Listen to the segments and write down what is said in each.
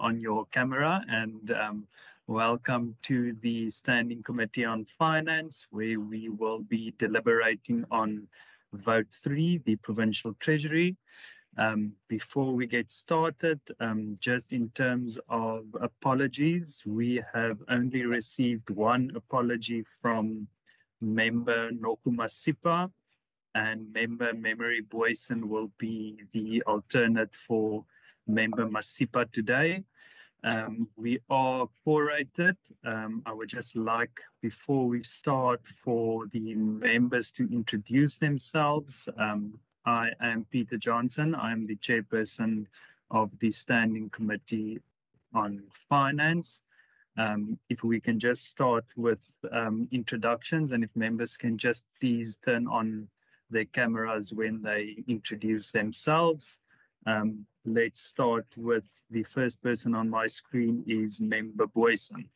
on your camera, and welcome to the Standing Committee on Finance, where we will be deliberating on Vote 3, the Provincial Treasury. Before we get started, just in terms of apologies, we have only received one apology from Member Nokuma Sipa, and Member Memory Boyson will be the alternate for Member Masipa today. We are quorated. I would just like, before we start, for the members to introduce themselves. I am Peter Johnson. I am the chairperson of the Standing Committee on Finance. If we can just start with introductions, and if members can just please turn on their cameras when they introduce themselves. Let's start with the first person on my screen is Member Boyson.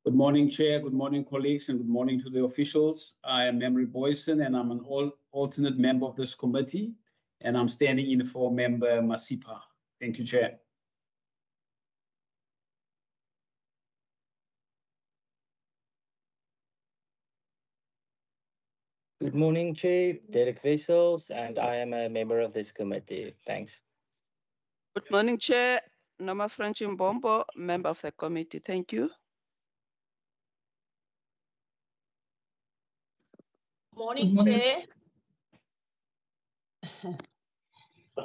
Good morning, Chair. Good morning, colleagues, and good morning to the officials. I am Memory Boyson, and I'm an alternate member of this committee, and I'm standing in for Member Masipa. Thank you, Chair. Good morning, Chair. Derek Wessels, and I am a member of this committee. Thanks. Good morning, Chair. Noma Franchimbombo, member of the committee. Thank you. Morning, Chair.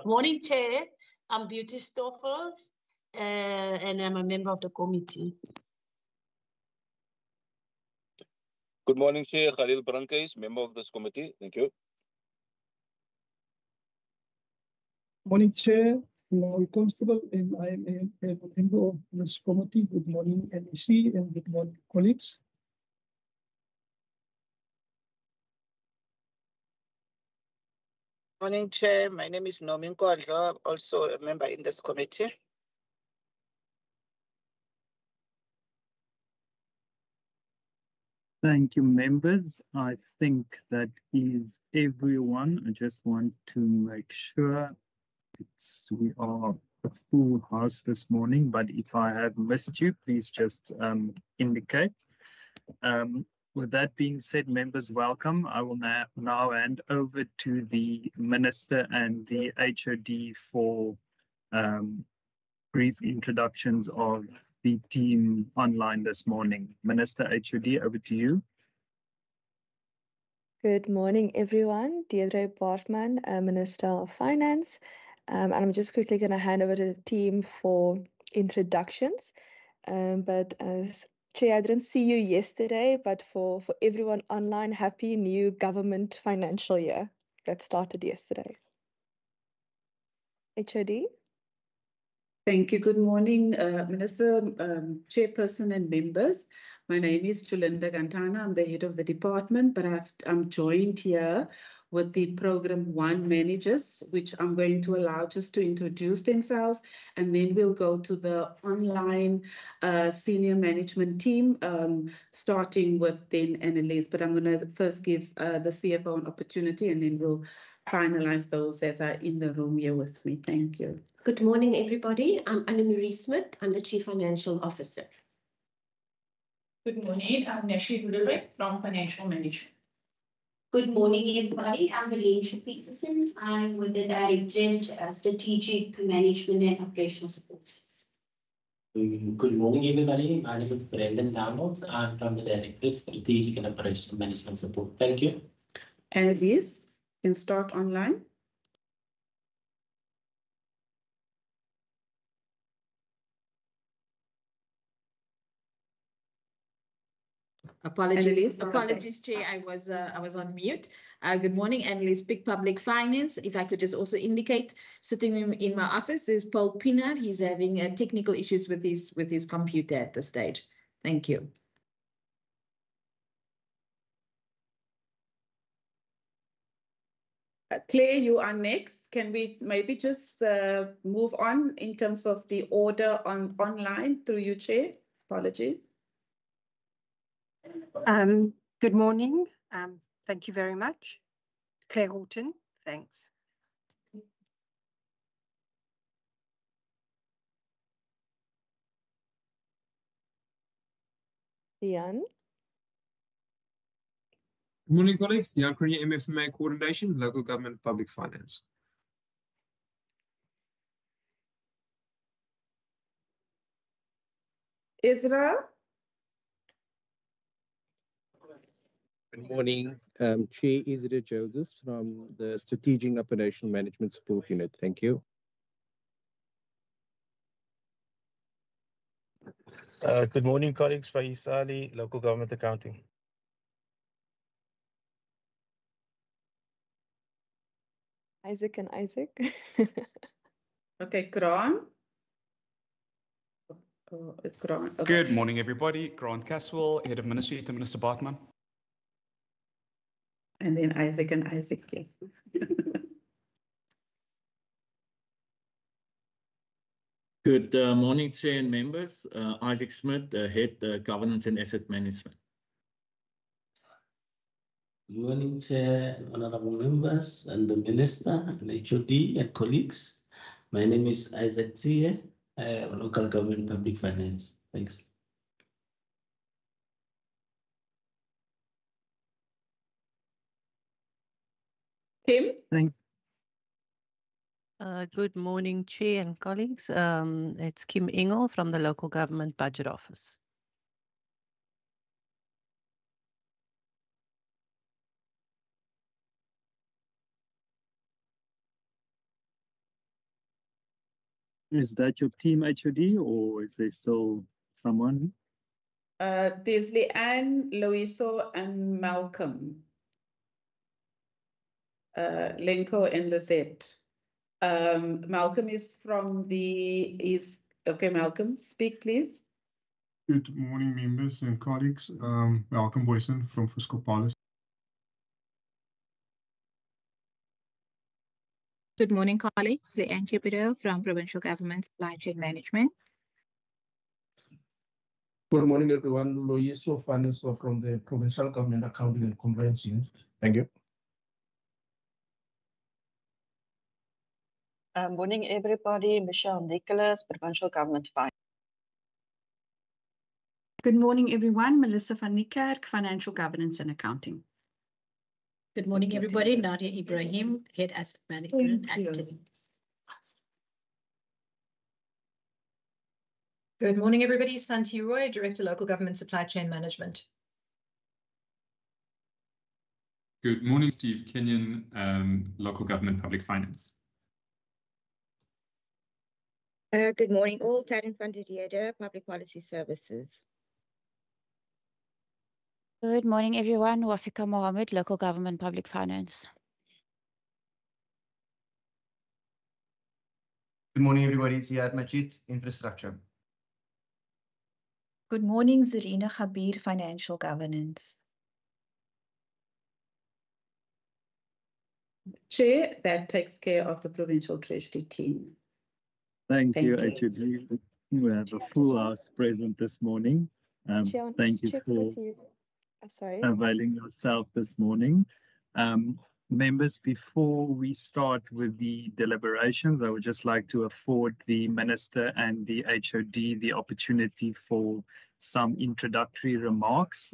Morning, Chair. I'm Beauty Stoffels, and I'm a member of the committee. Good morning, Chair. Khalil Brankais, member of this committee. Thank you. Morning, Chair. Lord Constable, and I am a member of this committee. Good morning, NEC, and good morning, colleagues. Morning, Chair. My name is Nomin Kwadlo, also a member in this committee. Thank you, members. I think that is everyone. I just want to make sure we are a full house this morning, but if I have missed you, please just indicate. With that being said, members, welcome. I will now hand over to the Minister and the HOD for brief introductions of the team online this morning. Minister, HOD, over to you. Good morning, everyone. Deirdre Bartman, Minister of Finance. And I'm just quickly going to hand over to the team for introductions. But as Chair, I didn't see you yesterday, but for everyone online, happy new government financial year that started yesterday. HOD. Thank you. Good morning, Minister, Chairperson and members. My name is Chulinda Gantana. I'm the head of the department, but I'm joined here with the Program 1 managers, which I'm going to allow just to introduce themselves, and then we'll go to the online senior management team, starting with then Annalise. But I'm going to first give the CFO an opportunity, and then we'll finalize those that are in the room here with me. Thank you. Good morning, everybody. I'm Anna-Marie Smith. I'm the Chief Financial Officer. Good morning. I'm Neshi Hudurek from Financial Management. Good morning, everybody. I'm Valencia Peterson. I'm with the Directorate Strategic Management and Operational Support. Good morning, everybody. My name is Brendan Donalds. I'm from the Directorate Strategic and Operational Management Support. Thank you. Annalise, can start online. Apologies, Chair. I was on mute. Good morning, Annalise Pick, Public Finance. If I could just also indicate, sitting in my office is Paul Pinard. He's having technical issues with his computer at this stage. Thank you. Claire, you are next. Can we maybe just move on in terms of the order online through you, Chair? Apologies. Good morning. Thank you very much. Claire Horton, thanks. Dian. Good morning, colleagues. Dian Cronje, MFMA Coordination, Local Government Public Finance. Ezra. Good morning, Chair Ezra Joseph from the Strategic and Operational Management Support Unit. Thank you. Good morning, colleagues. Faiz Ali, Local Government Accounting. Isaac and Isaac. Okay, Grant. Oh, it's Grant. Okay. Good morning, everybody. Grant Caswell, Head of Ministry to Minister Bartman. And then Isaac and Isaac, yes. Good morning, Chair and members. Isaac Smith, Head Governance and Asset Management. Good morning, Chair, honorable members, and the Minister, and HOD, and colleagues. My name is Isaac Zie, Local Government Public Finance. Thanks. Kim? Good morning, Chair and colleagues. It's Kim Engel from the Local Government Budget Office. Is that your team HOD or is there still someone? There's Leanne, Loiso, and Malcolm. Lenko and Lizette. Malcolm is from okay, Malcolm, speak please. Good morning, members and colleagues. Malcolm Boyson from Fiscal Policy. Good morning, colleagues. Leanne Cupido from Provincial Government Supply Chain Management. Good morning, everyone. Loiso Faneso from the Provincial Government Accounting and Compliance Unit. Thank you. Morning, everybody. Michelle Nicholas, Provincial Government Finance. Good morning, everyone. Melissa van Niekerk, Financial Governance and Accounting. Good morning, everybody. Nadia Ibrahim, Head Asset Management Activities. Good morning, everybody. Santi Roy, Director, Local Government Supply Chain Management. Good morning, Steve Kenyon, Local Government Public Finance. Good morning, all. Karen van der Riede, Public Policy Services. Good morning, everyone. Wafika Mohammed, Local Government Public Finance. Good morning, everybody. Ziad Majid, Infrastructure. Good morning, Zarina Khabir, Financial Governance. Chair, that takes care of the Provincial Treasury team. Thank you, HOD. We have a full house present this morning. Thank you for availing yourself this morning. Members, before we start with the deliberations, I would just like to afford the Minister and the HOD the opportunity for some introductory remarks.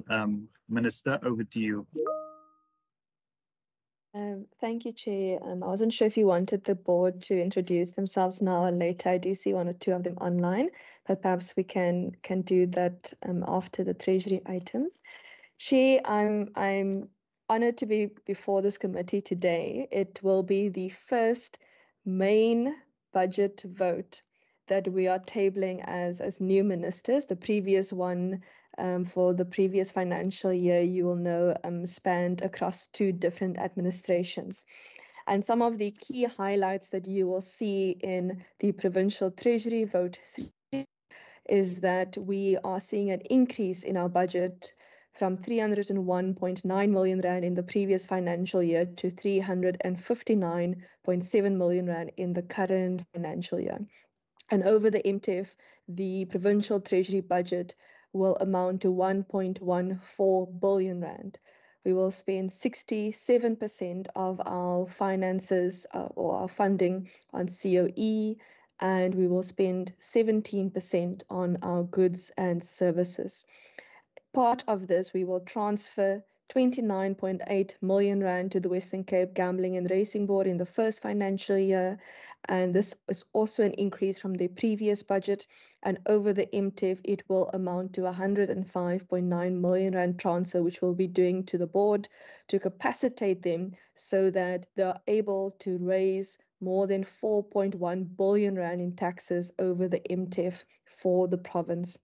Minister, over to you. Thank you, Chair. I wasn't sure if you wanted the board to introduce themselves now or later. I do see one or two of them online, but perhaps we can do that after the Treasury items. Chair, I'm honored to be before this committee today. It will be the first main budget vote that we are tabling as new ministers. The previous one for the previous financial year, you will know, spanned across two different administrations. And some of the key highlights that you will see in the Provincial Treasury Vote 3 is that we are seeing an increase in our budget from 301.9 million rand in the previous financial year to 359.7 million rand in the current financial year. And over the MTF, the Provincial Treasury budget will amount to 1.14 billion rand. We will spend 67% of our finances or our funding on COE, and we will spend 17% on our goods and services. part of this, we will transfer 29.8 million rand to the Western Cape Gambling and Racing Board in the first financial year, and this is also an increase from the previous budget. And over the MTEF, it will amount to 105.9 million rand transfer, which we'll be doing to the board to capacitate them so that they're able to raise more than 4.1 billion rand in taxes over the MTEF for the province.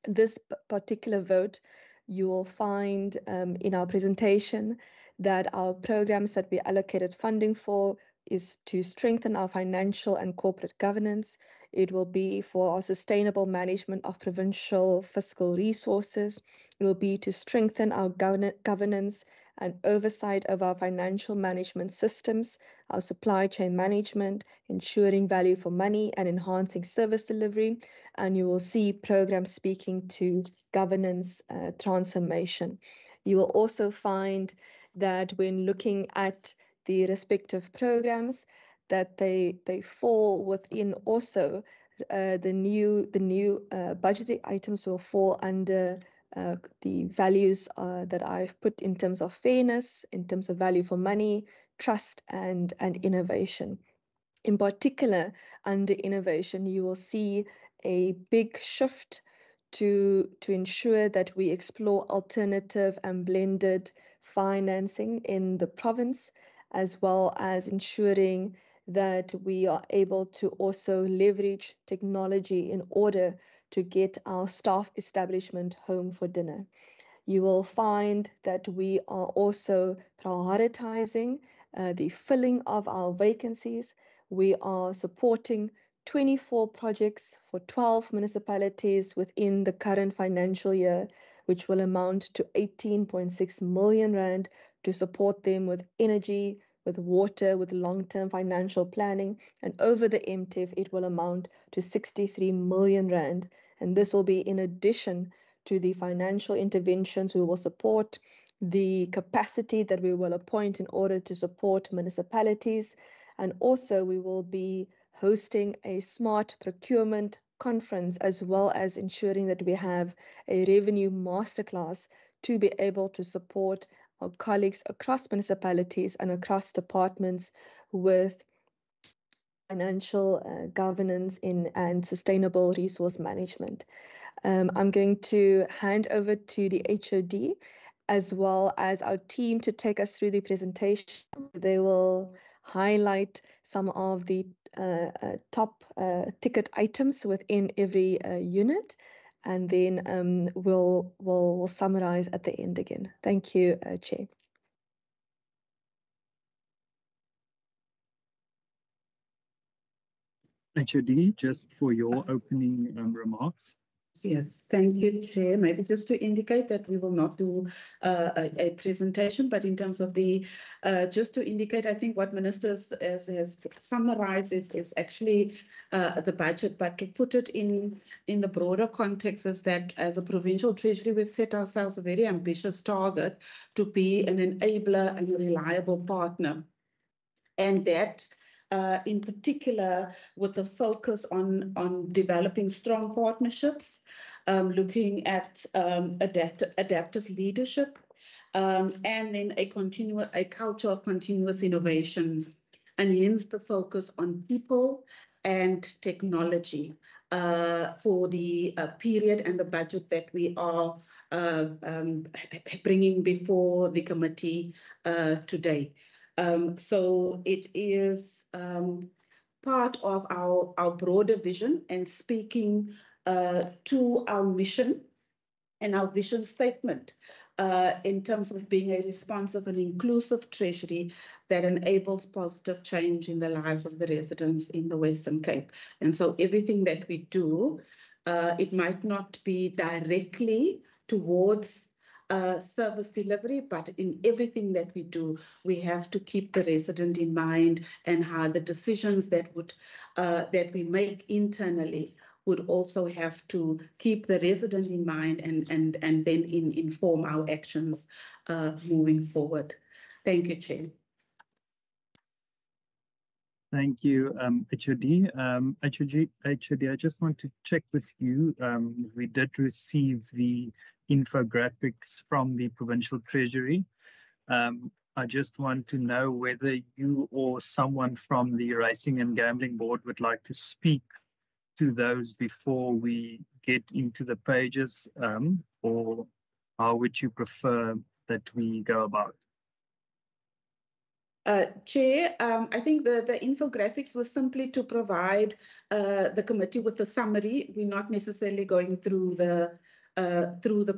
This particular vote, you will find in our presentation that our programs that we allocated funding for is to strengthen our financial and corporate governance. It will be for our sustainable management of provincial fiscal resources. It will be to strengthen our governance and oversight of our financial management systems, our supply chain management, ensuring value for money and enhancing service delivery. And you will see programs speaking to governance transformation. You will also find that when looking at the respective programs, that they fall within also the new budgetary items will fall under the values that I've put in terms of fairness, in terms of value for money, trust, and innovation. In particular, under innovation, you will see a big shift to ensure that we explore alternative and blended financing in the province, as well as ensuring that we are able to also leverage technology in order to get our staff establishment home for dinner. You will find that we are also prioritizing the filling of our vacancies. We are supporting 24 projects for 12 municipalities within the current financial year, which will amount to 18.6 million rand to support them with energy, with water, with long-term financial planning. And over the MTEF, it will amount to 63 million rand. And this will be in addition to the financial interventions. We will support the capacity that we will appoint in order to support municipalities. And also we will be hosting a smart procurement conference, as well as ensuring that we have a revenue masterclass to be able to support our colleagues across municipalities and across departments with financial governance and sustainable resource management. I'm going to hand over to the HOD as well as our team to take us through the presentation. They will highlight some of the top ticket items within every unit, and then we'll summarize at the end again. Thank you, Chair. HOD, just for your opening remarks. Yes, thank you, Chair. Maybe just to indicate that we will not do a presentation, but in terms of the, just to indicate, I think what Minister has summarized is actually the budget, but to put it in the broader context is that as a provincial treasury, we've set ourselves a very ambitious target to be an enabler and a reliable partner. And that in particular, with a focus on developing strong partnerships, looking at adaptive leadership, and then a culture of continuous innovation, and hence the focus on people and technology for the period and the budget that we are bringing before the committee today. So it is part of our broader vision and speaking to our mission and our vision statement in terms of being a responsive and inclusive treasury that enables positive change in the lives of the residents in the Western Cape. And so everything that we do, it might not be directly towards service delivery, but in everything that we do, we have to keep the resident in mind, and how the decisions that we make internally would also have to keep the resident in mind and then inform our actions moving forward. Thank you, Chair. Thank you, HOD. HOD, I just want to check with you. We did receive the infographics from the Provincial Treasury. I just want to know whether you or someone from the Racing and Gambling Board would like to speak to those before we get into the pages, or how would you prefer that we go about? Chair, I think the infographics was simply to provide the committee with a summary. We're not necessarily going through the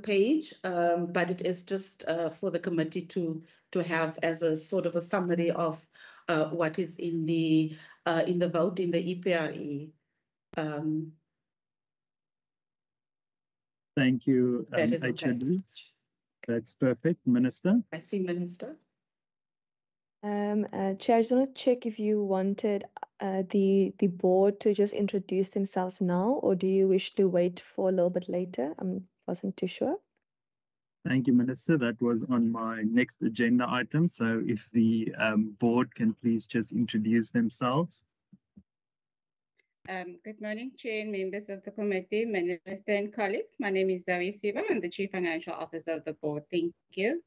page, but it is just for the committee to have as a sort of a summary of what is in the vote in the EPRE. Thank you, That is okay. HOD. That's perfect, Minister. I see, Minister. Chair, I just want to check if you wanted the board to just introduce themselves now, or do you wish to wait for a little bit later? I wasn't too sure. Thank you, Minister. That was on my next agenda item. So if the board can please just introduce themselves. Good morning, Chair and members of the committee, Minister and colleagues. My name is Zoe Siva. I'm the Chief Financial Officer of the board. Thank you.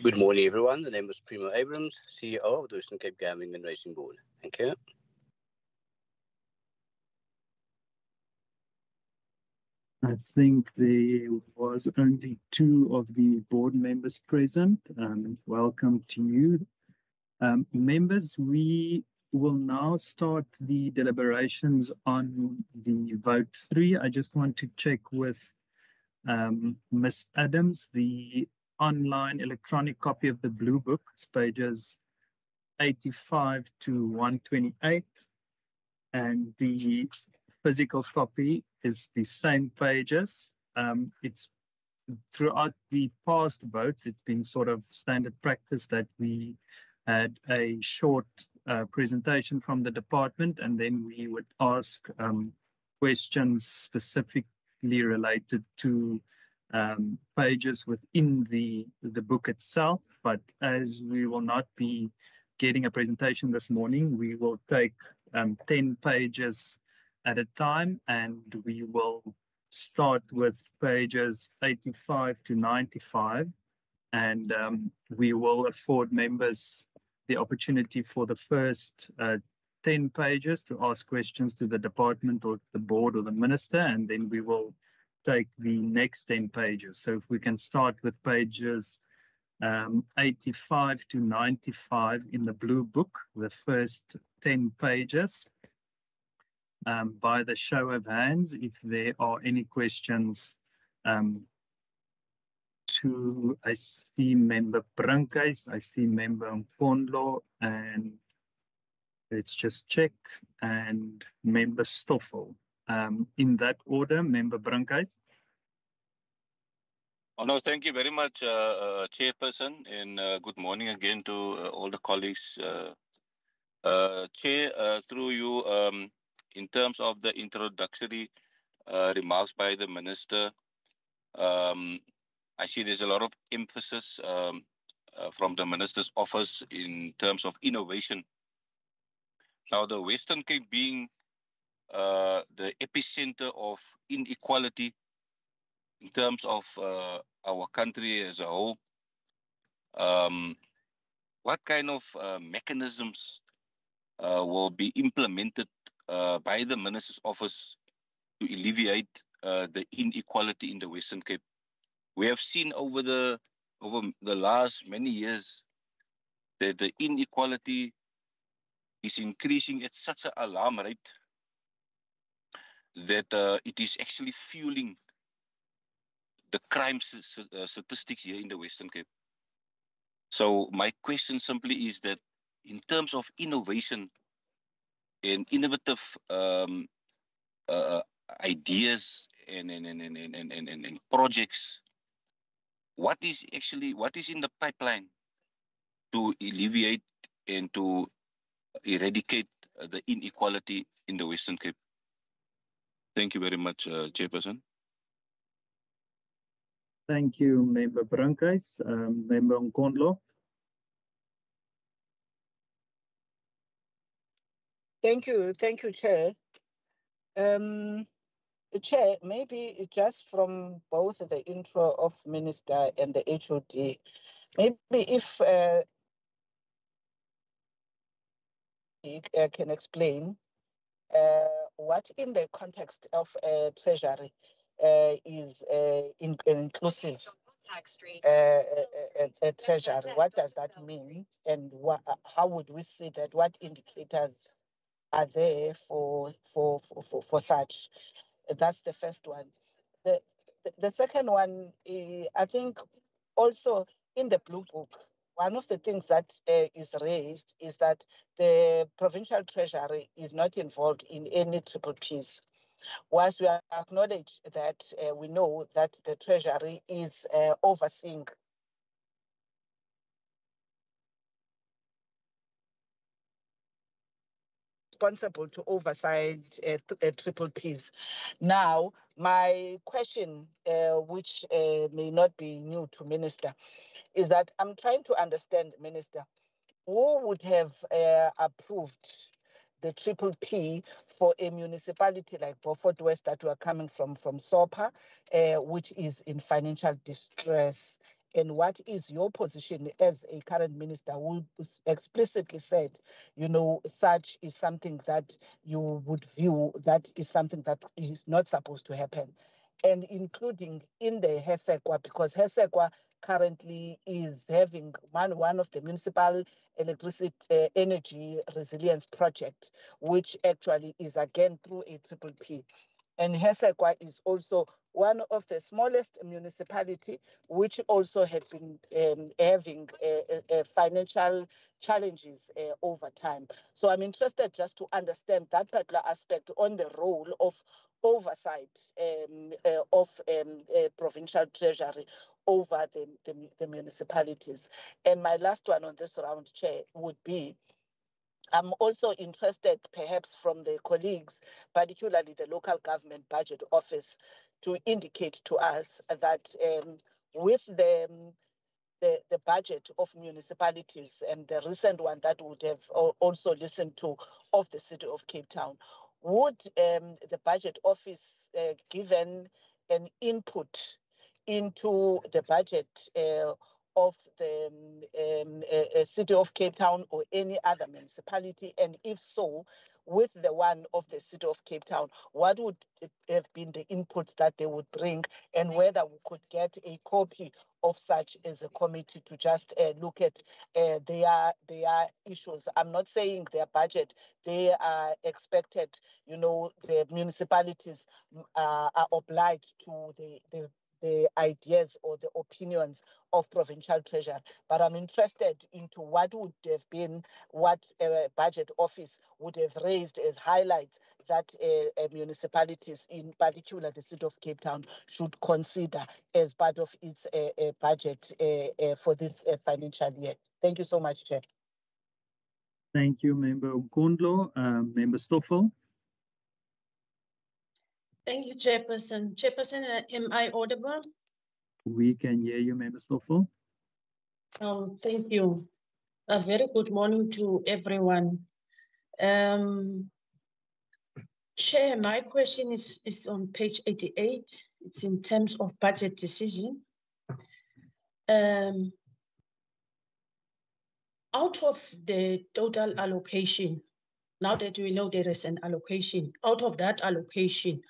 Good morning, everyone. The name is Primo Abrams, CEO of the Western Cape Gambling and Racing Board. Thank you. I think there was only 2 of the board members present. Welcome to you. Members, we will now start the deliberations on the vote 3. I just want to check with Ms. Adams, the online electronic copy of the Blue Book, it's pages 85 to 128, and the physical copy is the same pages. It's throughout the past votes, it's been sort of standard practice that we had a short presentation from the department, and then we would ask questions specifically related to pages within the book itself. But as we will not be getting a presentation this morning, we will take 10 pages at a time, and we will start with pages 85 to 95, and we will afford members the opportunity for the first 10 pages to ask questions to the department or the board or the minister, and then we will take the next 10 pages. So if we can start with pages 85 to 95 in the Blue Book, the first 10 pages. By the show of hands, if there are any questions I see Member Brunkhuis, I see Member Nkondlo, and let's just check, and Member Stoffel. In that order, Member Brunkhuis. Oh, no, thank you very much, Chairperson, and good morning again to all the colleagues. Chair, through you, in terms of the introductory remarks by the Minister, I see there's a lot of emphasis from the Minister's office in terms of innovation. Now, the Western Cape being the epicenter of inequality in terms of our country as a whole, what kind of mechanisms will be implemented by the Minister's office to alleviate the inequality in the Western Cape? We have seen over the last many years that the inequality is increasing at such an alarm rate that it is actually fueling the crime statistics here in the Western Cape. So my question simply is that in terms of innovation and innovative ideas and projects, what is in the pipeline to alleviate and to eradicate the inequality in the Western Cape? Thank you very much, Chairperson. Thank you, Member Brunkhuis. Member Nkondlo. Thank you, Chair. Chair, maybe just from both the intro of Minister and the HOD, maybe if can explain what in the context of Treasury is inclusive Treasury. What does that mean, and how would we see that? What indicators are there for such? That's the first one. The second one, I think also in the Blue Book, one of the things that is raised is that the provincial treasury is not involved in any triple Ps. Whilst we acknowledge that we know that the treasury is overseeing responsible to oversight triple Ps. Now, my question, which may not be new to Minister, is that I'm trying to understand, Minister, who would have approved the triple P for a municipality like Beaufort West that were coming from SOPA, which is in financial distress? And what is your position as a current minister who explicitly said, you know, such is something that you would view that is something that is not supposed to happen? And including in the HESEQA, because HESEQA currently is having one of the municipal electricity energy resilience project, which actually is again through a triple P. And HESEQA is also one of the smallest municipality, which also had been having financial challenges over time. So I'm interested just to understand that particular aspect on the role of oversight of provincial treasury over the municipalities. And my last one on this round, Chair, would be, I'm also interested perhaps from the colleagues, particularly the local government budget office, to indicate to us that with the budget of municipalities and the recent one that would have also listened to of the city of Cape Town, would the budget office given an input into the budget of the city of Cape Town or any other municipality? And if so, with the one of the city of Cape Town, what would have been the inputs that they would bring, and whether we could get a copy of such as a committee to just look at their issues? I'm not saying their budget. They are expected, you know, the municipalities are obliged to the ideas or the opinions of provincial treasurer, but I'm interested into what would have been what a budget office would have raised as highlights that municipalities, in particular the city of Cape Town, should consider as part of its budget for this financial year. Thank you so much, Chair. Thank you, Member Gondlo. Member Stoffel. Thank you, Chairperson. Chairperson, am I audible? We can hear you, Member Stoffel. Thank you. A very good morning to everyone. Chair, my question is on page 88. It's in terms of budget decision. Out of the total allocation, now that we know there is an allocation, out of that allocation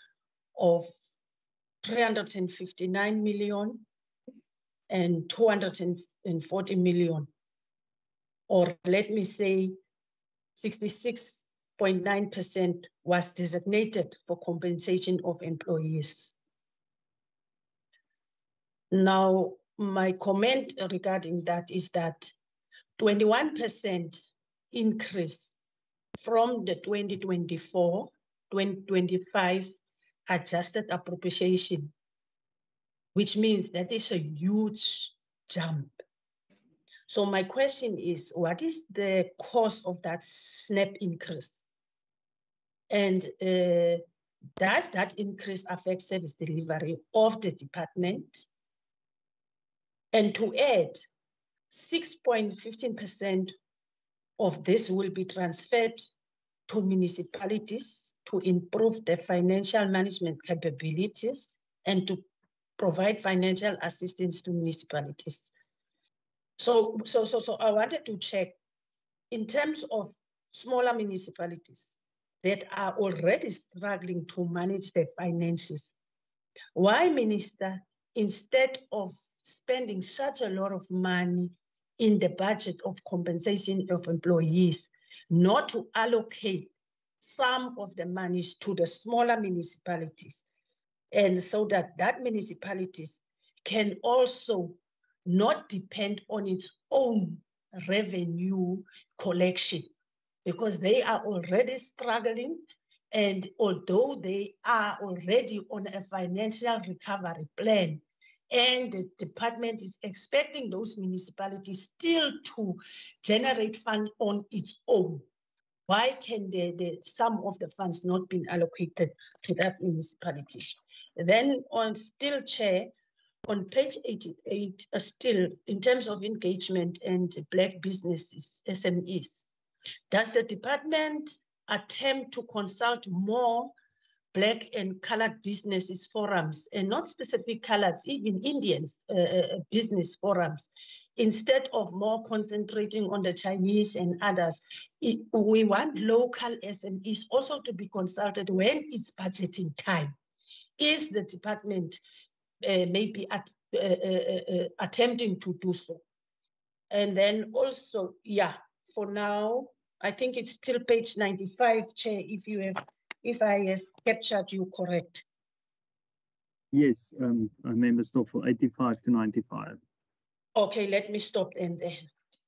of 359 million and 240 million, or let me say 66.9% was designated for compensation of employees. Now, my comment regarding that is that 21% increase from the 2024-2025 adjusted appropriation, which means that is a huge jump. So my question is, what is the cause of that snap increase? And does that increase affect service delivery of the department? And to add, 6.15% of this will be transferred to municipalities to improve their financial management capabilities and to provide financial assistance to municipalities. So I wanted to check in terms of smaller municipalities that are already struggling to manage their finances. Why, Minister, instead of spending such a lot of money in the budget of compensation of employees, not to allocate some of the monies to the smaller municipalities, and so that municipalities can also not depend on its own revenue collection, because they are already struggling. And although they are already on a financial recovery plan, and the department is expecting those municipalities still to generate funds on its own, why can some of the funds not be allocated to that municipality? Then on still, Chair, on page 88, still in terms of engagement and Black businesses, SMEs, does the department attempt to consult more Black and colored businesses forums, and not specific coloreds, even Indians business forums, instead of more concentrating on the Chinese and others? We want local SMEs also to be consulted when it's budgeting time. Is the department maybe attempting to do so? And then also, yeah, for now, I think it's still page 95, Chair, if I have captured you correct. Yes, Member Stoffel, 85 to 95. Okay, let me stop then.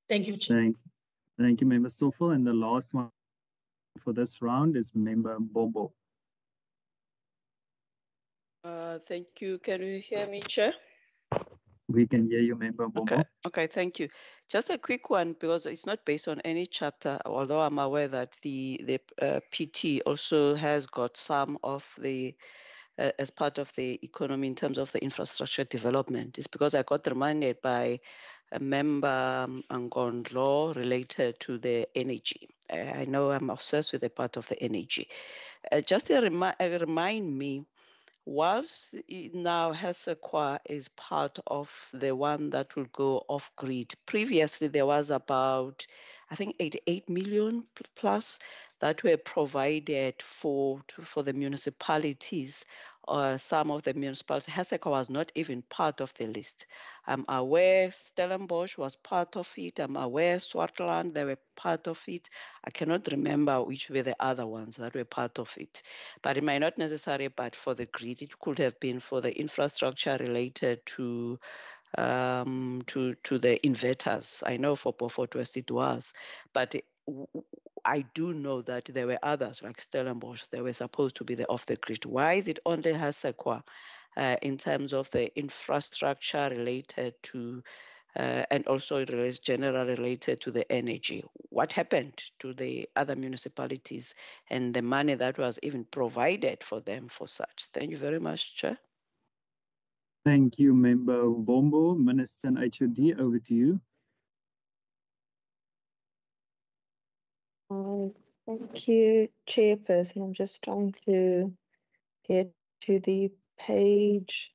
Thank you, Chair. Thank you, Member Stoffel. And the last one for this round is Member Bombo. Thank you. Can you hear me, Chair? We can hear you, Member Bombo. Okay, thank you. Just a quick one, because it's not based on any chapter, although I'm aware that the PT also has got some of the, as part of the economy in terms of the infrastructure development. It's because I got reminded by a member Ngondlo related to the energy. I know I'm obsessed with the part of the energy. Just remind me, whilst now Hesekwa is part of the one that will go off grid, previously there was about, I think, 88 million plus that were provided for the municipalities. Some of the municipalities, Hesekwa was not even part of the list. I'm aware Stellenbosch was part of it. I'm aware Swartland, they were part of it. I cannot remember which were the other ones that were part of it. But it might not necessarily, but for the grid, it could have been for the infrastructure related to the inverters. I know for Beaufort West it was, but I do know that there were others like Stellenbosch. They were supposed to be the off the grid. Why is it only Hesekwa in terms of the infrastructure related to and also it is generally related to the energy? What happened to the other municipalities and the money that was even provided for them for such? Thank you very much, Chair. Thank you, Member Bombo. Minister and HOD, over to you. Thank you, Chairperson. I'm just trying to get to the page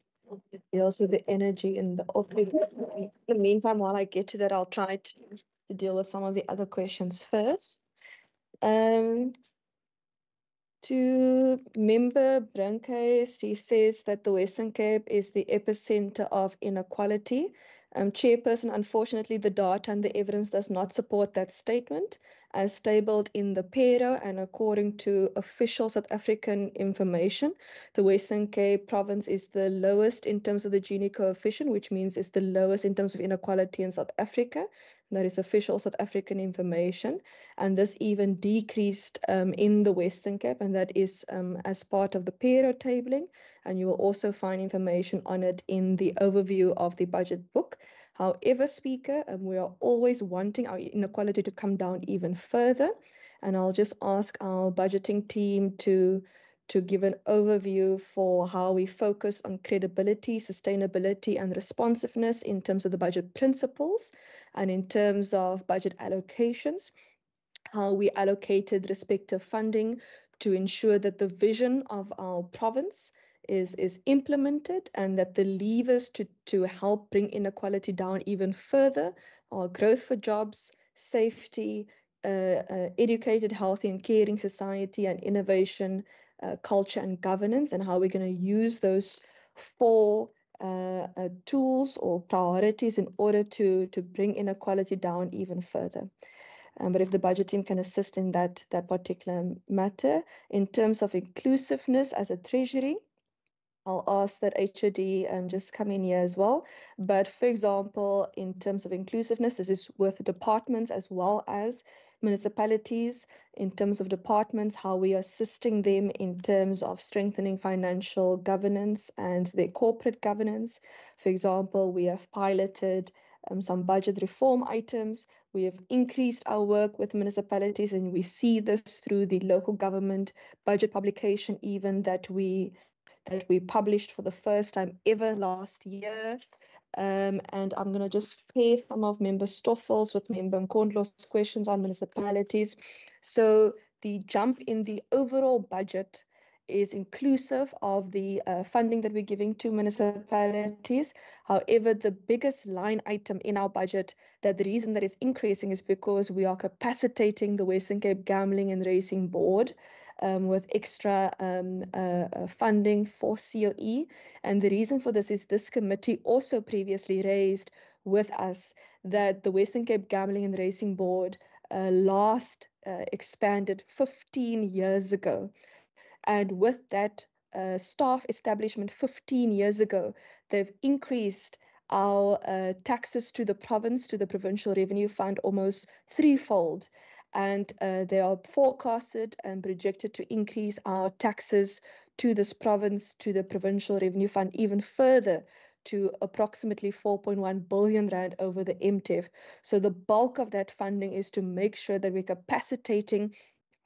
that deals with the energy and the off-grid. In the meantime, while I get to that, I'll try to deal with some of the other questions first. To Member Brancais, he says that the Western Cape is the epicenter of inequality. Chairperson, unfortunately, the data and the evidence does not support that statement. As tabled in the PERO and according to official South African information, the Western Cape province is the lowest in terms of the Gini coefficient, which means it's the lowest in terms of inequality in South Africa. That is official South African information. And this even decreased in the Western Cape, and that is as part of the PERO tabling. And you will also find information on it in the overview of the budget book. However, Speaker, we are always wanting our inequality to come down even further. And I'll just ask our budgeting team to give an overview for how we focus on credibility, sustainability, and responsiveness in terms of the budget principles and in terms of budget allocations. how we allocated respective funding to ensure that the vision of our province is implemented, and that the levers to help bring inequality down even further are growth for jobs, safety, educated, healthy and caring society, and innovation, culture and governance, and how we're going to use those four tools or priorities in order to bring inequality down even further. But if the budget team can assist in that particular matter. In terms of inclusiveness as a treasury, I'll ask that HOD just come in here as well. But for example, in terms of inclusiveness, this is with departments as well as municipalities. In terms of departments, how we are assisting them in terms of strengthening financial governance and their corporate governance. For example, we have piloted some budget reform items. We have increased our work with municipalities, and we see this through the local government budget publication even that we published for the first time ever last year. And I'm going to just pair some of Member Stoffel's with Member Nkondlo's questions on municipalities. So the jump in the overall budget is inclusive of the funding that we're giving to municipalities. However, the biggest line item in our budget, that the reason that it's increasing is because we are capacitating the Western Cape Gambling and Racing Board with extra funding for COE. And the reason for this is this committee also previously raised with us that the Western Cape Gambling and Racing Board last expanded 15 years ago. And with that staff establishment 15 years ago, they've increased our taxes to the province, to the Provincial Revenue Fund, almost threefold. And they are forecasted and projected to increase our taxes to this province, to the Provincial Revenue Fund, even further to approximately 4.1 billion rand over the MTEF. So the bulk of that funding is to make sure that we're capacitating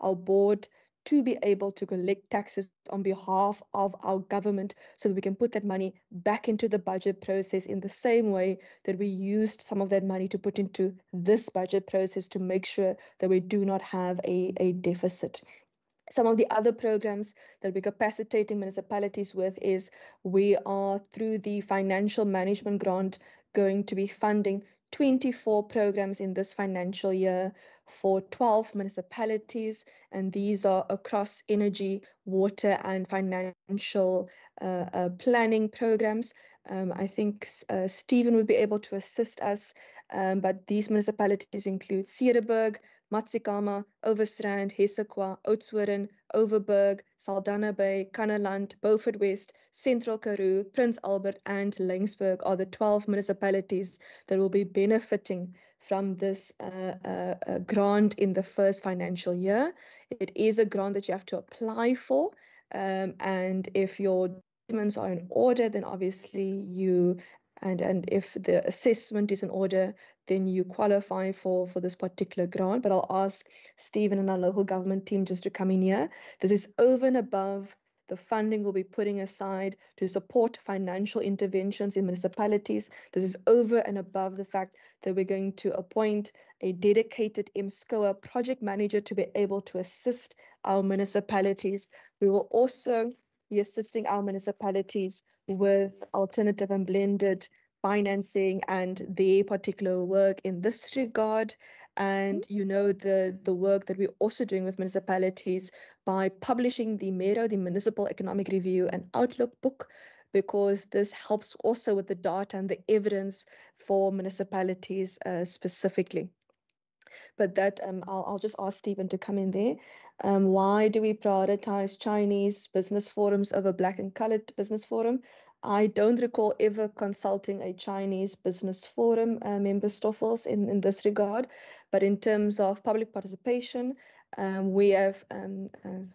our board to be able to collect taxes on behalf of our government, so that we can put that money back into the budget process in the same way that we used some of that money to put into this budget process to make sure that we do not have a deficit. Some of the other programs that we're capacitating municipalities with is we are, through the financial management grant, going to be funding 24 programs in this financial year for 12 municipalities, and these are across energy, water and financial planning programs. I think Stephen would be able to assist us, but these municipalities include Cederberg, Matsikama, Overstrand, Hessequa, Oudtshoorn, Overberg, Saldanha Bay, Kannaland, Beaufort West, Central Karoo, Prince Albert and Laingsburg are the 12 municipalities that will be benefiting from this grant in the first financial year. It is a grant that you have to apply for, and if your documents are in order, then obviously you and if the assessment is in order, then you qualify for this particular grant. But I'll ask Stephen and our local government team just to come in here. This is over and above the funding we'll be putting aside to support financial interventions in municipalities. This is over and above the fact that we're going to appoint a dedicated MSCOA project manager to be able to assist our municipalities. We will also be assisting our municipalities with alternative and blended financing and their particular work in this regard. And you know the work that we're also doing with municipalities by publishing the MERO, the Municipal Economic Review and Outlook book, because this helps also with the data and the evidence for municipalities specifically. But that I'll just ask Stephen to come in there. Why do we prioritize Chinese business forums over Black and Coloured business forum? I don't recall ever consulting a Chinese business forum member Stoffels in this regard, but in terms of public participation, we have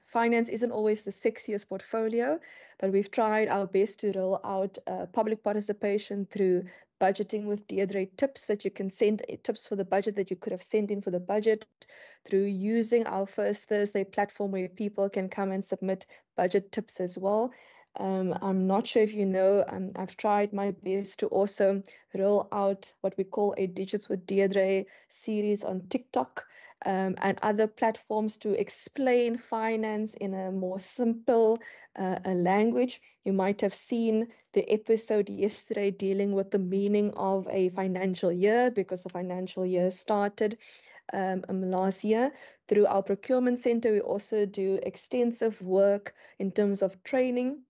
finance isn't always the sexiest portfolio, but we've tried our best to roll out public participation through budgeting with Deirdre tips that you can send, tips for the budget that you could have sent in for the budget, through using our First Thursday platform where people can come and submit budget tips as well. I'm not sure if you know, I've tried my best to also roll out what we call a Digits with Deirdre series on TikTok. and other platforms to explain finance in a more simple language. You might have seen the episode yesterday dealing with the meaning of a financial year, because the financial year started last year. Through our procurement center, we also do extensive work in terms of training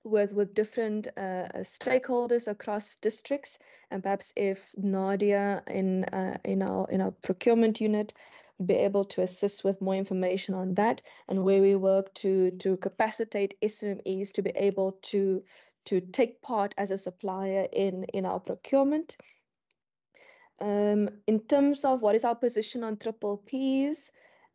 with different stakeholders across districts, and perhaps if Nadia in our procurement unit would be able to assist with more information on that, and where we work to capacitate SMEs to be able to take part as a supplier in our procurement. In terms of what is our position on triple Ps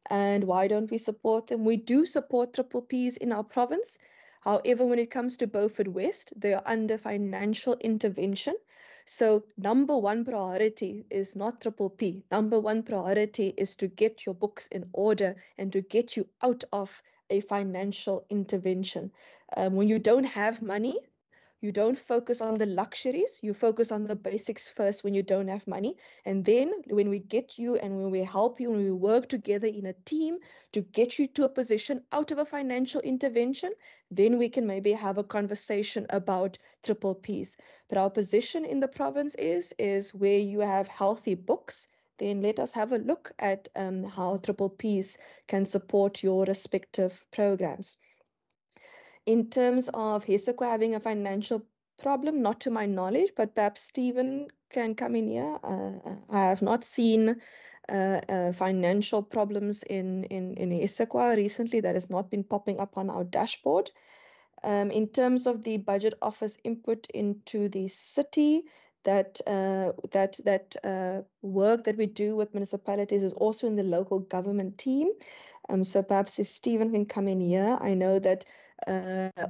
and why don't we support them, we do support triple Ps in our province. However, when it comes to Beaufort West, they are under financial intervention. So number one priority is not triple P. Number one priority is to get your books in order and to get you out of a financial intervention. When you don't have money, you don't focus on the luxuries, you focus on the basics first when you don't have money. And then when we get you and when we help you, when we work together in a team to get you to a position out of a financial intervention, then we can maybe have a conversation about triple Ps. But our position in the province is where you have healthy books, then let us have a look at how triple Ps can support your respective programs. In terms of HESACO having a financial problem, not to my knowledge, but perhaps Stephen can come in here. I have not seen financial problems in HESACO recently. That has not been popping up on our dashboard. In terms of the budget office input into the city, that work that we do with municipalities is also in the local government team. So perhaps if Stephen can come in here. I know that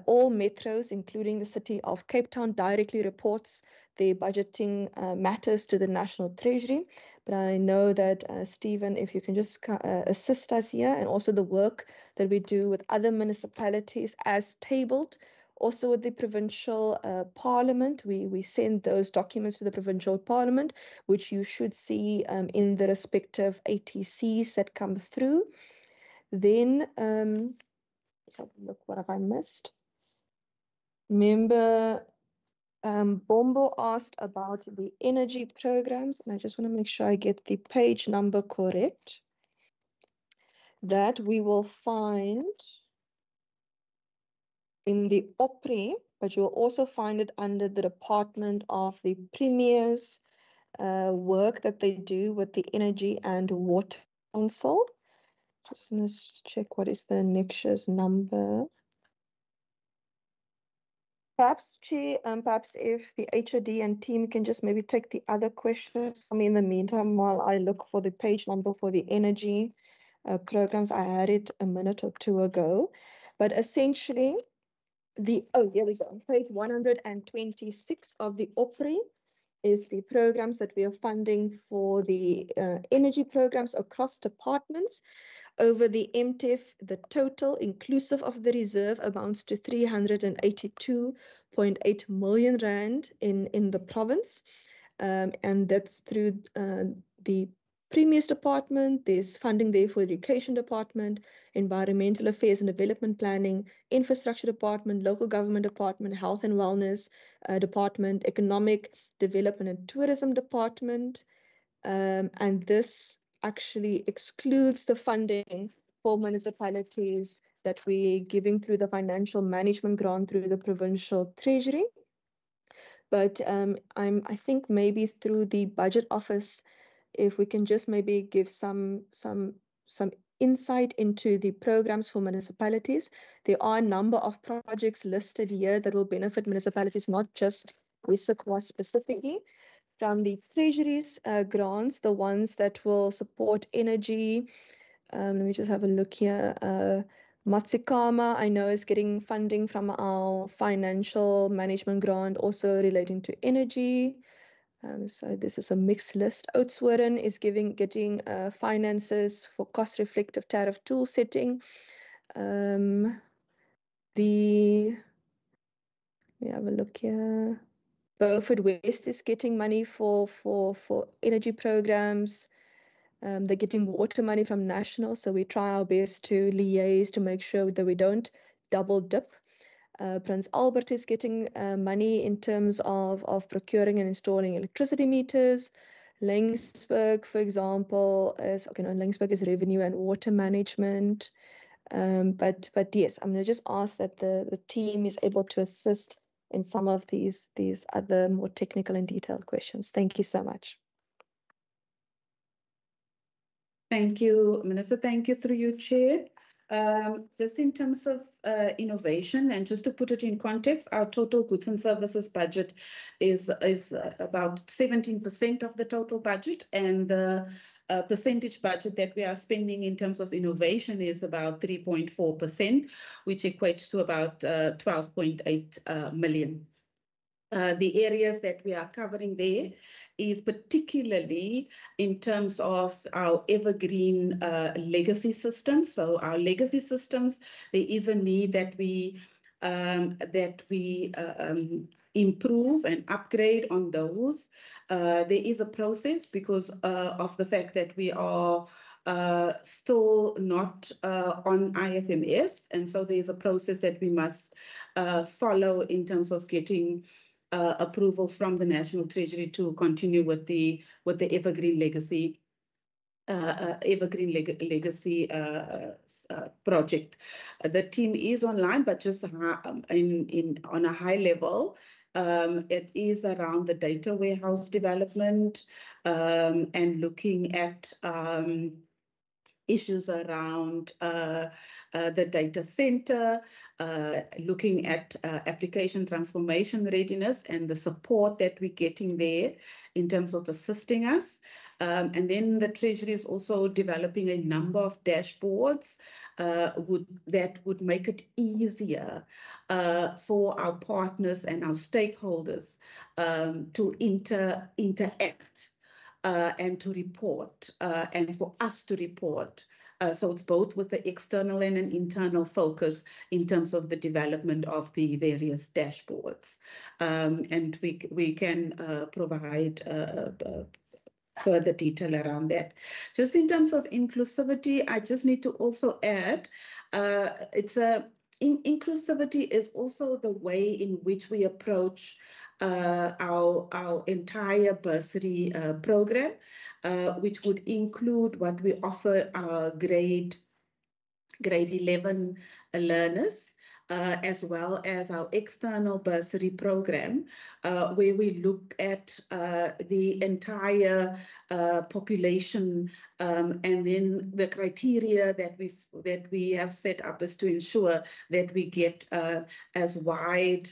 all metros, including the city of Cape Town, directly reports their budgeting matters to the National Treasury. But I know that, Stephen, if you can just assist us here, and also the work that we do with other municipalities as tabled, also with the provincial parliament. We send those documents to the provincial parliament, which you should see in the respective ATCs that come through. Then, let's have a look, what have I missed? Member Bombo asked about the energy programs, and I just want to make sure I get the page number correct. That we will find in the OPRI, but you'll also find it under the Department of the Premier's work that they do with the Energy and Water Council. Just going to check what is the annexures number. Perhaps, Chair, perhaps if the HOD and team can just maybe take the other questions for me in the meantime while I look for the page number for the energy programs. I had it a minute or two ago, but essentially here we go. Page 126 of the OPRI is the programs that we are funding for the energy programs across departments. Over the MTEF, the total inclusive of the reserve amounts to 382.8 million rand in the province. And that's through the Premier's department. There's funding there for the Education Department, Environmental Affairs and Development Planning, Infrastructure Department, Local Government Department, Health and Wellness Department, Economic Development and Tourism Department. And this actually excludes the funding for municipalities that we're giving through the financial management grant through the provincial treasury. But I think maybe through the budget office, if we can just maybe give some insight into the programs for municipalities. There are a number of projects listed here that will benefit municipalities, not just HESACO specifically. From the Treasury's grants, the ones that will support energy. Let me just have a look here. Matsikama, I know, is getting funding from our financial management grant, also relating to energy. So this is a mixed list. Oudtshoorn is getting finances for cost-reflective tariff tool setting. We have a look here. Beaufort West is getting money for energy programs. They're getting water money from national, so we try our best to liaise to make sure that we don't double dip. Prince Albert is getting money in terms of procuring and installing electricity meters. Laingsburg, for example, is okay. No, Laingsburg is revenue and water management. But yes, I'm going to just ask that the team is able to assist in some of these other more technical and detailed questions. Thank you so much. Thank you, Minister. Thank you through you, Chair. Just in terms of innovation, and just to put it in context, our total goods and services budget is about 17% of the total budget, and the percentage budget that we are spending in terms of innovation is about 3.4%, which equates to about 12.8 million. The areas that we are covering there is particularly in terms of our evergreen legacy systems. So our legacy systems, there is a need that we improve and upgrade on those. There is a process because of the fact that we are still not on IFMS, and so there's a process that we must follow in terms of getting approvals from the National Treasury to continue with the evergreen legacy project. The team is online, but just on a high level. It is around the data warehouse development and looking at issues around the data center, looking at application transformation readiness and the support that we're getting there in terms of assisting us. And then the Treasury is also developing a number of dashboards that would make it easier for our partners and our stakeholders to interact and to report, and for us to report. So it's both with the external and an internal focus in terms of the development of the various dashboards. And we can provide further detail around that. Just in terms of inclusivity, I just need to also add, inclusivity is also the way in which we approach our entire bursary program, which would include what we offer our grade 11 learners, as well as our external bursary program, where we look at the entire population, and then the criteria that we have set up is to ensure that we get as wide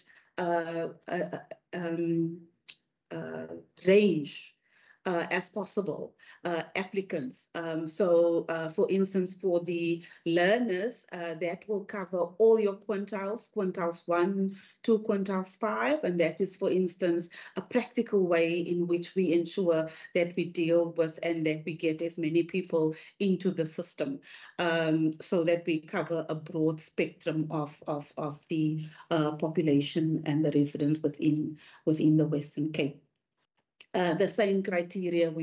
range as possible applicants. So for instance, for the learners, that will cover all your quintiles 1, 2, quintiles 5, and that is, for instance, a practical way in which we ensure that we deal with and that we get as many people into the system, so that we cover a broad spectrum of the population and the residents within the Western Cape. The same criteria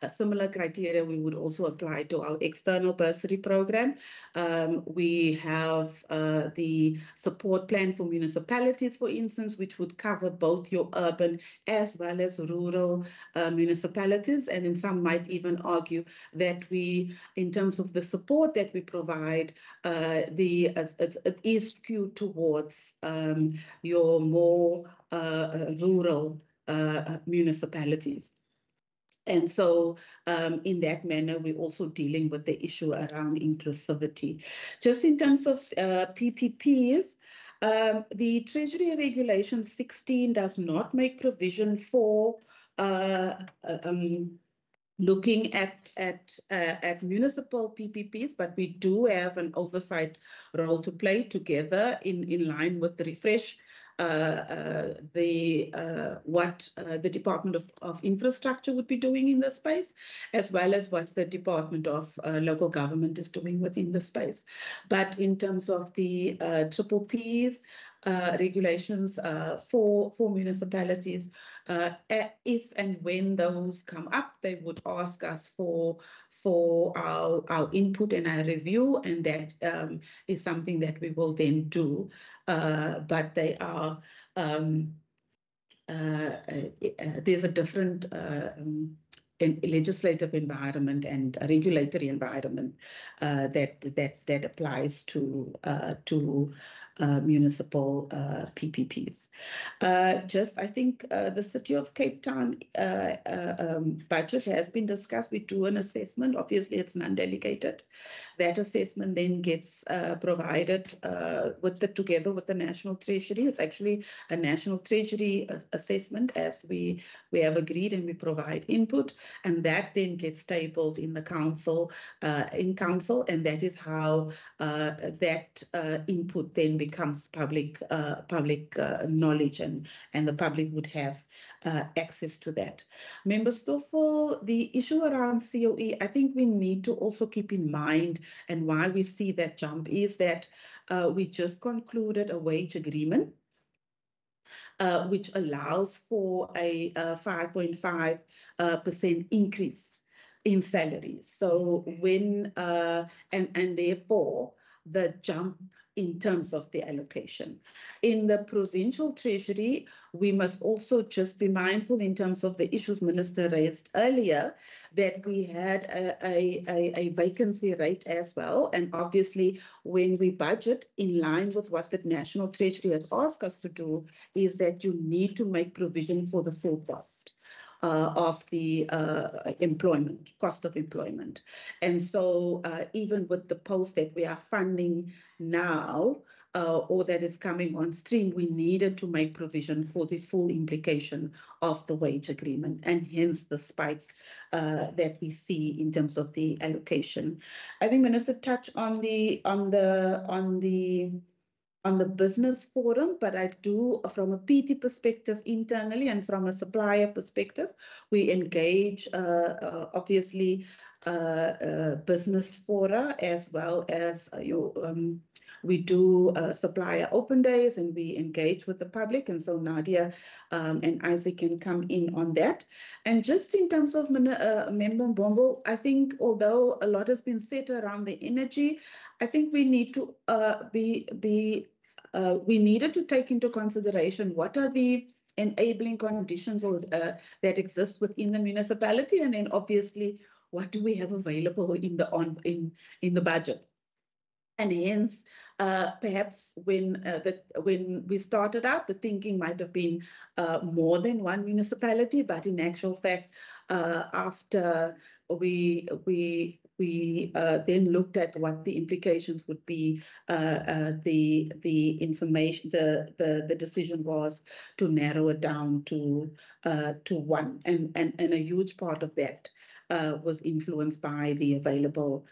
similar criteria we would also apply to our external bursary program. We have the support plan for municipalities, for instance, which would cover both your urban as well as rural municipalities. And some might even argue that in terms of the support that we provide, it is skewed towards your more rural municipalities. And so in that manner, we're also dealing with the issue around inclusivity. Just in terms of PPPs, the Treasury Regulation 16 does not make provision for looking at municipal PPPs, but we do have an oversight role to play together in line with the refresh what the Department of Infrastructure would be doing in this space, as well as what the Department of Local Government is doing within the space. But in terms of the triple Ps, regulations for municipalities, if and when those come up, they would ask us for our input and our review, and that is something that we will then do. But they are there's a different legislative environment and a regulatory environment that applies to municipal PPPs. I think the City of Cape Town budget has been discussed. We do an assessment. Obviously, it's non-delegated. That assessment then gets provided together with the National Treasury. It's actually a National Treasury assessment, as we have agreed, and we provide input, and that then gets tabled in the council, and that is how that input then becomes public knowledge, and the public would have access to that. Member Stoffel, the issue around COE, I think we need to also keep in mind, and why we see that jump is that we just concluded a wage agreement which allows for a 5.5% increase in salaries. So when and therefore the jump in terms of the allocation. In the provincial treasury, we must also just be mindful in terms of the issues Minister raised earlier, that we had a vacancy rate as well. And obviously, when we budget in line with what the National Treasury has asked us to do, is that you need to make provision for the full cost of the cost of employment. And so even with the post that we are funding now, or that is coming on stream, we needed to make provision for the full implication of the wage agreement, and hence the spike that we see in terms of the allocation. I think Minister touched on the business forum, but I do, from a PT perspective internally and from a supplier perspective, we engage obviously business fora, as well as we do supplier open days, and we engage with the public. And so Nadia and Isaac can come in on that. And just in terms of Member Mbombo, I think although a lot has been said around the energy, I think we need to we needed to take into consideration what are the enabling conditions that exist within the municipality, and then obviously what do we have available in the budget. And hence, perhaps when we started out, the thinking might have been more than one municipality, but in actual fact, after we then looked at what the implications would be, the information, the decision was to narrow it down to one, and a huge part of that was influenced by the available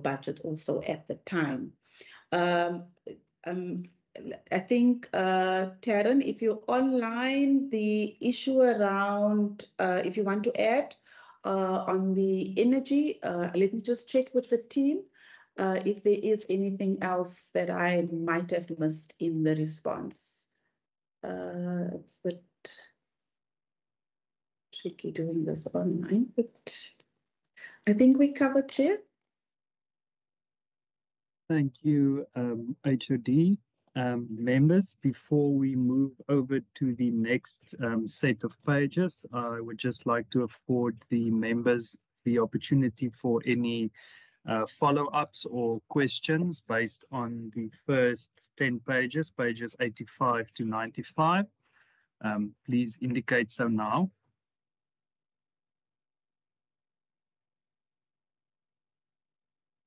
budget also at the time. I think, Taryn, if you're online, the issue around, if you want to add on the energy, let me just check with the team if there is anything else that I might have missed in the response. It's a bit tricky doing this online, but I think we covered, Chair. Thank you, HOD. Members, before we move over to the next set of pages, I would just like to afford the members the opportunity for any follow-ups or questions based on the first 10 pages, pages 85 to 95. Please indicate so now.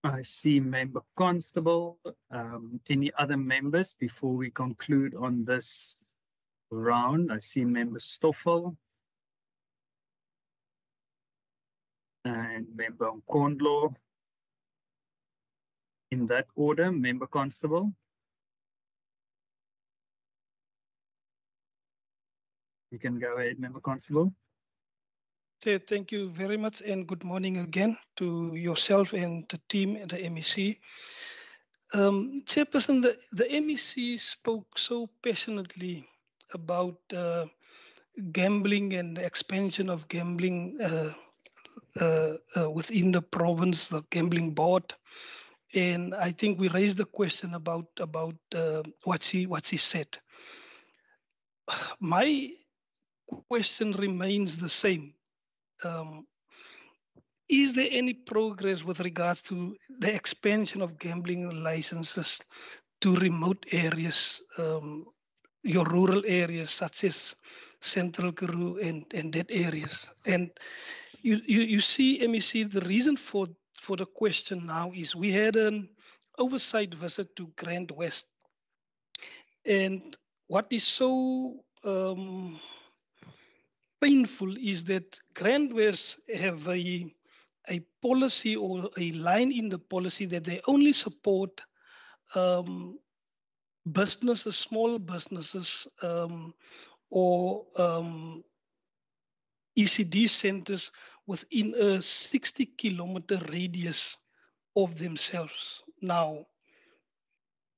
I see Member Constable. Any other members before we conclude on this round? I see Member Stoffel and Member Nkondlo. In that order, Member Constable. You can go ahead, Member Constable. Thank you very much, and good morning again to yourself and the team at the MEC. Chairperson, the MEC spoke so passionately about gambling and the expansion of gambling within the province, the gambling board. And I think we raised the question about what she said. My question remains the same. Is there any progress with regards to the expansion of gambling licenses to remote areas, your rural areas such as Central Karoo and that areas? And you see, MEC, the reason for the question now is we had an oversight visit to Grand West. And what is so painful is that Grand West have a policy or a line in the policy that they only support businesses, small businesses, or ECD centers within a 60-kilometer radius of themselves. Now,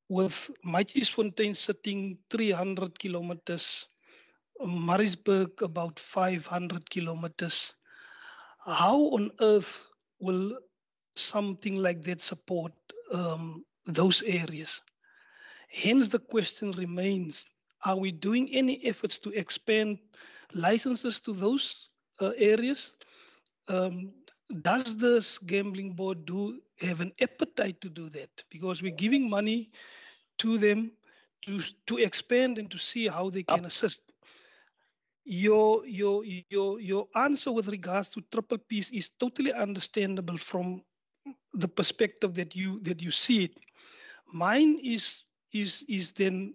with Maitjiesfontein sitting 300 kilometers, Maritzburg about 500 kilometers, how on earth will something like that support those areas? Hence, the question remains, are we doing any efforts to expand licenses to those areas? Does this gambling board have an appetite to do that? Because we're giving money to them to expand and to see how they can assist. Your answer with regards to triple Ps is totally understandable from the perspective that you see it. Mine is then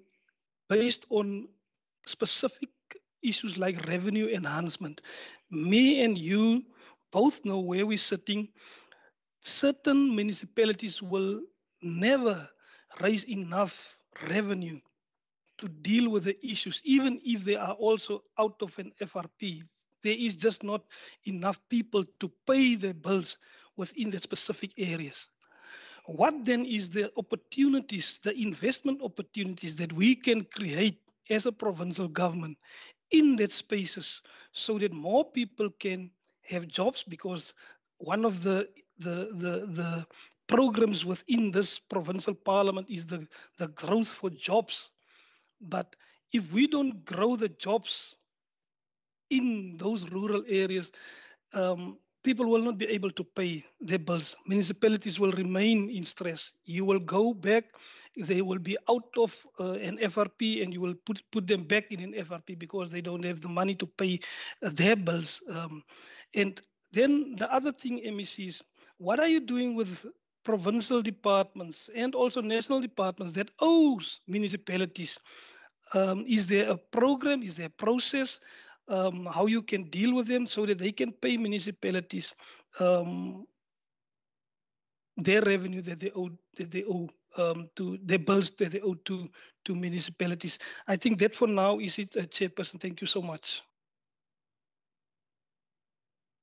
based on specific issues like revenue enhancement. Me and you both know where we're sitting. Certain municipalities will never raise enough revenue to deal with the issues, even if they are also out of an FRP. There is just not enough people to pay their bills within the specific areas. What then is the opportunities, the investment opportunities that we can create as a provincial government in that spaces so that more people can have jobs? Because one of the programs within this provincial parliament is the growth for jobs. But if we don't grow the jobs in those rural areas, people will not be able to pay their bills. Municipalities will remain in stress. You will go back, they will be out of an FRP, and you will put them back in an FRP because they don't have the money to pay their bills. And then the other thing, MEC, is what are you doing with provincial departments and also national departments that owes municipalities? Is there a program? Is there a process? How you can deal with them so that they can pay municipalities their revenue that they owe to their bills that they owe to municipalities. I think that for now is it, Chairperson. Thank you so much.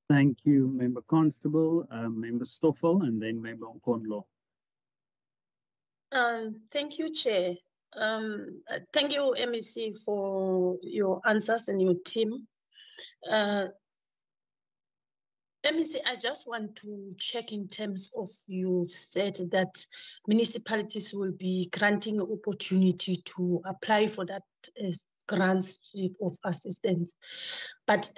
Thank you, Member Constable, Member Stoffel, and then Member Nkondlo. Thank you, Chair. Thank you, MEC, for your answers and your team. MEC, I just want to check in terms of you said that municipalities will be granting opportunity to apply for that grants of assistance. But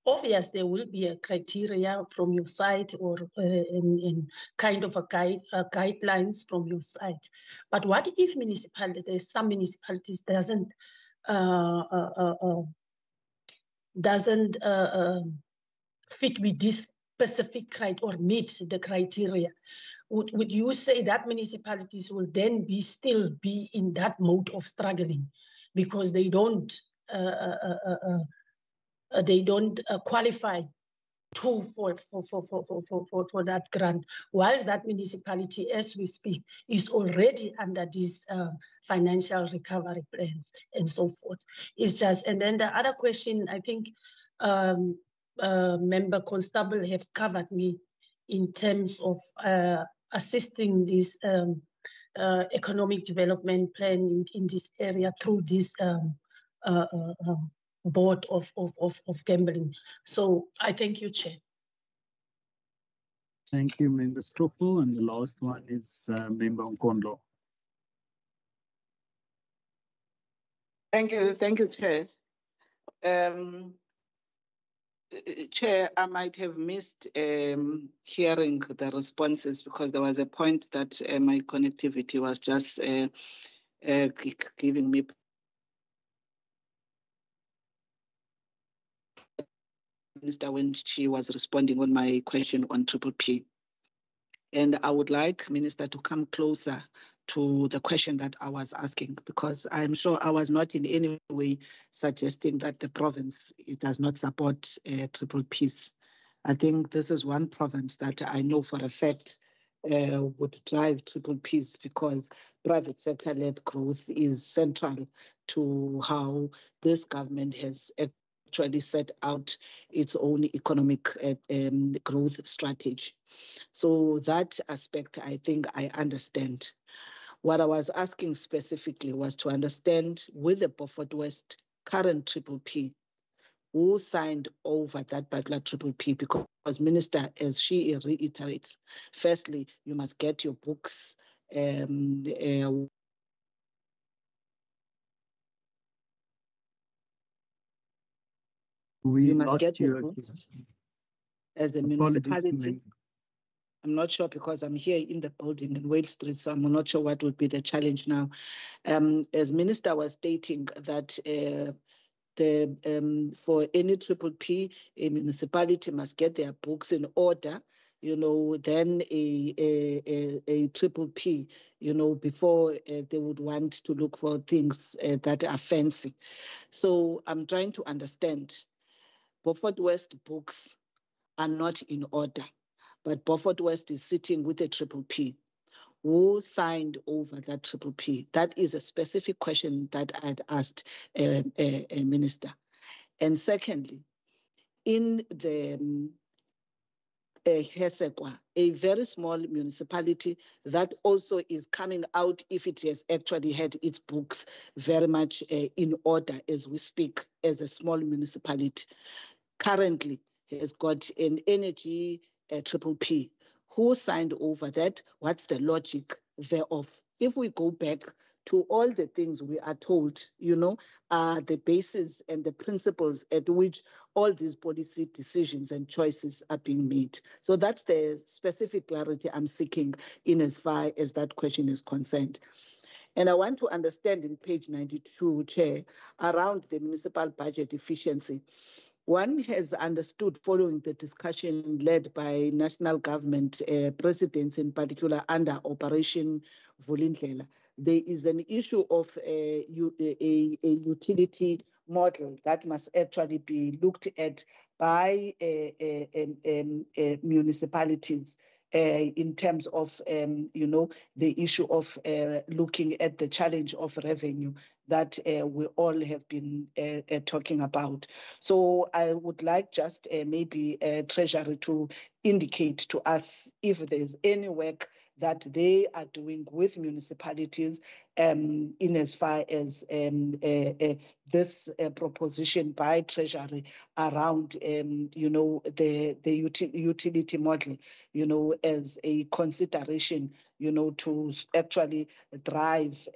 obviously, there will be a criteria from your side or in kind of a guidelines from your side. But what if municipalities, some municipalities doesn't fit with this specific criteria or meet the criteria? Would you say that municipalities will then still be in that mode of struggling because they don't qualify for that grant, whilst that municipality, as we speak, is already under these financial recovery plans and so forth? It's just, and then the other question, I think Member Constable have covered me in terms of assisting this economic development plan in this area through this board of gambling. So I thank you, Chair. Thank you, Member Stoffel. And the last one is Member Nkondo. Thank you, Chair. Chair, I might have missed hearing the responses because there was a point that my connectivity was just giving me. Minister, when she was responding on my question on Triple P. And I would like Minister to come closer to the question that I was asking, because I'm sure I was not in any way suggesting that the province does not support Triple Ps. I think this is one province that I know for a fact would drive Triple Ps, because private sector-led growth is central to how this government has actually set out its own economic growth strategy. So that aspect, I think I understand. What I was asking specifically was to understand, with the Beaufort West current Triple P, who signed over that particular Triple P, because Minister, as she reiterates, firstly, you must get your books We you must lost get your you books as a Apologies, municipality. I'm not sure, because I'm here in the building in Wales Street, so I'm not sure what would be the challenge now. As Minister was stating that for any Triple P, a municipality must get their books in order, then a Triple P, before they would want to look for things that are fancy. So I'm trying to understand, Beaufort West books are not in order, but Beaufort West is sitting with a Triple P. Who signed over that Triple P? That is a specific question that I'd asked a Minister. And secondly, in the Hesekwa, a very small municipality that also is coming out, if it has actually had its books very much in order as we speak, as a small municipality, currently has got an energy Triple P. Who signed over that? What's the logic thereof? If we go back to all the things we are told, are the basis and the principles at which all these policy decisions and choices are being made. So that's the specific clarity I'm seeking in as far as that question is concerned. And I want to understand in page 92, Chair, around the municipal budget efficiency. One has understood, following the discussion led by national government presidents, in particular under Operation Vulindlela, there is an issue of a utility model that must actually be looked at by municipalities. In terms of, the issue of looking at the challenge of revenue that we all have been talking about. So I would like just maybe Treasury to indicate to us if there's any work that they are doing with municipalities in as far as this proposition by Treasury around, the utility model, as a consideration, to actually drive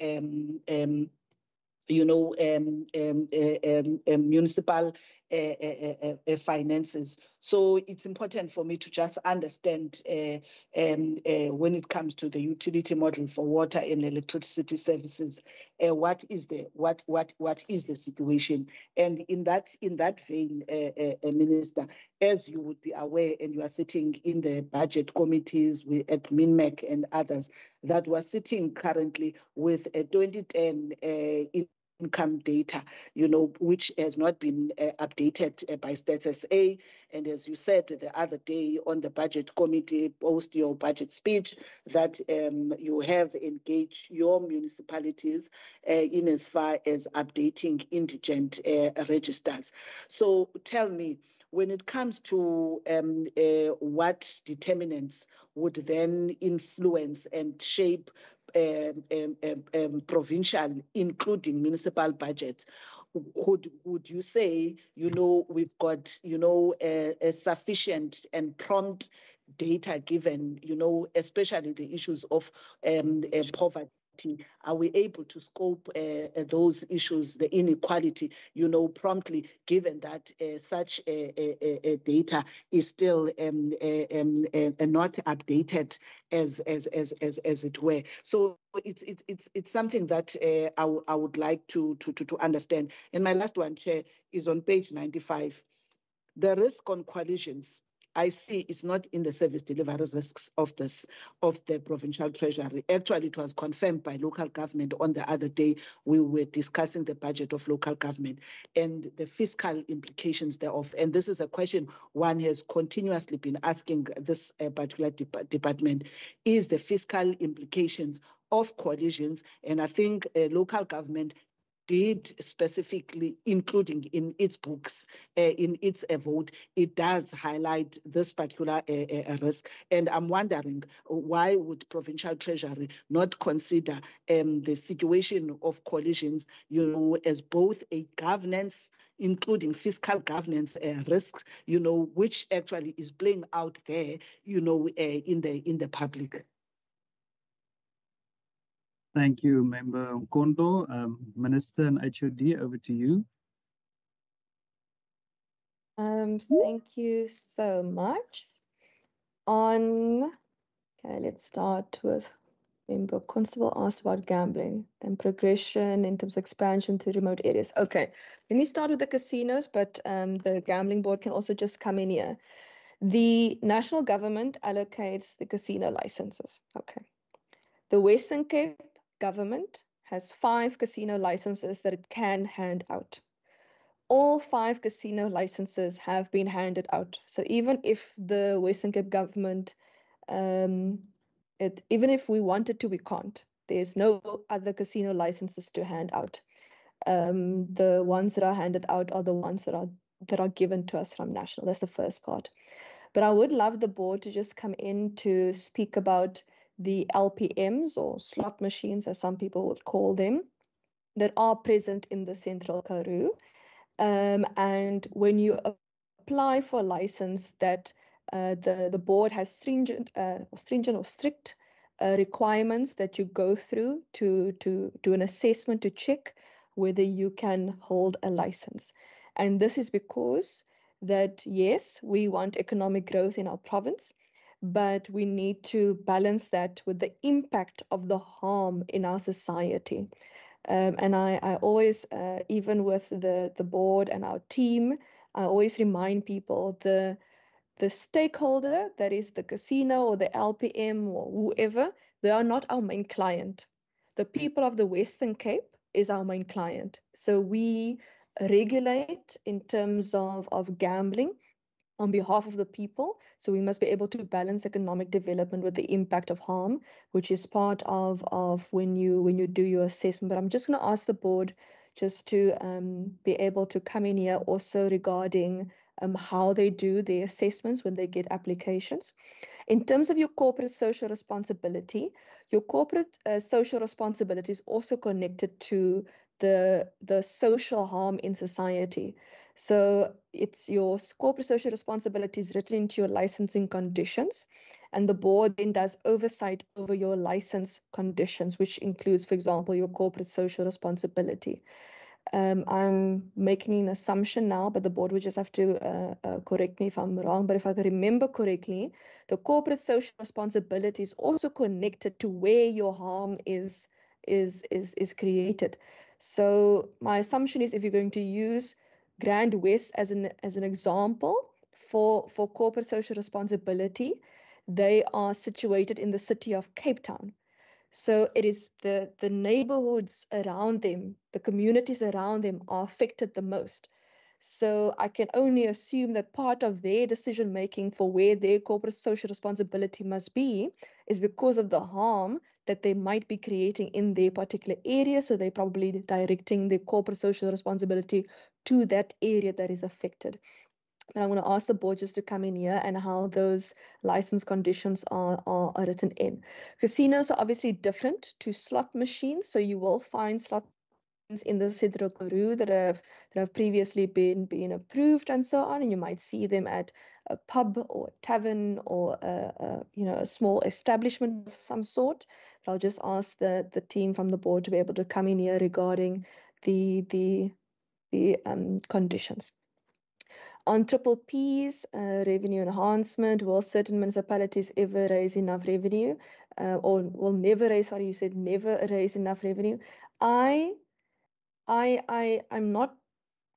municipal finances. So it's important for me to just understand when it comes to the utility model for water and electricity services, what is the situation? And in that vein, Minister, as you would be aware, and you are sitting in the budget committees at MINMEC and others, that we're sitting currently with a 2010 income data, which has not been updated by Status A. And as you said the other day on the budget committee, post your budget speech, that you have engaged your municipalities in as far as updating indigent registers. So tell me, when it comes to what determinants would then influence and shape provincial, including municipal budgets, would you say, we've got, a sufficient and prompt data given, especially the issues of poverty? Are we able to scope those issues, the inequality, promptly, given that such data is still not updated as it were? So it's something that I would like to understand. And my last one, Chair, is on page 95. The risk on coalitions, I see, is not in the service delivery risks of the provincial treasury. Actually, it was confirmed by local government on the other day. We were discussing the budget of local government and the fiscal implications thereof. And this is a question one has continuously been asking this particular department: is the fiscal implications of coalitions? And I think local government did specifically, including in its books, in its vote, it does highlight this particular risk. And I'm wondering, why would Provincial Treasury not consider the situation of coalitions, as both a governance, including fiscal governance risks, which actually is playing out there, in the public? Thank you, Member Kondo. Minister and HOD, over to you. Thank you so much. Let's start with Member Constable asked about gambling and progression in terms of expansion to remote areas. Okay, let me start with the casinos, but the gambling board can also just come in here. The national government allocates the casino licenses. Okay. The Western Cape government has 5 casino licenses that it can hand out. All 5 casino licenses have been handed out. So even if the Western Cape government, even if we wanted to, we can't. There's no other casino licenses to hand out. The ones that are handed out are the ones that are given to us from national. That's the first part. But I would love the board to just come in to speak about the LPMs, or slot machines, as some people would call them, that are present in the Central Karoo. And when you apply for a license, that the board has stringent or strict requirements that you go through to do an assessment to check whether you can hold a license. And this is because that, yes, we want economic growth in our province, but we need to balance that with the impact of the harm in our society. And I always, even with the board and our team, I always remind people the stakeholder, that is the casino or the LPM or whoever, they are not our main client. The people of the Western Cape is our main client. So we regulate in terms of gambling on behalf of the people. So we must be able to balance economic development with the impact of harm, which is part of when you do your assessment. But I'm just going to ask the board just to be able to come in here also regarding how they do their assessments when they get applications. In terms of your corporate social responsibility, your corporate social responsibility is also connected to the social harm in society. So it's your corporate social responsibility is written into your licensing conditions, and the board then does oversight over your license conditions, which includes, for example, your corporate social responsibility. I'm making an assumption now, but the board would just have to correct me if I'm wrong. But if I can remember correctly, the corporate social responsibility is also connected to where your harm is created. So my assumption is, if you're going to use Grand West as an example for corporate social responsibility, they are situated in the city of Cape Town. So it is the neighborhoods around them, the communities around them are affected the most. So I can only assume that part of their decision making for where their corporate social responsibility must be is because of the harm that they might be creating in their particular area. So they're probably directing their corporate social responsibility to that area that is affected. But I'm going to ask the board just to come in here and how those license conditions are written in. Casinos are obviously different to slot machines, so you will find slot in the Central Karoo that have previously been approved and so on, and you might see them at a pub or a tavern or a small establishment of some sort. But I'll just ask the team from the board to be able to come in here regarding the conditions. On triple P's, revenue enhancement, will certain municipalities ever raise enough revenue or will never raise, sorry, you said never raise enough revenue. I'm not,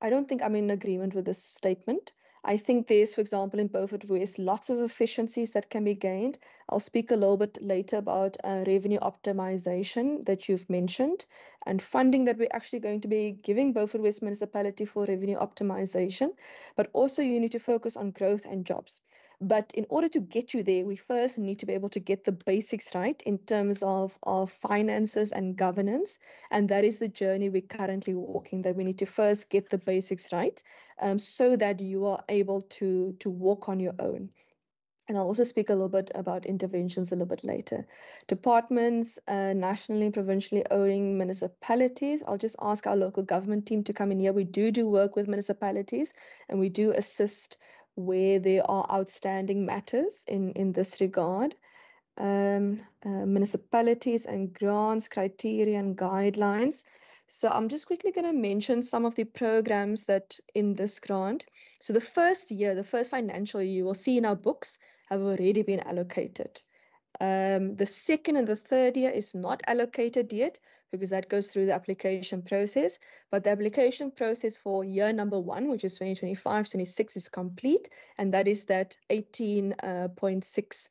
I don't think I'm in agreement with this statement. I think there's, for example, in Beaufort West, lots of efficiencies that can be gained. I'll speak a little bit later about revenue optimization that you've mentioned and funding that we're actually going to be giving Beaufort West municipality for revenue optimization. But also you need to focus on growth and jobs. But in order to get you there, we first need to be able to get the basics right in terms of finances and governance. And that is the journey we're currently walking, that we need to first get the basics right so that you are able to walk on your own. And I'll also speak a little bit about interventions a little bit later. Departments, nationally and provincially owning municipalities. I'll just ask our local government team to come in here. We do work with municipalities and we do assist where there are outstanding matters in this regard. Municipalities and grants, criteria and guidelines. So I'm just quickly going to mention some of the programs that in this grant. So the first year, the first financial year, you will see in our books have already been allocated. The second and the third year is not allocated yet because that goes through the application process. But the application process for year number 1, which is 2025-26, is complete. And that is that 18.6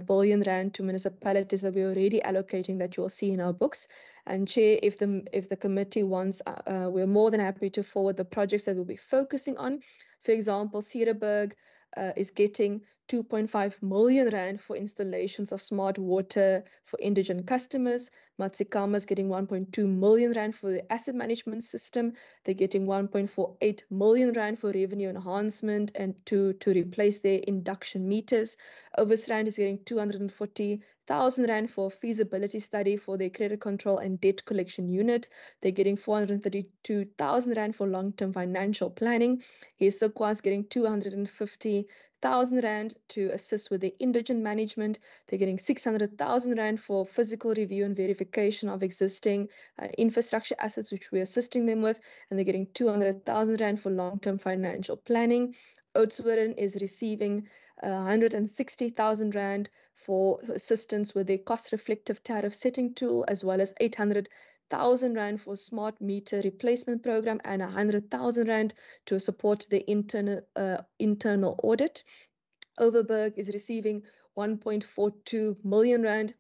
billion rand to municipalities that we're already allocating that you will see in our books. And Chair, if the committee wants, we're more than happy to forward the projects that we'll be focusing on. For example, Cedarburg is getting 2.5 million rand for installations of smart water for indigent customers. Matsikama is getting 1.2 million rand for the asset management system. They're getting 1.48 million rand for revenue enhancement and to replace their induction meters. Overstrand is getting 240,000 rand for feasibility study for their credit control and debt collection unit. They're getting 432,000 rand for long-term financial planning. Hisokwa is getting 250,000 rand to assist with the indigent management. They're getting 600,000 rand for physical review and verification of existing infrastructure assets, which we're assisting them with. And they're getting 200,000 rand for long-term financial planning. Oudtshoorn is receiving 160,000 rand for assistance with their cost-reflective tariff setting tool, as well as 800,000 rand for smart meter replacement program and 100,000 rand to support the internal audit. Overberg is receiving 1.42 million rand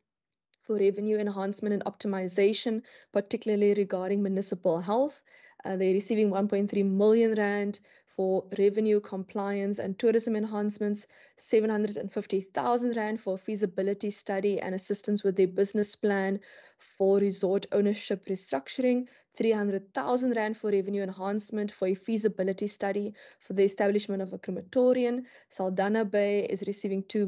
for revenue enhancement and optimization, particularly regarding municipal health. They're receiving 1.3 million rand for revenue compliance and tourism enhancements, 750,000 rand for feasibility study and assistance with their business plan for resort ownership restructuring, 300,000 rand for revenue enhancement for a feasibility study for the establishment of a crematorium. Saldanha Bay is receiving 2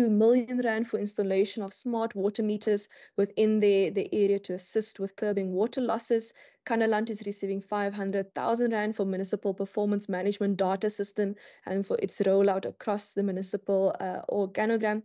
million rand for installation of smart water meters within the area to assist with curbing water losses. Kanaland is receiving 500,000 rand for municipal performance management data system and for its rollout across the municipal organogram.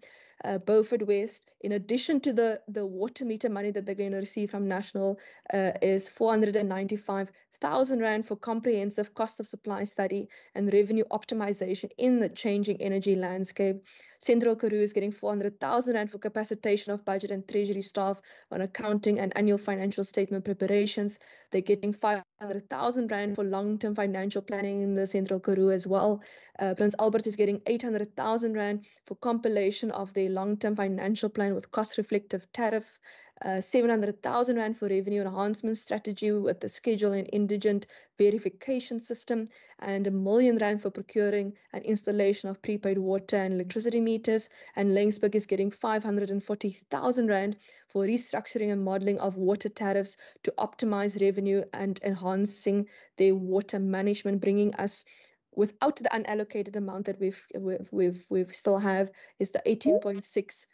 Beaufort West, in addition to the water meter money that they're going to receive from National, is 495,000 rand for comprehensive cost of supply study and revenue optimization in the changing energy landscape. Central Karoo is getting 400,000 rand for capacitation of budget and treasury staff on accounting and annual financial statement preparations. They're getting 500,000 rand for long-term financial planning in the Central Karoo as well. Prince Albert is getting 800,000 rand for compilation of their long-term financial plan with cost-reflective tariff. 700,000 rand for revenue enhancement strategy with the schedule and indigent verification system, and 1 million rand for procuring and installation of prepaid water and electricity meters. And Laingsburg is getting 540,000 rand for restructuring and modeling of water tariffs to optimize revenue and enhancing their water management, bringing us without the unallocated amount that we've still have is the 18.6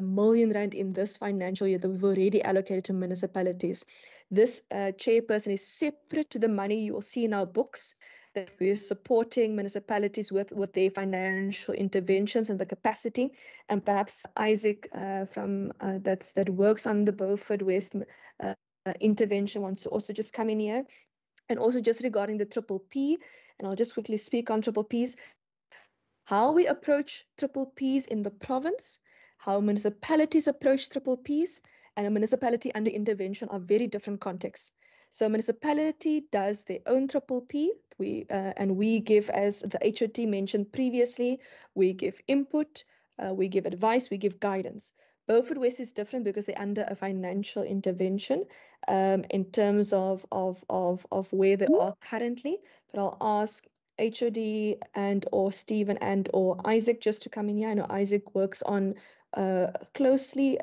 million rand in this financial year that we've already allocated to municipalities. This chairperson is separate to the money you will see in our books that we're supporting municipalities with their financial interventions and the capacity. And perhaps Isaac that works on the Beaufort West intervention wants to also just come in here. And also just regarding the triple P, and I'll just quickly speak on triple Ps, how we approach triple Ps in the province, how municipalities approach triple Ps, and a municipality under intervention are very different contexts. So a municipality does their own triple P, and we give, as the HOT mentioned previously, we give input, we give advice, we give guidance. Beaufort West is different because they're under a financial intervention in terms of where they are currently. But I'll ask HOD and or Stephen and or Isaac just to come in here. I know Isaac works on closely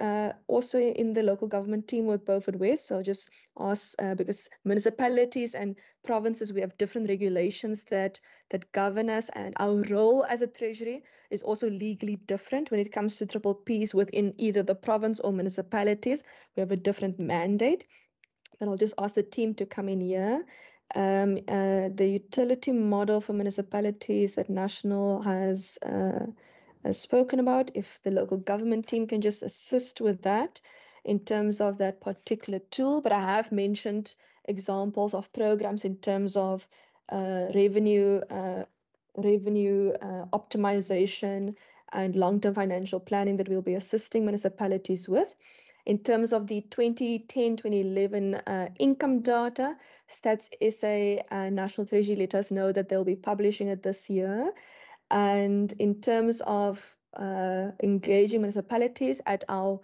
also in the local government team with Beaufort West. So I'll just ask because municipalities and provinces, we have different regulations that govern us, and our role as a treasury is also legally different when it comes to triple Ps within either the province or municipalities. We have a different mandate. And I'll just ask the team to come in here. The utility model for municipalities that National has spoken about, if the local government team can just assist with that in terms of that particular tool. But I have mentioned examples of programs in terms of revenue optimization and long-term financial planning that we'll be assisting municipalities with. In terms of the 2010-2011 income data, Stats SA and National Treasury let us know that they'll be publishing it this year. And in terms of engaging municipalities at our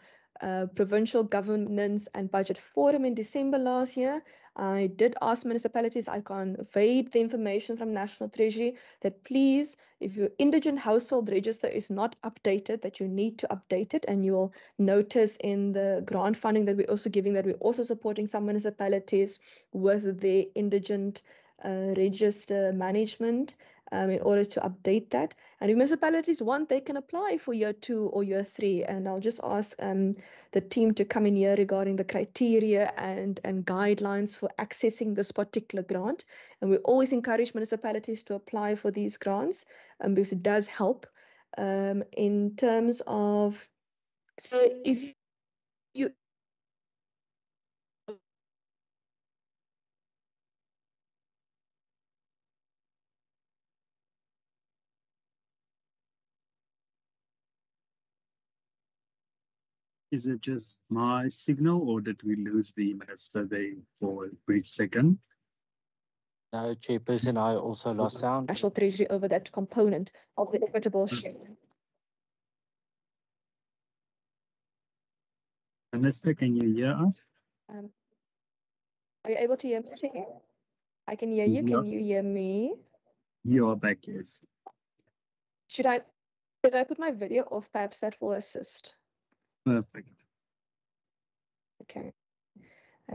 Provincial Governance and Budget Forum in December last year, I did ask municipalities, I conveyed the information from National Treasury that please, if your indigent household register is not updated, that you need to update it. And you will notice in the grant funding that we're also giving that we're also supporting some municipalities with their indigent register management in order to update that. And if municipalities want, they can apply for year 2 or year 3. And I'll just ask the team to come in here regarding the criteria and guidelines for accessing this particular grant. And we always encourage municipalities to apply for these grants because it does help in terms of, so if you Is it just my signal, or did we lose the minister there for a brief second? No, Chairperson, I also lost sound. National Treasury over that component of the equitable share. Minister, can you hear us? Are you able to hear me? I can hear you. Can you hear me? You are back, yes. Should I put my video off? Perhaps that will assist. Perfect. Okay.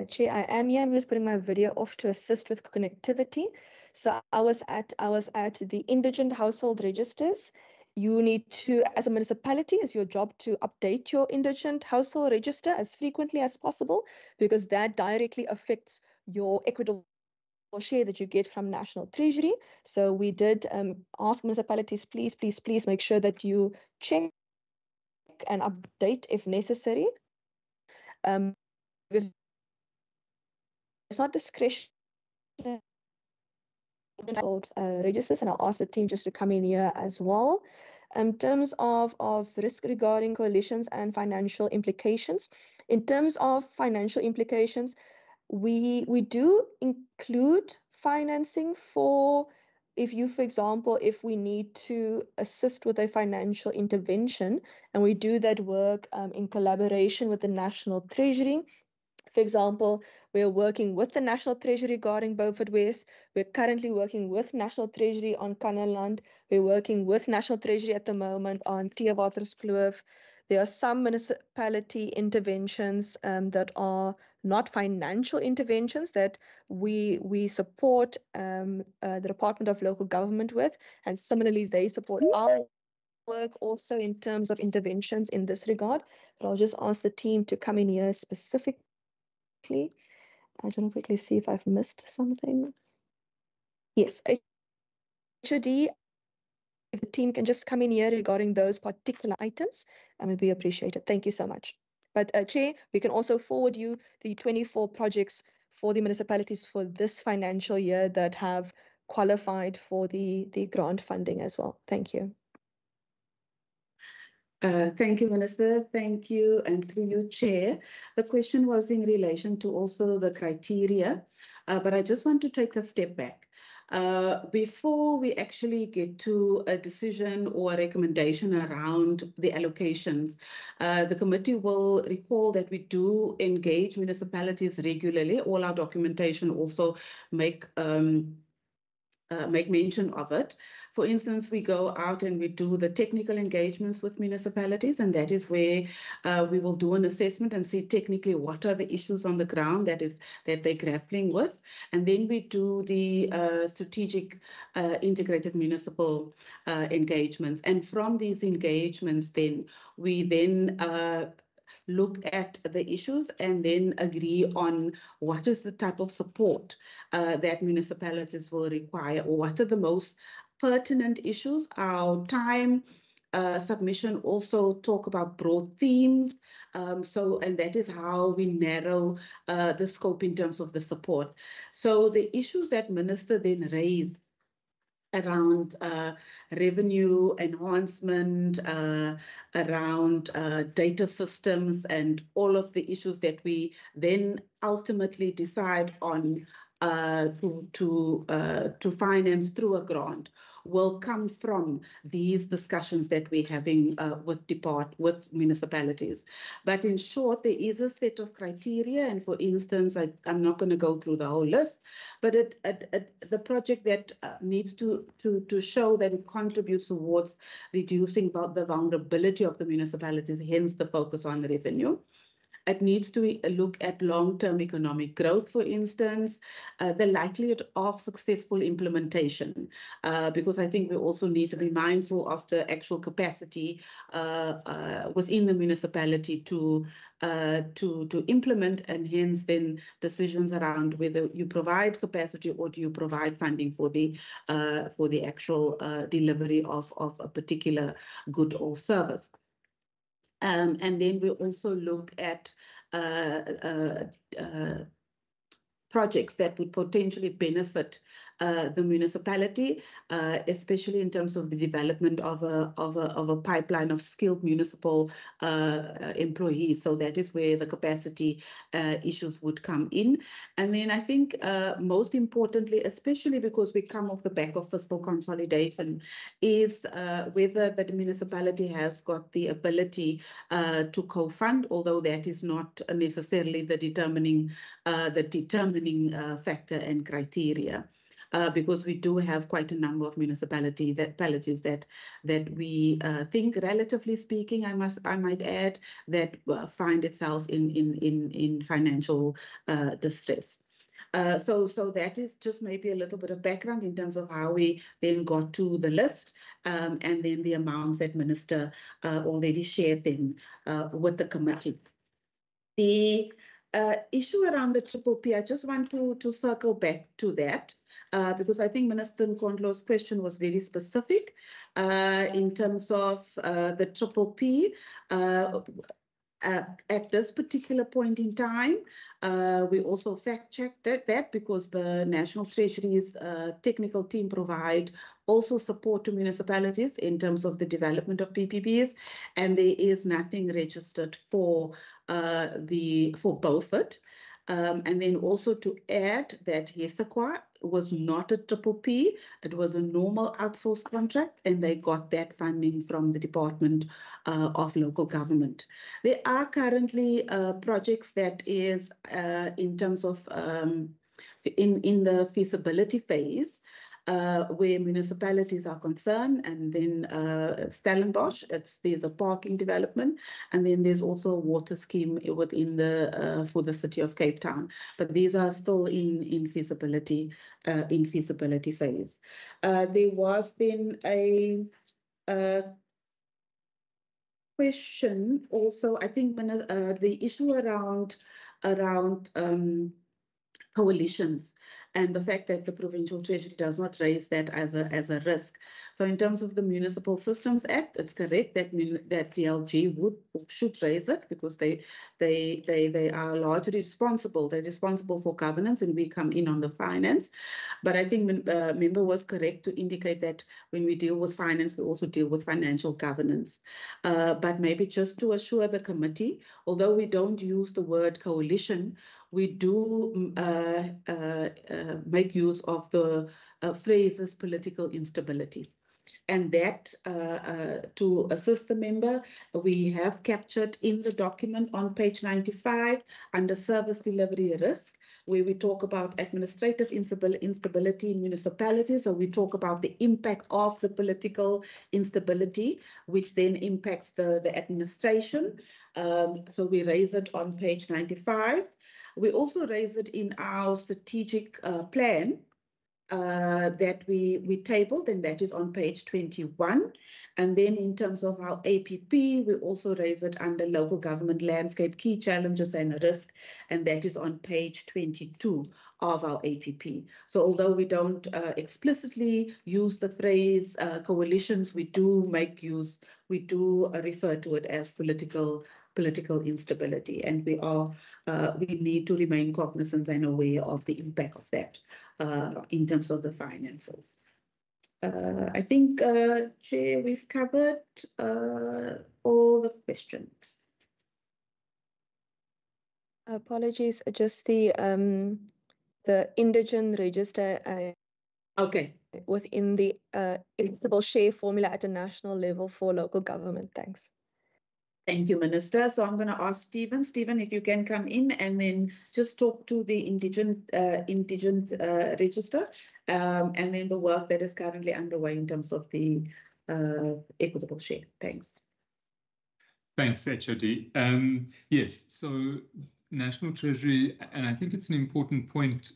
Chair, I am here. I'm just putting my video off to assist with connectivity. So I was at the indigent household registers. You need to, as a municipality, it's your job to update your indigent household register as frequently as possible, because that directly affects your equitable share that you get from National Treasury. So we did ask municipalities, please make sure that you check and update if necessary. Because it's not discretionary registers, and I'll ask the team just to come in here as well. In terms of risk regarding coalitions and financial implications, in terms of financial implications, we do include financing for, for example, if we need to assist with a financial intervention, and we do that work in collaboration with the National Treasury. For example, we are working with the National Treasury regarding Beaufort West. We're currently working with National Treasury on Kannaland. We're working with National Treasury at the moment on Theewaterskloof. There are some municipality interventions that are not financial interventions that we support the Department of Local Government with, and similarly they support our work also in terms of interventions in this regard. But I'll just ask the team to come in here specifically. I just want to quickly see if I've missed something. Yes, HOD, if the team can just come in here regarding those particular items, it would be appreciated. Thank you so much. But Chair, we can also forward you the 24 projects for the municipalities for this financial year that have qualified for the grant funding as well. Thank you. Thank you, Minister. Thank you. And through you, Chair. The question was in relation to also the criteria, but I just want to take a step back. Before we actually get to a decision or a recommendation around the allocations, the committee will recall that we do engage municipalities regularly. All our documentation also make mention of it. For instance, we go out and we do the technical engagements with municipalities, and that is where we will do an assessment and see technically what are the issues on the ground that they're grappling with. And then we do the strategic integrated municipal engagements. And from these engagements, then we look at the issues and then agree on what is the type of support that municipalities will require, or what are the most pertinent issues. Our time submission also talk about broad themes. And that is how we narrow the scope in terms of the support. So the issues that Minister then raised around revenue enhancement, around data systems, and all of the issues that we then ultimately decide on to finance through a grant will come from these discussions that we're having with municipalities. But in short, there is a set of criteria, and for instance, I'm not going to go through the whole list, but the project that needs to show that it contributes towards reducing the vulnerability of the municipalities, hence the focus on revenue. It needs to look at long-term economic growth, for instance, the likelihood of successful implementation, because I think we also need to be mindful of the actual capacity within the municipality to implement, and hence then decisions around whether you provide capacity or do you provide funding for the actual delivery of a particular good or service. And then we also look at projects that would potentially benefit the municipality, especially in terms of the development of a pipeline of skilled municipal employees. So that is where the capacity issues would come in. And then I think most importantly, especially because we come off the back of fiscal consolidation, is whether the municipality has got the ability to co-fund, although that is not necessarily the determining factor and criteria. Because we do have quite a number of municipalities that we think, relatively speaking, I might add, that find itself in financial distress. So that is just maybe a little bit of background in terms of how we then got to the list, and then the amounts that Minister already shared then with the committee. The issue around the Triple P, I just want to circle back to that because I think Minister Nkondlo's question was very specific in terms of the Triple P. At this particular point in time, we also fact-checked that because the National Treasury's technical team provide also support to municipalities in terms of the development of PPPs, and there is nothing registered for Beaufort. And then also to add that Hesekwa was not a Triple P, it was a normal outsourced contract, and they got that funding from the Department of Local Government. There are currently projects that is in terms of in the feasibility phase, where municipalities are concerned, and then Stellenbosch, there's a parking development, and then there's also a water scheme within the for the city of Cape Town. But these are still in feasibility phase. There was then a question also, I think, the issue around coalitions and the fact that the Provincial Treasury does not raise that as a risk. So in terms of the Municipal Systems Act, it's correct that DLG should raise it, because they are largely responsible. They're responsible for governance, and we come in on the finance. But I think member was correct to indicate that when we deal with finance, we also deal with financial governance. But maybe just to assure the committee, although we don't use the word coalition, we do make use of the phrases political instability. And that, to assist the member, we have captured in the document on page 95 under service delivery risk, where we talk about administrative instability in municipalities. So we talk about the impact of the political instability, which then impacts the administration. So we raise it on page 95. We also raise it in our strategic plan that we tabled, and that is on page 21. And then in terms of our APP, we also raise it under local government landscape, key challenges and risk, and that is on page 22 of our APP. So although we don't explicitly use the phrase coalitions, we do refer to it as political instability, and we need to remain cognizant and aware of the impact of that in terms of the finances. I think, Chair, we've covered all the questions. Apologies, just the indigent register. Okay. Within the equitable share formula at a national level for local government. Thanks. Thank you, Minister. So I'm going to ask Stephen. Stephen, if you can come in and then just talk to the indigent register and then the work that is currently underway in terms of the equitable share. Thanks. Thanks, HOD. Yes, so National Treasury, and I think it's an important point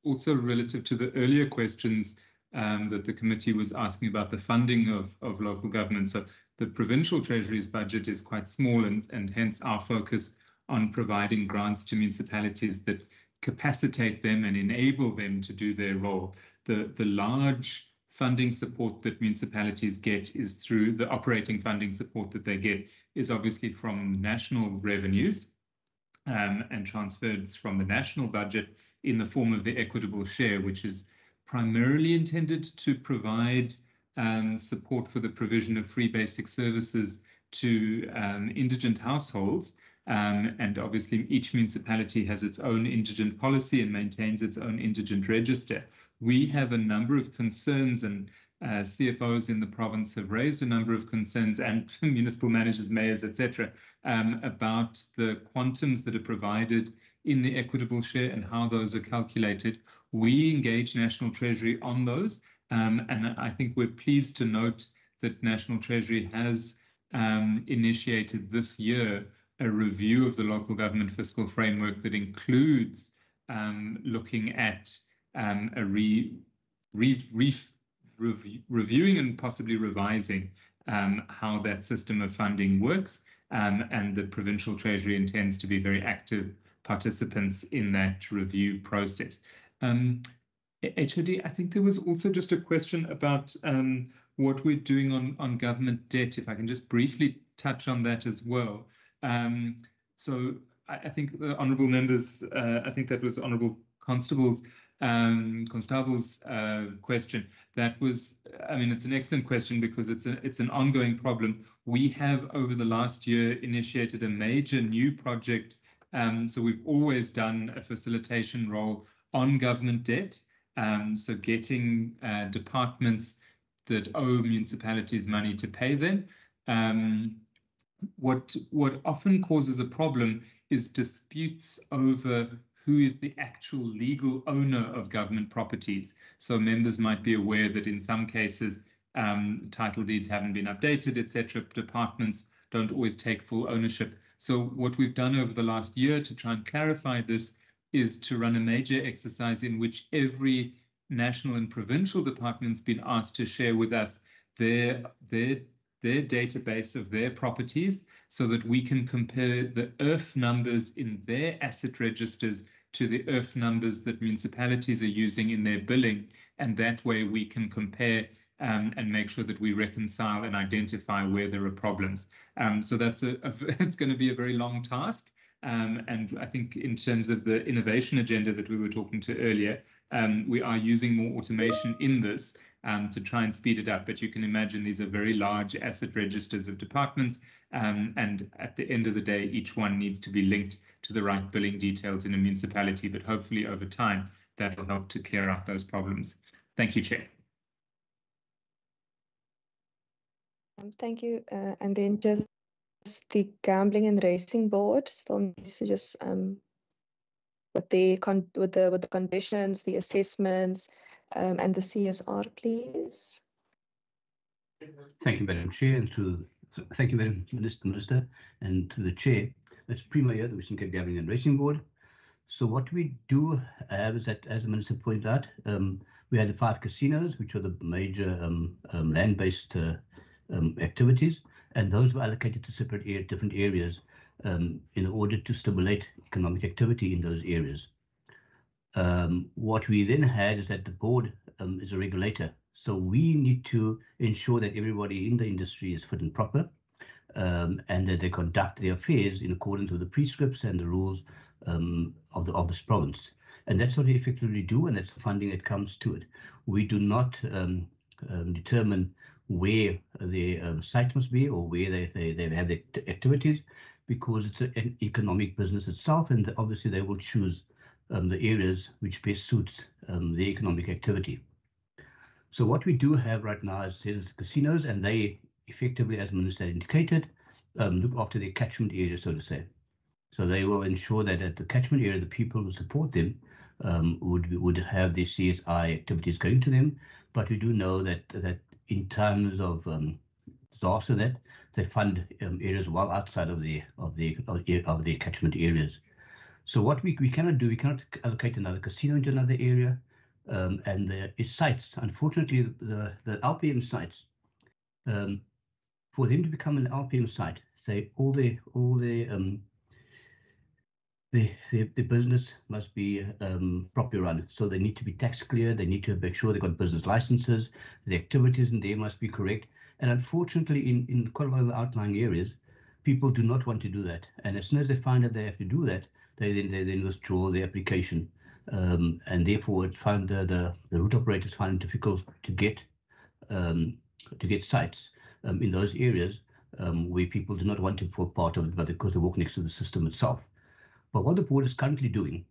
also relative to the earlier questions that the committee was asking about the funding of local government. So the Provincial Treasury's budget is quite small, and hence our focus on providing grants to municipalities that capacitate them and enable them to do their role. The large funding support that municipalities get is through the operating funding support that they get is obviously from national revenues and transferred from the national budget in the form of the equitable share, which is primarily intended to provide support for the provision of free basic services to indigent households. And obviously each municipality has its own indigent policy and maintains its own indigent register. We have a number of concerns, and CFOs in the province have raised a number of concerns, and municipal managers, mayors, etc., about the quantums that are provided in the equitable share and how those are calculated. We engage National Treasury on those, and I think we're pleased to note that National Treasury has initiated this year a review of the local government fiscal framework that includes looking at reviewing and possibly revising how that system of funding works, and the Provincial Treasury intends to be very active participants in that review process. HOD, I think there was also just a question about what we're doing on government debt, if I can just briefly touch on that as well. So I think the honourable members, I think that was Honourable Constable's question. That was, I mean, it's an excellent question because it's an ongoing problem. We have over the last year initiated a major new project. So we've always done a facilitation role on government debt. So getting departments that owe municipalities money to pay them. What often causes a problem is disputes over who is the actual legal owner of government properties. So members might be aware that in some cases, title deeds haven't been updated, etc. Departments don't always take full ownership. So what we've done over the last year to try and clarify this is to run a major exercise in which every national and provincial department's been asked to share with us their database of their properties so that we can compare the IRF numbers in their asset registers to the IRF numbers that municipalities are using in their billing. And that way we can compare and make sure that we reconcile and identify where there are problems. So that's it's going to be a very long task. And I think in terms of the innovation agenda that we were talking to earlier, we are using more automation in this to try and speed it up. But you can imagine these are very large asset registers of departments. And at the end of the day, each one needs to be linked to the right billing details in a municipality. But hopefully over time, that will help to clear up those problems. Thank you, Chair. Thank you. And then just the Gambling and Racing Board still needs to just with the conditions, the assessments, and the CSR, please. Thank you, Madam Chair, and thank you, Madam Minister, and to the Chair. It's Prima here, the Western Cape Gambling and Racing Board. So what we do have is that, as the Minister pointed out, we had the 5 casinos, which are the major land-based activities, and those were allocated to separate different areas in order to stimulate economic activity in those areas. What we then had is that the board is a regulator, so we need to ensure that everybody in the industry is fit and proper, and that they conduct their affairs in accordance with the prescripts and the rules of this province. And that's what we effectively do, and that's the funding that comes to it. We do not determine where the site must be or where they have their activities, because it's an economic business itself, and obviously they will choose the areas which best suits their economic activity. So what we do have right now is casinos, and they effectively, as the Minister indicated, look after their catchment area, so to say. So they will ensure that at the catchment area, the people who support them would have their CSI activities going to them. But we do know that in times of disaster, that they fund areas well outside of their catchment areas. So what we cannot do, we cannot allocate another casino into another area, and there is sites. Unfortunately, the LPM sites, for them to become an LPM site, say all the business must be properly run. So they need to be tax clear. They need to make sure they've got business licenses. The activities in there must be correct. And unfortunately, in quite a lot of the outlying areas, people do not want to do that. And as soon as they find that they have to do that, they then withdraw the application. And therefore, it's found the route operators find it difficult to get sites in those areas where people do not want to fall part of it, but because they walk next to the system itself. But what the board is currently doing,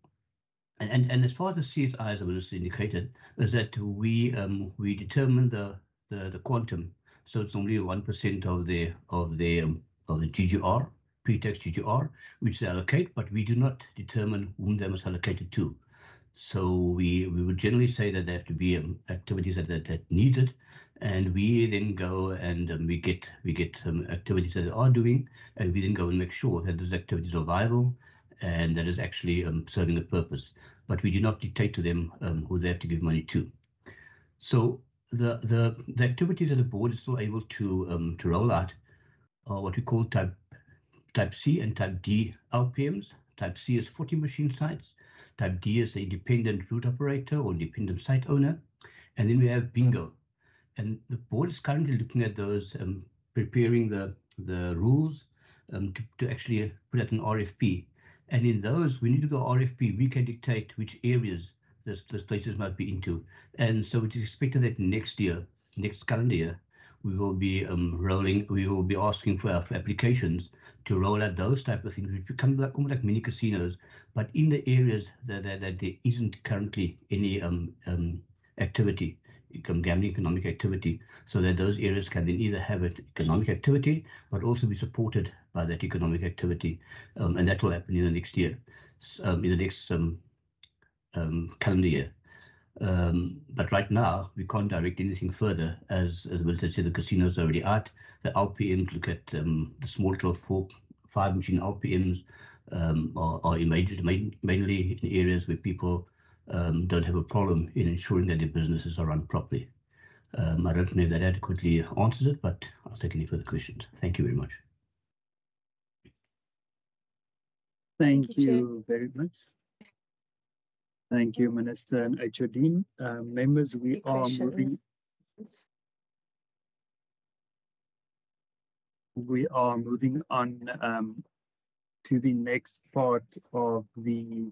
and as far as the CSI, as the Minister indicated, is that we determine the quantum. So it's only 1% of the GGR, pre-tax GGR, which they allocate, but we do not determine whom they must allocate it to. So we would generally say that there have to be activities that needs it, and we then go and we get activities that they are doing, and we then go and make sure that those activities are viable and that is actually serving a purpose. But we do not dictate to them who they have to give money to. So the activities that the board is still able to roll out are what we call type C and type D LPMs. Type C is 40 machine sites. Type D is the independent route operator or independent site owner. And then we have bingo. And the board is currently looking at those, preparing the rules to actually put out an RFP. And in those, we need to go RFP. We can dictate which areas those places might be into. And so it is expected that next calendar year, we will be asking for applications to roll out those type of things, which become almost like mini casinos, but in the areas that there isn't currently any activity, gambling economic activity, so that those areas can then either have an economic activity, but also be supported by that economic activity, and that will happen in the next year, in the next calendar year. But right now, we can't direct anything further. As Minister said, the casinos are already out. The LPMs, look at the small little 4-5 machine LPMs are mainly in areas where people don't have a problem in ensuring that their businesses are run properly. I don't know if that adequately answers it, but I'll take any further questions. Thank you very much. Thank you very much. Thank you, Minister and HOD. Members, we are moving on to the next part of the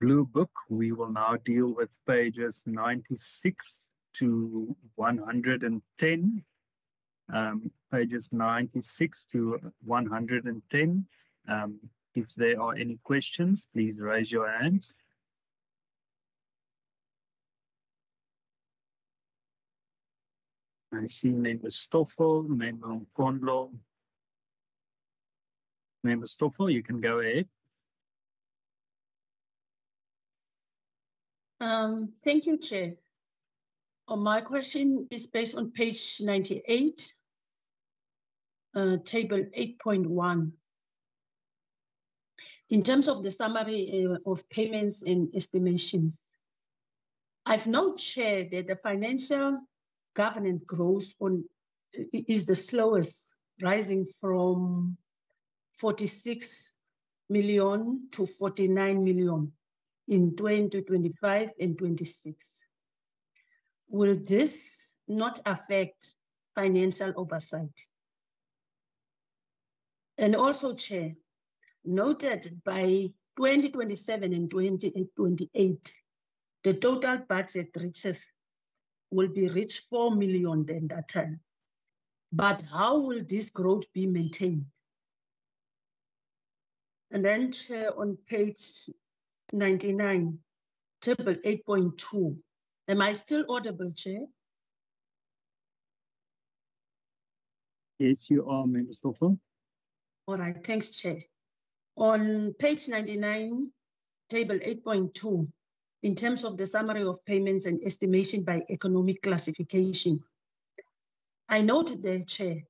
Blue Book. We will now deal with pages 96 to 110. Pages 96 to 110. If there are any questions, please raise your hands. I see Member Stoffel, Member Nkondlo. Member Stoffel, you can go ahead. Thank you, Chair. My question is based on page 98, table 8.1. In terms of the summary of payments and estimations, I've now shared that the financial governance growth is the slowest, rising from 46 million to 49 million in 2025 and 26. Will this not affect financial oversight? And also, Chair, noted by 2027 and 2028, the total budget will be reached 4 million then that time. But how will this growth be maintained? And then, Chair, on page 99, table 8.2. Am I still audible, Chair? Yes, you are, Member Stoffel. All right, thanks, Chair. On page 99, table 8.2, in terms of the summary of payments and estimation by economic classification, I noted there, Chair,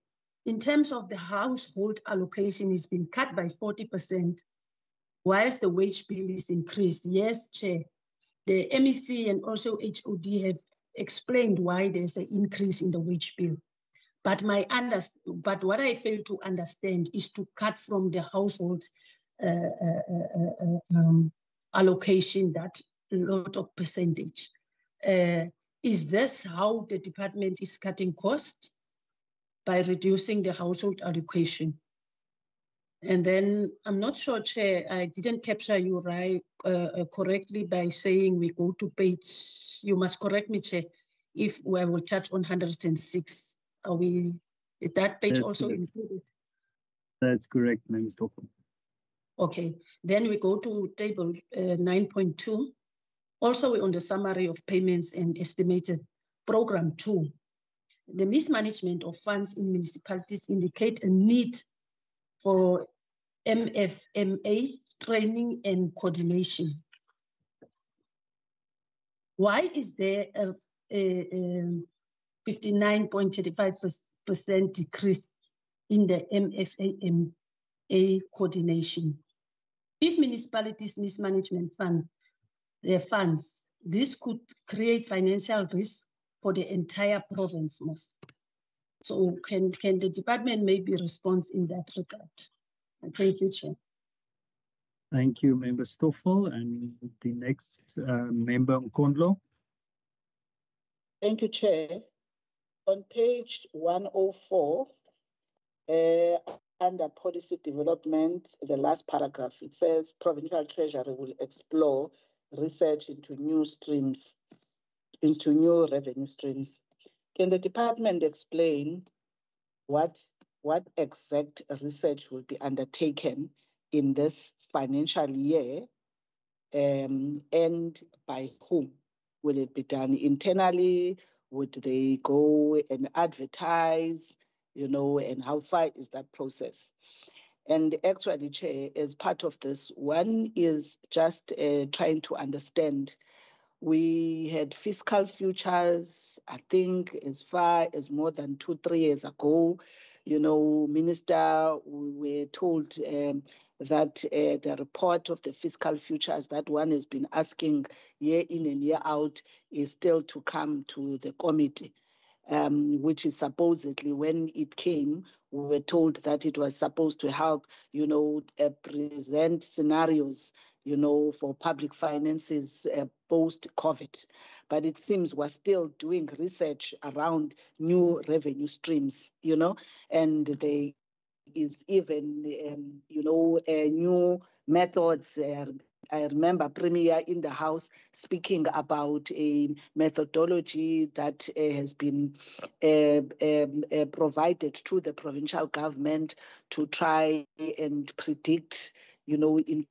in terms of the household allocation is being cut by 40%, whilst the wage bill is increased. Yes, Chair, the MEC and also HOD have explained why there's an increase in the wage bill. But what I fail to understand is to cut from the household allocation that lot of percentage. Is this how the department is cutting costs? By reducing the household allocation? And then I'm not sure, Chair, I didn't capture you right correctly by saying we go to page, you must correct me, Chair, if we will touch on 106. Is that page That's also correct. included? That's correct, Member Stoffel. Okay, then we go to table 9.2. Also on the summary of payments and estimated program 2. The mismanagement of funds in municipalities indicate a need for MFMA training and coordination. Why is there a 59.35% decrease in the MFMA coordination? If municipalities mismanagement their funds, this could create financial risk for the entire province most. So can the department maybe respond in that regard? Thank you, Chair. Thank you, Member Stoffel. And the next Member Nkondlo. Thank you, Chair. On page 104, under policy development, the last paragraph, it says Provincial Treasury will explore research into new revenue streams. Can the department explain what exact research will be undertaken in this financial year, and by whom? Will it be done internally? Would they go and advertise, and how far is that process? And actually, Chair, as part of this, one is just trying to understand. We had fiscal futures, I think, as far as more than 2-3 years ago. You know, Minister, we were told that the report of the fiscal futures that one has been asking year in and year out is still to come to the committee. Which is supposedly, when it came, we were told that it was supposed to help, you know, present scenarios, you know, for public finances post-COVID. But it seems we're still doing research around new revenue streams, you know, and there is even, you know, new methods. I remember Premier in the House speaking about a methodology that has been provided to the provincial government to try and predict, you know, in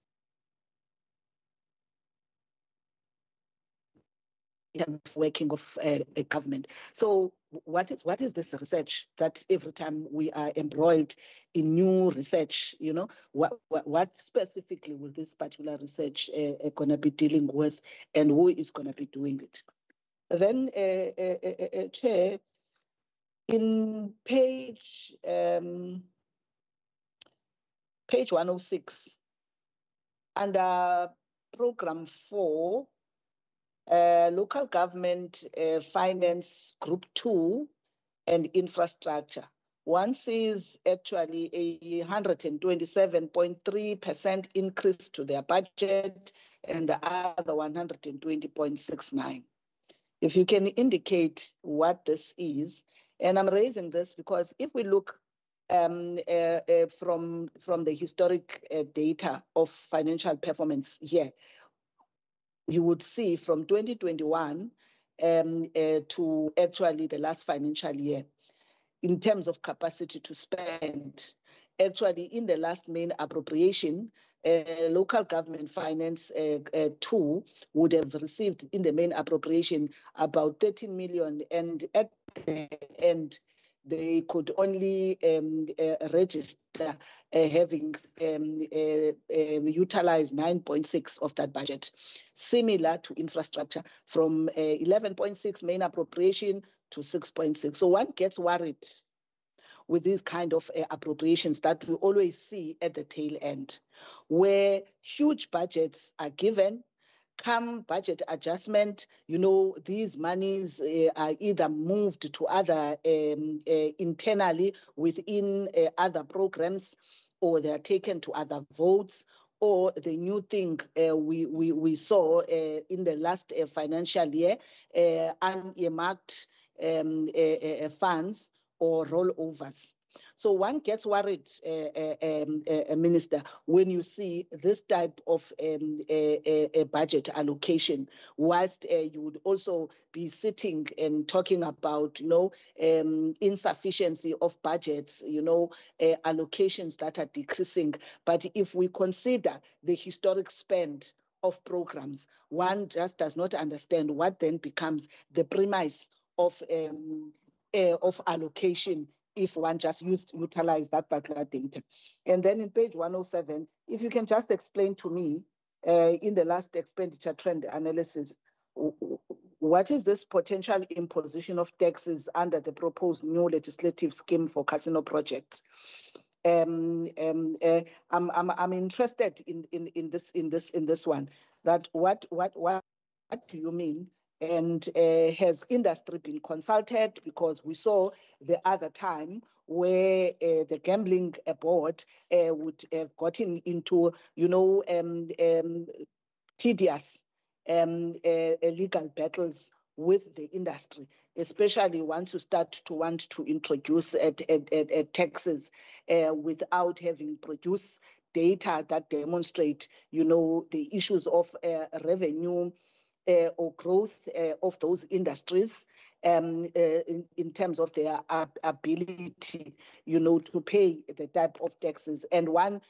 terms of working of a government. So what is this research that every time we are embroiled in new research, you know, what specifically will this particular research going to be dealing with, and who is going to be doing it? Then, Chair, in page 106, under program 4, local government finance group 2 and infrastructure, one sees actually a 127.3% increase to their budget, and the other 120.69. If you can indicate what this is, and I'm raising this because if we look from the historic data of financial performance here, you would see from 2021 to actually the last financial year, in terms of capacity to spend, actually in the last main appropriation, local government finance 2 would have received in the main appropriation about 13 million, and at the end, they could only register having utilized 9.6 of that budget. Similar to infrastructure, from 11.6 main appropriation to 6.6. So one gets worried with these kind of appropriations that we always see at the tail end, where huge budgets are given, come budget adjustment, you know, these monies are either moved to other internally within other programs, or they are taken to other votes, or the new thing we saw in the last financial year, unearmarked funds or rollovers. So one gets worried, Minister, when you see this type of a budget allocation, whilst you would also be sitting and talking about, you know, insufficiency of budgets, you know, allocations that are decreasing. But if we consider the historic spend of programs, one just does not understand what then becomes the premise of allocation if one just utilize that particular data. And then in page 107, if you can just explain to me, in the last expenditure trend analysis, what is this potential imposition of taxes under the proposed new legislative scheme for casino projects? I'm interested in this one. That what do you mean? And has industry been consulted? Because we saw the other time where the gambling board would have gotten into, you know, tedious legal battles with the industry, especially once you start to want to introduce taxes without having produced data that demonstrate, you know, the issues of revenue or growth of those industries in terms of their ability, you know, to pay the type of taxes. And one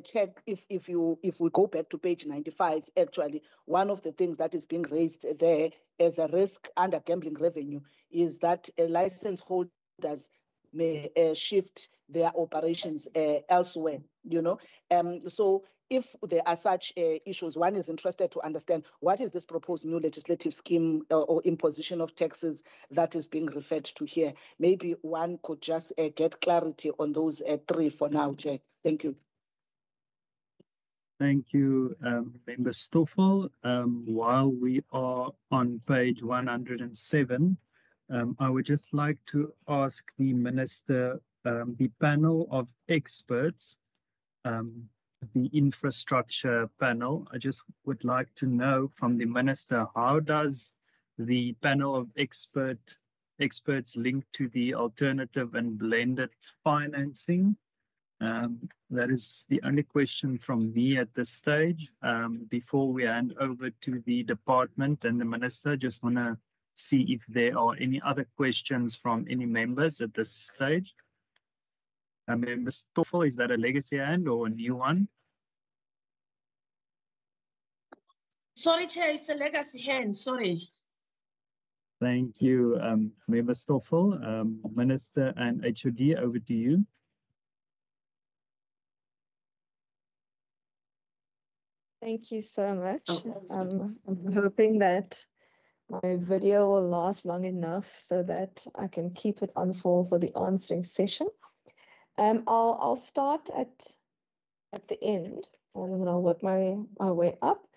check, if we go back to page 95, actually, one of the things that is being raised there as a risk under gambling revenue is that license holders may shift their operations elsewhere, So if there are such issues, one is interested to understand what is this proposed new legislative scheme or imposition of taxes that is being referred to here. Maybe one could just get clarity on those three for now, Jay. Thank you. Thank you, Member Stoffel. While we are on page 107, I would just like to ask the Minister, the panel of experts, the infrastructure panel, I just would like to know from the Minister, how does the panel of experts link to the alternative and blended financing? That is the only question from me at this stage. Before we hand over to the department and the Minister, just want to see if there are any other questions from any members at this stage. Member Stoffel, is that a legacy hand or a new one? Sorry, Chair, it's a legacy hand, sorry. Thank you, Member Stoffel. Minister and HOD, over to you. Thank you so much. I'm hoping that my video will last long enough so that I can keep it on for the answering session. I'll start at the end and then I'll work my way up.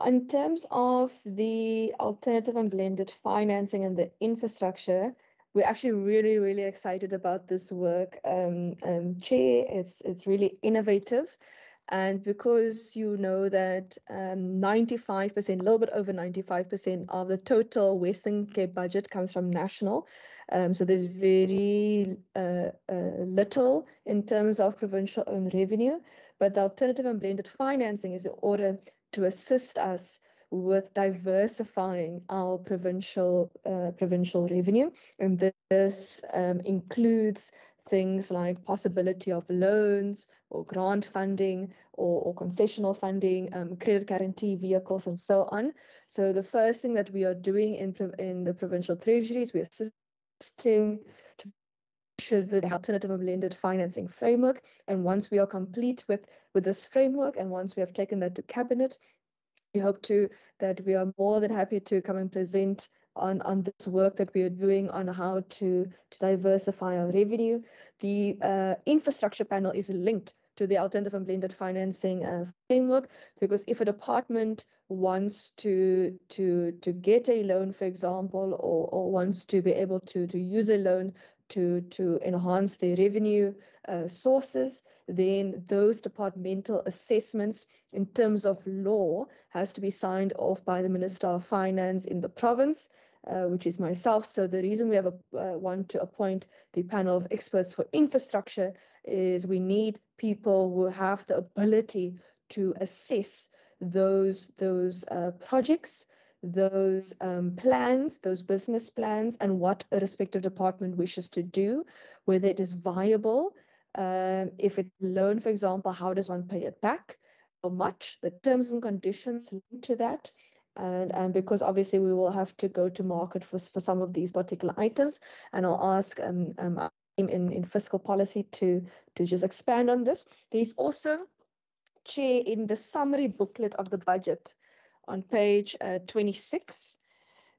In terms of the alternative and blended financing and the infrastructure, we're actually really, really excited about this work. Chair, it's really innovative. And because you know that 95%, a little bit over 95% of the total Western Cape budget comes from national. So there's very little in terms of provincial owned revenue, but the alternative and blended financing is in order to assist us with diversifying our provincial revenue. And this includes things like possibility of loans or grant funding or concessional funding, credit guarantee vehicles, and so on. So the first thing that we are doing in the provincial treasuries, we're assisting to ensure the alternative and blended financing framework. And once we are complete with this framework, and once we have taken that to cabinet, we hope that we are more than happy to come and present on this work that we are doing on how to diversify our revenue. The infrastructure panel is linked to the alternative and blended financing framework, because if a department wants to get a loan, for example, or wants to be able to use a loan to enhance their revenue sources, then those departmental assessments in terms of law has to be signed off by the Minister of Finance in the province, which is myself. So the reason we have want to appoint the panel of experts for infrastructure is we need people who have the ability to assess those projects, those plans, those business plans, and what a respective department wishes to do, whether it is viable. If it's a loan, for example, how does one pay it back? How much? The terms and conditions linked to that. And because obviously we will have to go to market for some of these particular items. And I'll ask our team in fiscal policy to just expand on this. There's also, Chair, in the summary booklet of the budget on page 26,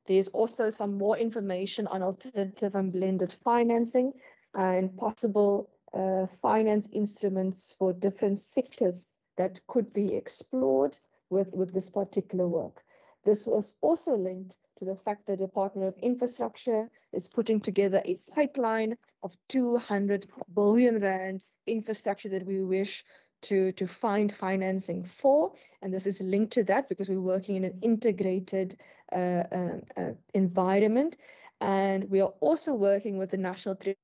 there's also some more information on alternative and blended financing and possible finance instruments for different sectors that could be explored with this particular work. This was also linked to the fact that the Department of Infrastructure is putting together a pipeline of 200 billion rand infrastructure that we wish to find financing for, and this is linked to that because we're working in an integrated environment, and we are also working with the National Treasury.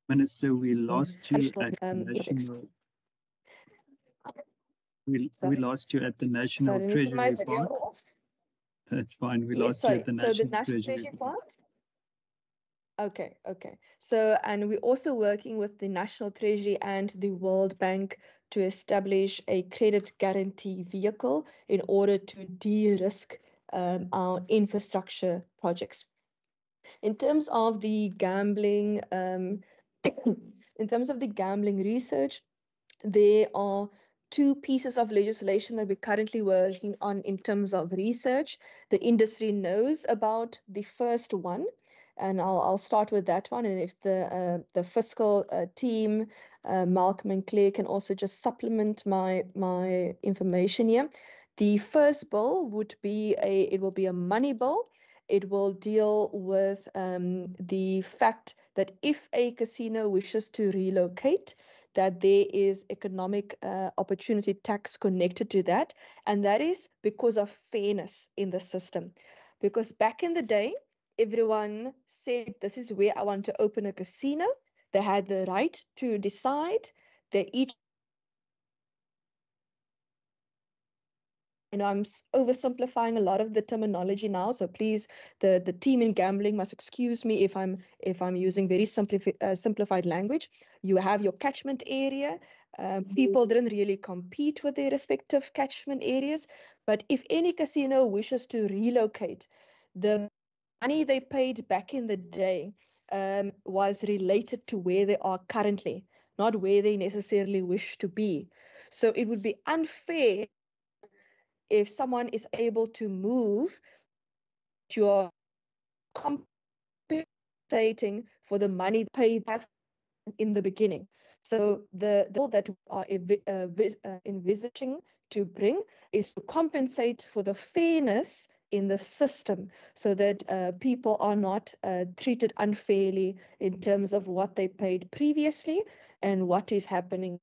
Minister, we lost you at the national. We lost you at the National Treasury part. That's fine. We lost you at the National Treasury part. Okay. So, and we're also working with the National Treasury and the World Bank to establish a credit guarantee vehicle in order to de-risk our infrastructure projects. In terms of the gambling, in terms of the gambling research, there are two pieces of legislation that we're currently working on in terms of research. The industry knows about the first one, and I'll start with that one. And if the fiscal team, Malcolm and Claire, can also just supplement my information here. The first bill would be it will be a money bill. It will deal with the fact that if a casino wishes to relocate, that there is economic opportunity tax connected to that. And that is because of fairness in the system. Because back in the day, everyone said, this is where I want to open a casino. They had the right to decide. They each, I'm oversimplifying a lot of the terminology now, so please, the team in gambling must excuse me if I'm using very simplified language. You have your catchment area. People didn't really compete with their respective catchment areas, but if any casino wishes to relocate, the money they paid back in the day was related to where they are currently, not where they necessarily wish to be. So it would be unfair if someone is able to move, you're compensating for the money paid in the beginning. So the bill that we are envisaging to bring is to compensate for the fairness in the system, so that people are not treated unfairly in terms of what they paid previously and what is happening.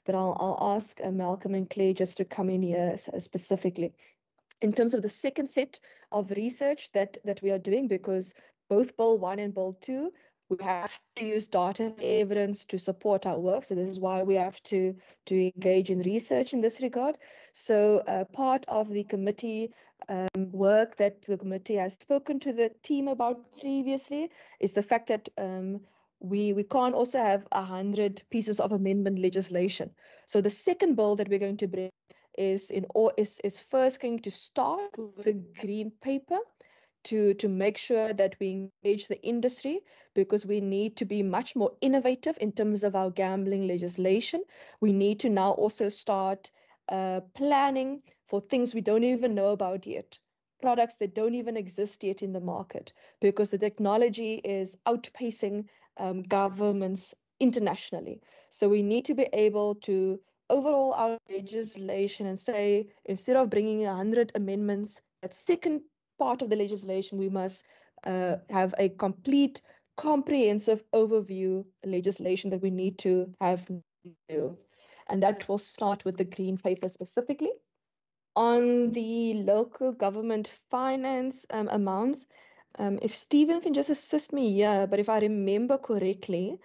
But I'll ask Malcolm and Claire just to come in here specifically. In terms of the second set of research that we are doing, because both Bill 1 and Bill 2, we have to use data and evidence to support our work. So this is why we have to engage in research in this regard. So part of the committee work that the committee has spoken to the team about previously is the fact that we can't also have 100 pieces of amendment legislation. So the second bill that we're going to bring is first going to start with a green paper to make sure that we engage the industry, because we need to be much more innovative in terms of our gambling legislation. We need to now also start planning for things we don't even know about yet, products that don't even exist yet in the market, because the technology is outpacing governments internationally. So we need to be able to overhaul our legislation and say, instead of bringing 100 amendments, that second part of the legislation, we must have a complete, comprehensive overview legislation that we need to have new. And that will start with the green paper specifically. On the local government finance amounts, if Stephen can just assist me here, but if I remember correctly,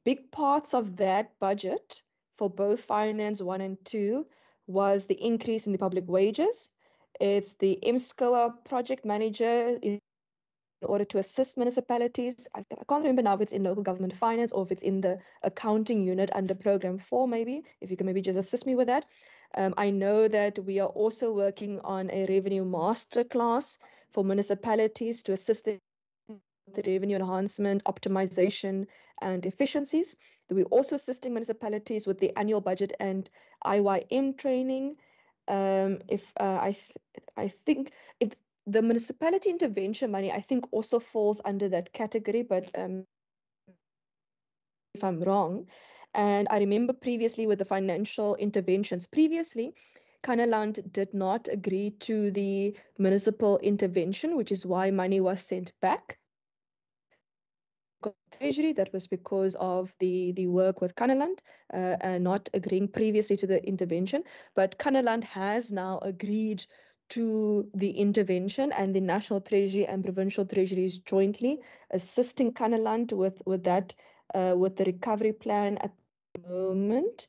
big parts of that budget for both Finance 1 and 2 was the increase in the public wages. It's the MSCOA project manager in order to assist municipalities. I can't remember now if it's in local government finance or if it's in the accounting unit under program 4, maybe. If you can maybe just assist me with that. I know that we are also working on a revenue masterclass for municipalities to assist them the revenue enhancement, optimization, and efficiencies. We're also assisting municipalities with the annual budget and IYM training. I think if the municipality intervention money, I think also falls under that category, but if I'm wrong. And I remember previously with the financial interventions previously, Kanaland did not agree to the municipal intervention, which is why money was sent back. Treasury, that was because of the work with Kanaland and not agreeing previously to the intervention. But Kanaland has now agreed to the intervention, and the National Treasury and Provincial Treasuries jointly assisting Kanaland with that, with the recovery plan at the moment,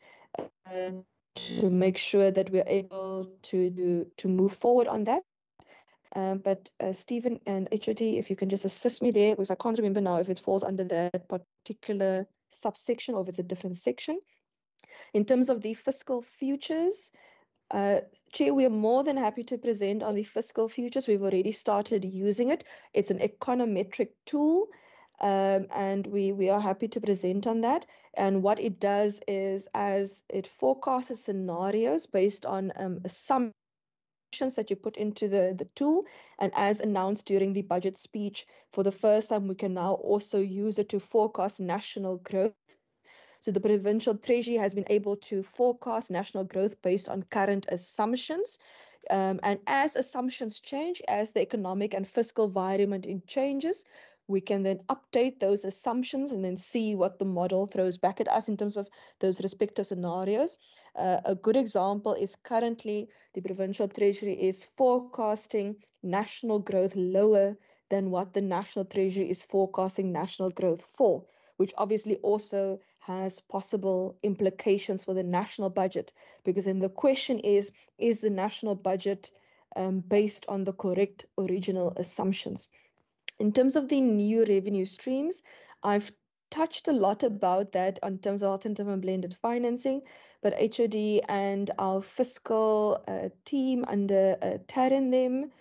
to make sure that we're able to move forward on that. But Stephen and HOD, if you can just assist me there, because I can't remember now if it falls under that particular subsection or if it's a different section. In terms of the fiscal futures, Chair, we are more than happy to present on the fiscal futures. We've already started using it. It's an econometric tool, and we are happy to present on that. And what it does is, as it forecasts scenarios based on assumptions that you put into the tool, and as announced during the budget speech, for the first time, we can now also use it to forecast national growth. So the provincial treasury has been able to forecast national growth based on current assumptions. And as assumptions change, as the economic and fiscal environment changes, we can then update those assumptions and then see what the model throws back at us in terms of those respective scenarios. A good example is currently the provincial treasury is forecasting national growth lower than what the national treasury is forecasting national growth for, which obviously also has possible implications for the national budget, because then the question is the national budget based on the correct original assumptions? In terms of the new revenue streams, I've touched a lot about that in terms of alternative and blended financing, but HOD and our fiscal team under Taryn them,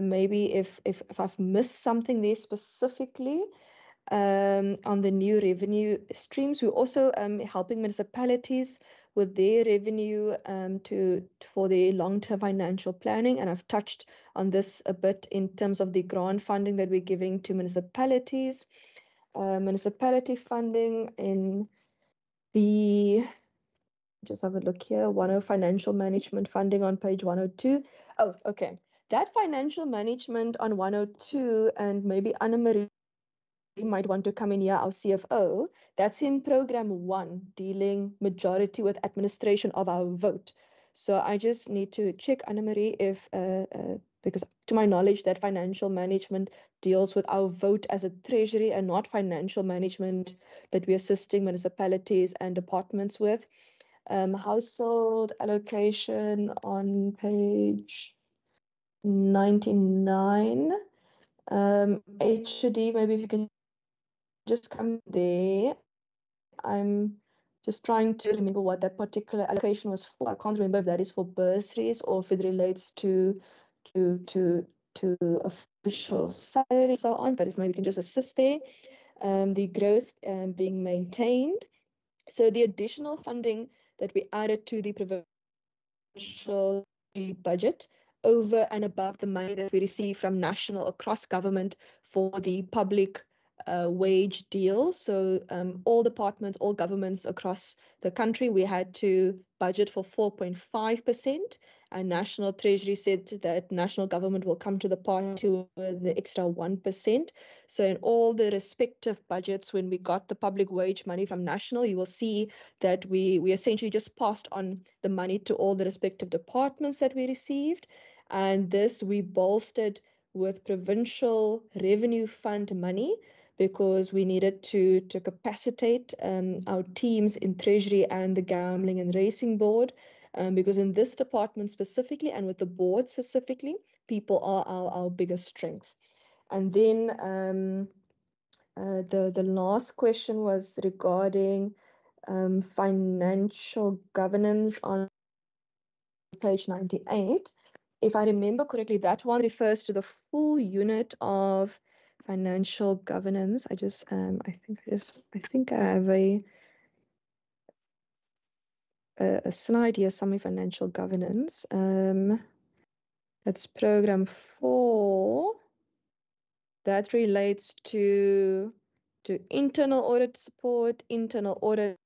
maybe if I've missed something there specifically, on the new revenue streams. We're also helping municipalities with their revenue for their long-term financial planning, and I've touched on this a bit in terms of the grant funding that we're giving to municipalities. Municipality funding in the, just have a look here, 10 financial management funding on page 102. Oh, okay. That financial management on 102, and maybe Anna-Marie might want to come in here, our CFO, that's in program 1, dealing majority with administration of our vote. So I just need to check, Anna-Marie, if, because to my knowledge, that financial management deals with our vote as a treasury and not financial management that we're assisting municipalities and departments with. Household allocation on page 99. HOD, maybe if you can just come there. I'm just trying to remember what that particular allocation was for. I can't remember if that is for bursaries or if it relates to official salary and so on, but if maybe you can just assist there. The growth being maintained. So the additional funding that we added to the provincial budget over and above the money that we receive from national across government for the public wage deal. So all departments, all governments across the country, we had to budget for 4.5%, and National Treasury said that national government will come to the party with the extra 1%. So in all the respective budgets, when we got the public wage money from national, you will see that we essentially just passed on the money to all the respective departments that we received. And this we bolstered with provincial revenue fund money, because we needed to capacitate our teams in Treasury and the Gambling and Racing Board, because in this department specifically and with the board specifically, people are our biggest strength. And then the last question was regarding financial governance on page 98. If I remember correctly, that one refers to the full unit of financial governance. I just I think I have a slide here, summary financial governance. That's program 4. That relates to internal audit support, internal audit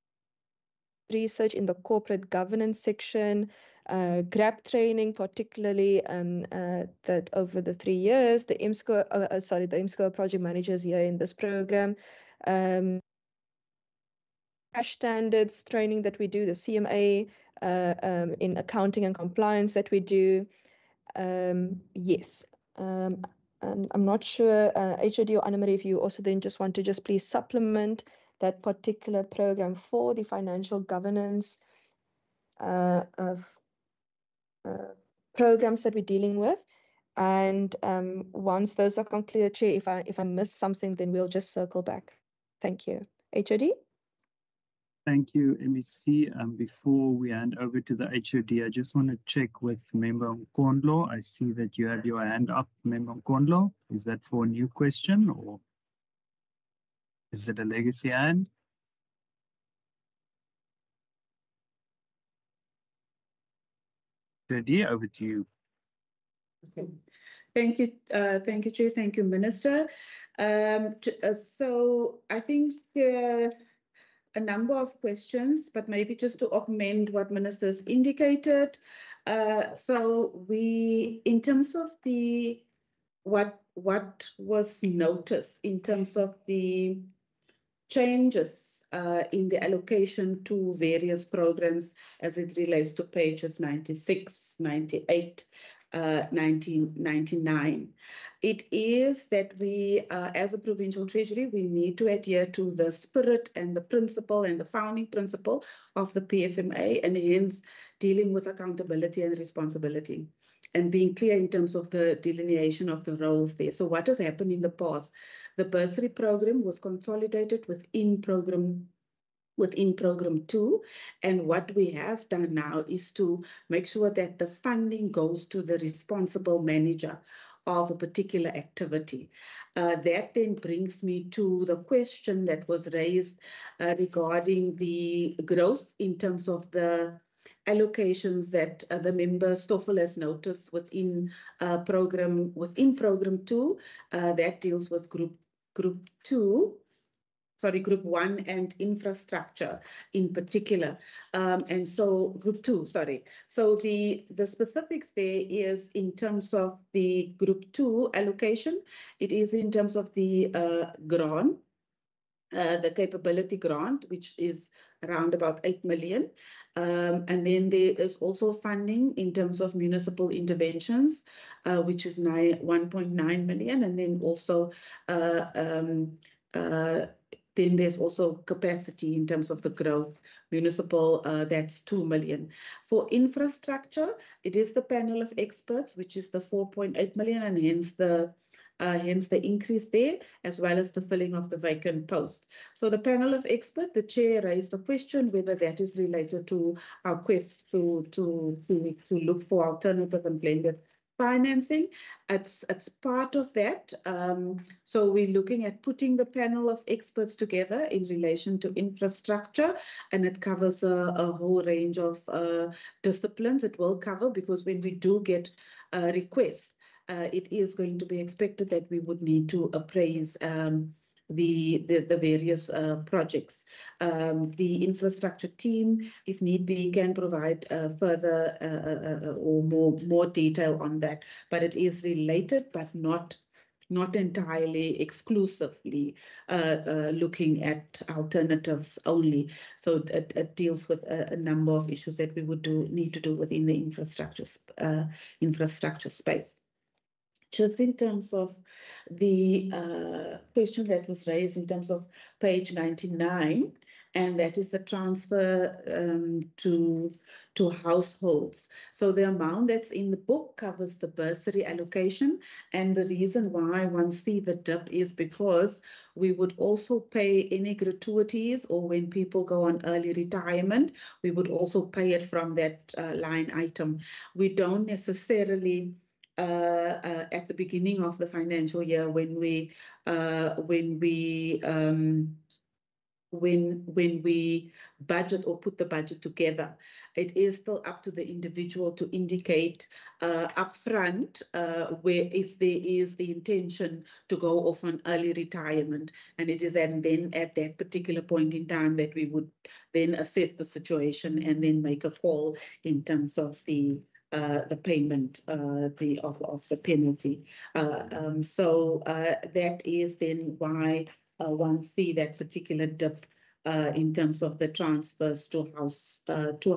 research in the corporate governance section, GRAP training, particularly that over the 3 years, the IMSCO project managers here in this program, cash standards training that we do, the CMA in accounting and compliance that we do. Yes. I'm not sure, HOD or Anna-Marie, if you also then just want to just please supplement that particular program for the financial governance of programs that we're dealing with. And once those are concluded, Chair, if I miss something, then we'll just circle back. Thank you. HOD? Thank you, MEC. Before we hand over to the HOD, I just want to check with Member Nkondlo. I see that you have your hand up, Member Nkondlo. Is that for a new question or is it a legacy hand? HOD, over to you. Okay. Thank you, Chair. Thank you, Minister. So I think a number of questions, but maybe just to augment what Ministers indicated. So we, in terms of the what was noticed in terms of the changes in the allocation to various programs as it relates to pages 96, 98, 1999. It is that we, as a provincial treasury, we need to adhere to the spirit and the principle and the founding principle of the PFMA, and hence dealing with accountability and responsibility and being clear in terms of the delineation of the roles there. So what has happened in the past? The bursary program was consolidated within program 2, and what we have done now is to make sure that the funding goes to the responsible manager of a particular activity. That then brings me to the question that was raised regarding the growth in terms of the allocations that the member Stoffel has noticed within program 2 that deals with group 1 and infrastructure in particular. And so group 2, sorry. So the specifics there is in terms of the group 2 allocation. It is in terms of the grant, the capability grant, which is around about 8 million. And then there is also funding in terms of municipal interventions, which is 1.9 million. And then also then there's also capacity in terms of the growth, municipal, that's 2 million. For infrastructure, it is the panel of experts, which is the 4.8 million, and hence the increase there, as well as the filling of the vacant post. So the panel of experts, the chair raised a question whether that is related to our quest to look for alternative and blended financing. It's part of that. So we're looking at putting the panel of experts together in relation to infrastructure, and it covers a whole range of disciplines. It will cover, because when we do get requests, it is going to be expected that we would need to appraise the various projects. The infrastructure team, if need be, can provide further or more detail on that, but it is related, but not entirely exclusively looking at alternatives only. So it deals with a number of issues that we would need to do within the infrastructure space. Just in terms of the question that was raised in terms of page 99, and that is the transfer to households. So the amount that's in the book covers the bursary allocation, and the reason why one see the dip is because we would also pay any gratuities, or when people go on early retirement, we would also pay it from that line item. We don't necessarily at the beginning of the financial year, when we budget or put the budget together, it is still up to the individual to indicate upfront where, if there is the intention to go off on early retirement, and it is then at that particular point in time that we would then assess the situation and then make a call in terms of the payment of the penalty. So that is then why one see that particular dip in terms of the transfers to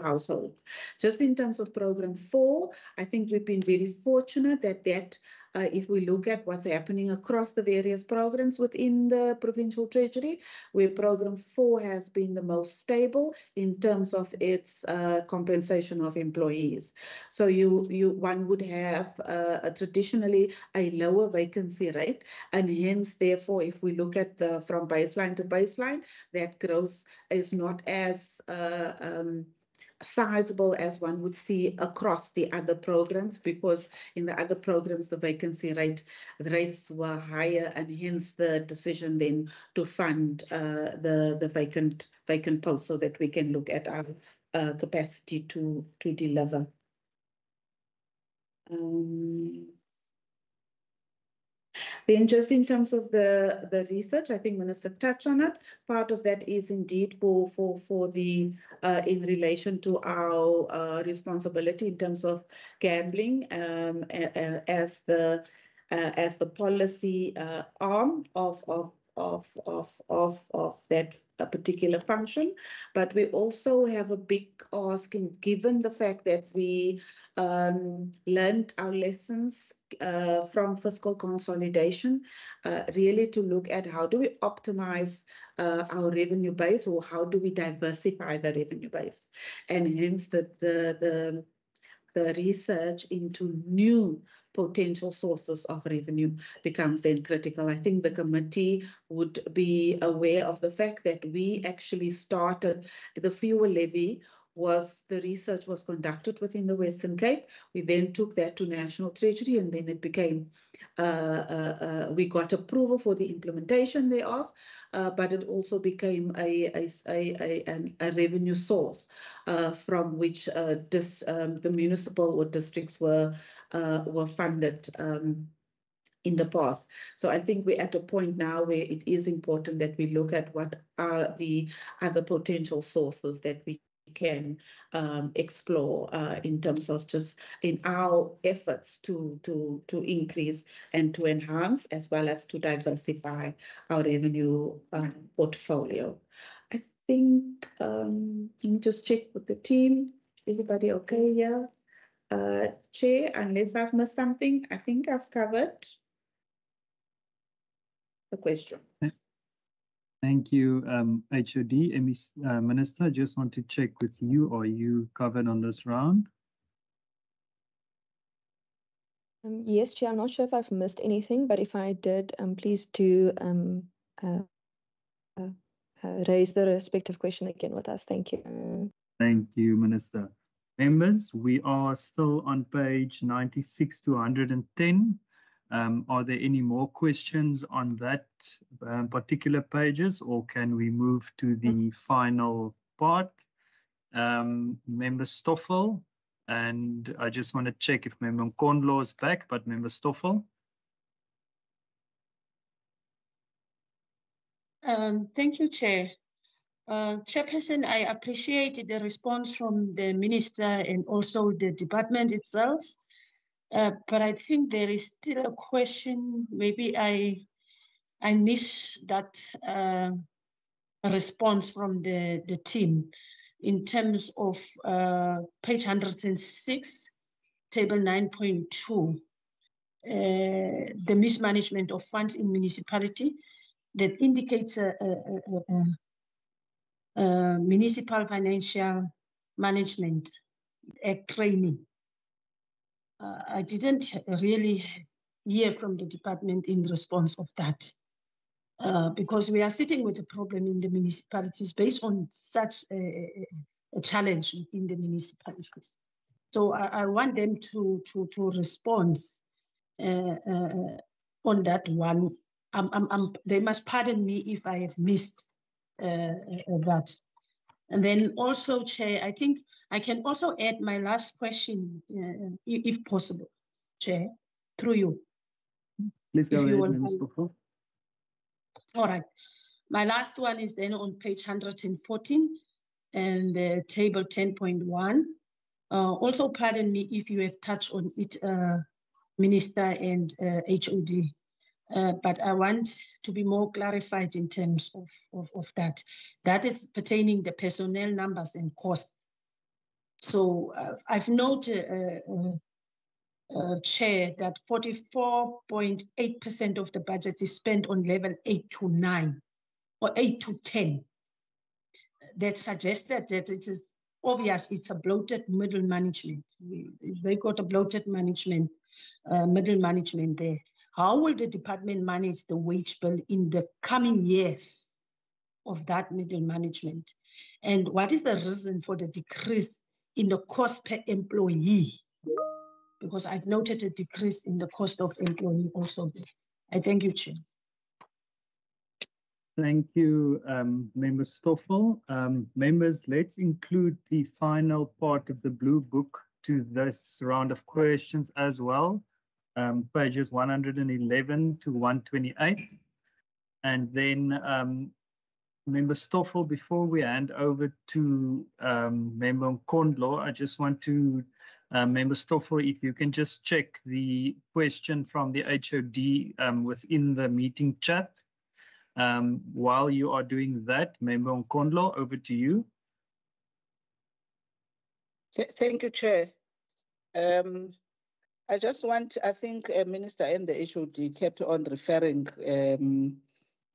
households. Just in terms of program 4, I think we've been very fortunate that if we look at what's happening across the various programs within the Provincial Treasury, where Program 4 has been the most stable in terms of its compensation of employees. So one would have traditionally a lower vacancy rate, and hence, therefore, if we look at from baseline to baseline, that growth is not as sizable as one would see across the other programs, because in the other programs the vacancy rates were higher, and hence the decision then to fund the vacant posts so that we can look at our capacity to deliver. Then just in terms of the research, I think Minister touched on it. Part of that is indeed for the in relation to our responsibility in terms of gambling as the policy arm of that particular function. But we also have a big ask, given the fact that we learned our lessons from fiscal consolidation, really to look at how do we optimize our revenue base, or how do we diversify the revenue base, and hence the research into new potential sources of revenue becomes then critical. I think the committee would be aware of the fact that we actually started the fuel levy. The research was conducted within the Western Cape. We then took that to National Treasury, and then it became, we got approval for the implementation thereof, but it also became a revenue source from which the municipal or districts were funded in the past. So I think we're at a point now where it is important that we look at what are the other potential sources that we can explore in terms of just in our efforts to increase and to enhance, as well as to diversify our revenue portfolio. I think, let me just check with the team. Everybody okay here? Chair, unless I've missed something, I think I've covered the question. Thank you, HOD. Minister, I just want to check with you. Are you covered on this round? Yes, Chair, I'm not sure if I've missed anything, but if I did, please do raise the respective question again with us. Thank you. Thank you, Minister. Members, we are still on page 96 to 110. Are there any more questions on that particular pages, or can we move to the final part? Member Stoffel, and I just want to check if Member Nkondlo is back, but Member Stoffel. Thank you, Chair. Chairperson, I appreciate the response from the Minister and also the department itself. But I think there is still a question. Maybe I miss that response from the team in terms of page 106, table 9.2, the mismanagement of funds in municipality that indicates a municipal financial management act training. I didn't really hear from the department in response of that, because we are sitting with a problem in the municipalities based on such a challenge in the municipalities. So I want them to respond on that one. They must pardon me if I have missed that. And then also, Chair, I think I can also add my last question, if possible, Chair, through you. Please go ahead, Ms. Stoffel. All right. My last one is then on page 114 and the table 10.1. Also, pardon me if you have touched on it, Minister and HOD. But I want to be more clarified in terms of that. That is pertaining the personnel numbers and cost. So I've noted Chair, that 44.8% of the budget is spent on level 8 to 9 or 8 to 10. That suggested that it is obvious it's a bloated middle management. They got a bloated management, middle management there. How will the department manage the wage bill in the coming years of that middle management? And what is the reason for the decrease in the cost per employee? Because I've noted a decrease in the cost of employee also. I thank you, Chair. Thank you, Member Stoffel. Members, let's include the final part of the Blue Book to this round of questions as well, pages 111 to 128. And then, Member Stoffel, before we hand over to Member Nkondlo, I just want to, Member Stoffel, if you can just check the question from the HOD within the meeting chat. While you are doing that, Member Nkondlo, over to you. Thank you, Chair. I just want, I think Minister and the HOD kept on referring,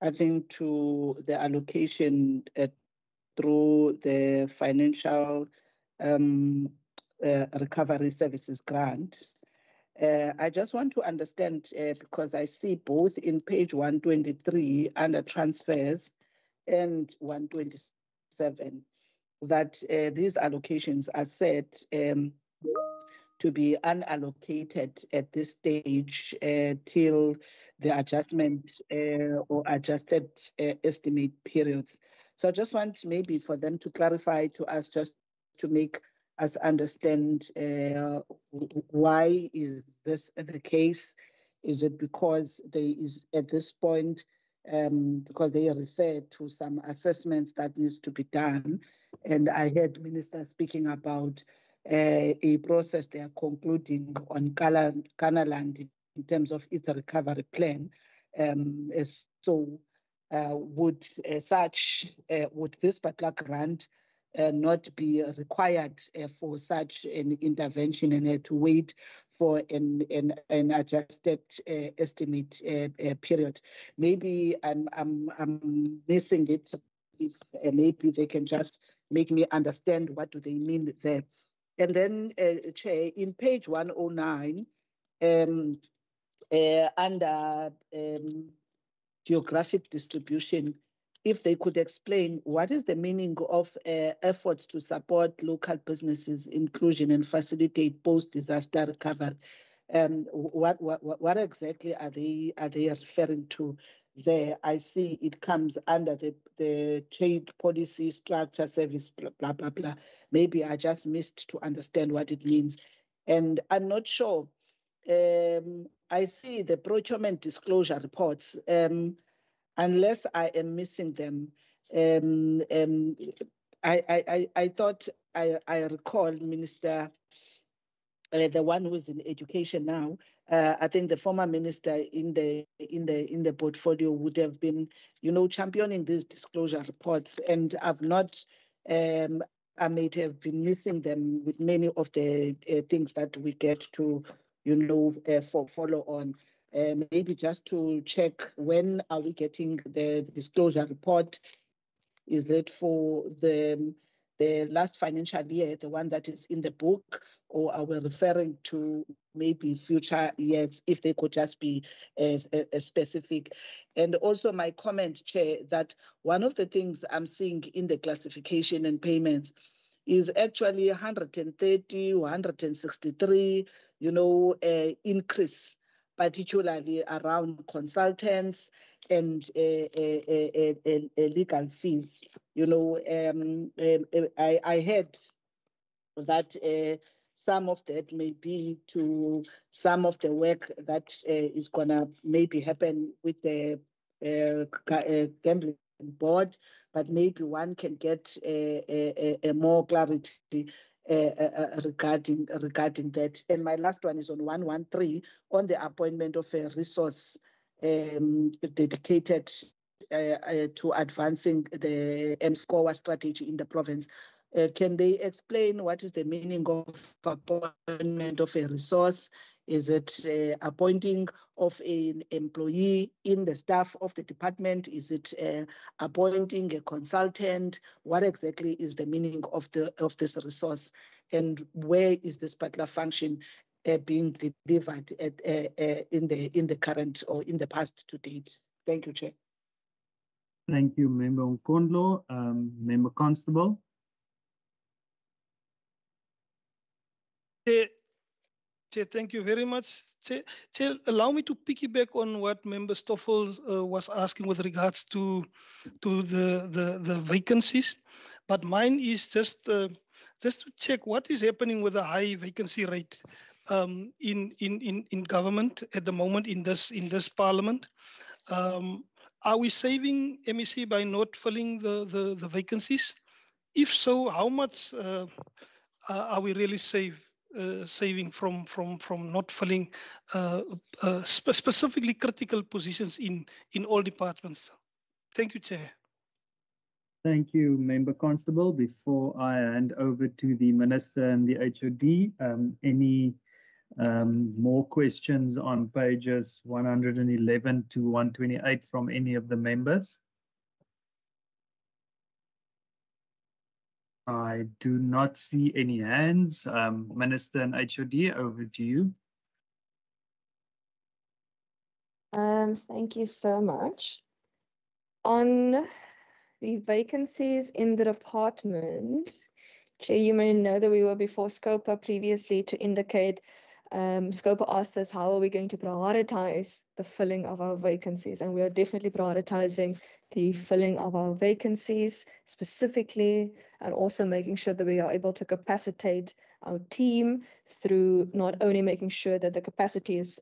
I think, to the allocation through the Financial Recovery Services Grant. I just want to understand, because I see both in page 123 under transfers and 127, that these allocations are set to be unallocated at this stage till the adjustment or adjusted estimate periods. So I just want maybe for them to clarify to us, just to make us understand why is this the case? Is it because there is at this point, because they refer to some assessments that needs to be done, and I heard Minister speaking about a process they are concluding on Kanaland in terms of its recovery plan. So would this particular grant not be required for such an intervention and to wait for an adjusted estimate period? Maybe I'm missing it. If maybe they can just make me understand what do they mean there. And then, Chair, in page 109, under geographic distribution, if they could explain what is the meaning of efforts to support local businesses inclusion and facilitate post-disaster recovery. What exactly are they referring to there? I see it comes under the trade policy structure service, blah, blah, blah. Maybe I just missed to understand what it means. And I'm not sure. I see the procurement disclosure reports. Unless I am missing them, I thought I recall Minister, the one who is in education now. I think the former minister in the portfolio would have been, championing these disclosure reports, and I've not. I may have been missing them with many of the things that we get to, follow on. Maybe just to check, when are we getting the disclosure report? Is it for the last financial year, the one that is in the book, or are we referring to maybe future years, if they could just be specific? And also my comment, Chair, that one of the things I'm seeing in the classification and payments is actually 130, 163, increase, particularly around consultants and legal fees. I heard that some of that may be to some of the work that is gonna maybe happen with the gambling board, but maybe one can get a more clarity regarding that. And my last one is on 113 on the appointment of a resource dedicated to advancing the MSCOA strategy in the province. Can they explain what is the meaning of appointment of a resource Is it appointing of an employee in the staff of the department? Is it appointing a consultant? What exactly is the meaning of this resource, and where is this particular function being delivered in the current or in the past to date? Thank you, Chair. Thank you, Member Nkondlo. Member Constable. Chair, thank you very much. Chair, allow me to piggyback on what Member Stoffel was asking with regards to the vacancies, but mine is just to check what is happening with the high vacancy rate in government at the moment in this Parliament. Are we saving MEC by not filling the vacancies? If so, how much are we really saving from not filling specifically critical positions in all departments? Thank you, Chair. Thank you, Member Constable. Before I hand over to the Minister and the HOD, any more questions on pages 111 to 128 from any of the members? I do not see any hands. Minister and HOD, over to you. Thank you so much. On the vacancies in the department, Chair, you may know that we were before SCOPA previously to indicate SCOPA asked us how are we going to prioritize the filling of our vacancies, and we are definitely prioritizing the filling of our vacancies specifically, and also making sure that we are able to capacitate our team through not only making sure that the capacity is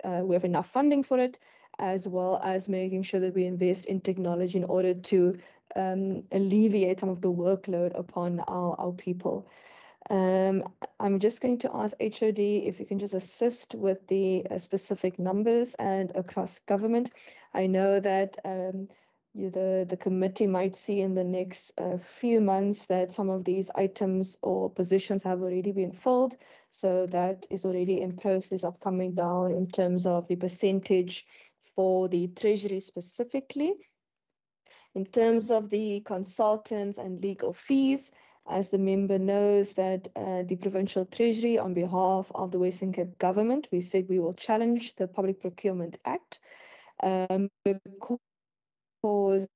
we have enough funding for it, as well as making sure that we invest in technology in order to alleviate some of the workload upon our people. I'm just going to ask HOD if you can just assist with the specific numbers and across government. I know that the committee might see in the next few months that some of these items or positions have already been filled. So that is already in process of coming down in terms of the percentage for the Treasury specifically. In terms of the consultants and legal fees, as the member knows that the Provincial Treasury, on behalf of the Western Cape government, we said we will challenge the Public Procurement Act because the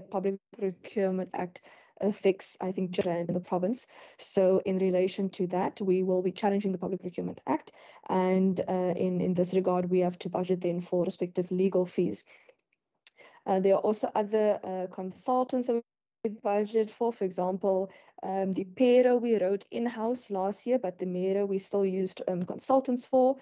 Public Procurement Act affects, I think, in the province. So in relation to that, we will be challenging the Public Procurement Act. And in this regard, we have to budget then for respective legal fees. There are also other consultants that we budget for example, the payroll we wrote in-house last year, but the Mero we still used consultants for.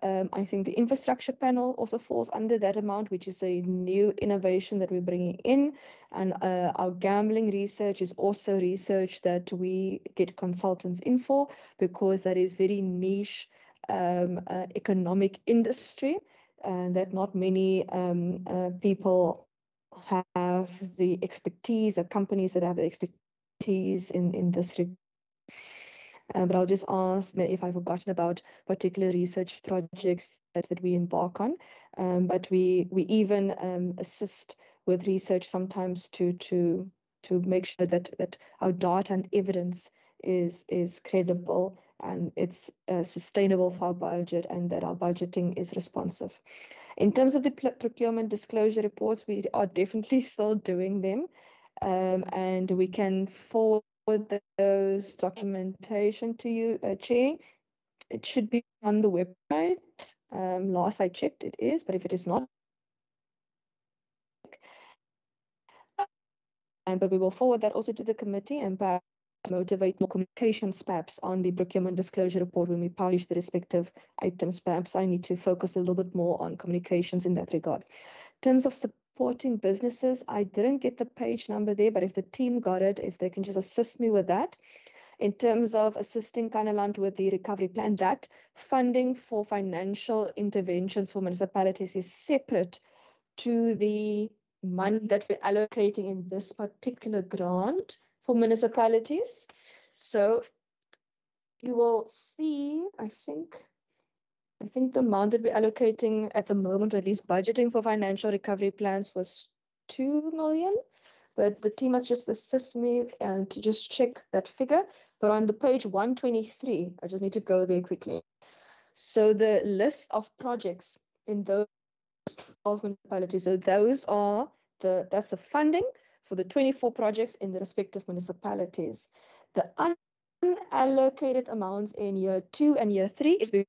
I think the infrastructure panel also falls under that amount, which is a new innovation that we're bringing in. And our gambling research is also research that we get consultants in for, because that is very niche economic industry, and that not many people have the expertise, or companies that have the expertise in this regard. But I'll just ask if I've forgotten about particular research projects that we embark on. But we even assist with research sometimes to make sure that our data and evidence is credible and it's sustainable for our budget, and that our budgeting is responsive. In terms of the procurement disclosure reports, we are definitely still doing them, and we can forward those documentation to you, Chair. It should be on the website. Last I checked, it is, but if it is not, but we will forward that also to the committee and perhaps motivate more communications perhaps on the procurement disclosure report when we publish the respective items. Perhaps I need to focus a little bit more on communications in that regard. In terms of supporting businesses, I didn't get the page number there, but if the team got it, if they can just assist me with that. In terms of assisting Kanaland with the recovery plan, that funding for financial interventions for municipalities is separate to the money that we're allocating in this particular grant for municipalities. So you will see, I think the amount that we're allocating at the moment, or at least budgeting for financial recovery plans, was 2 million. But the team must just assist me and to just check that figure. But on the page 123, I just need to go there quickly. So the list of projects in those 12 municipalities, so those are that's the funding for the 24 projects in the respective municipalities. The unallocated amounts in year 2 and year 3 is the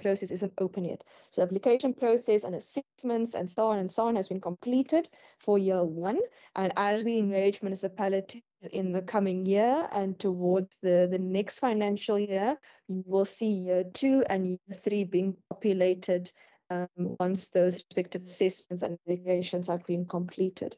process isn't open yet. So the application process and assessments and so on has been completed for year 1. And as we engage municipalities in the coming year and towards the next financial year, you will see year 2 and year 3 being populated once those respective assessments and applications have been completed.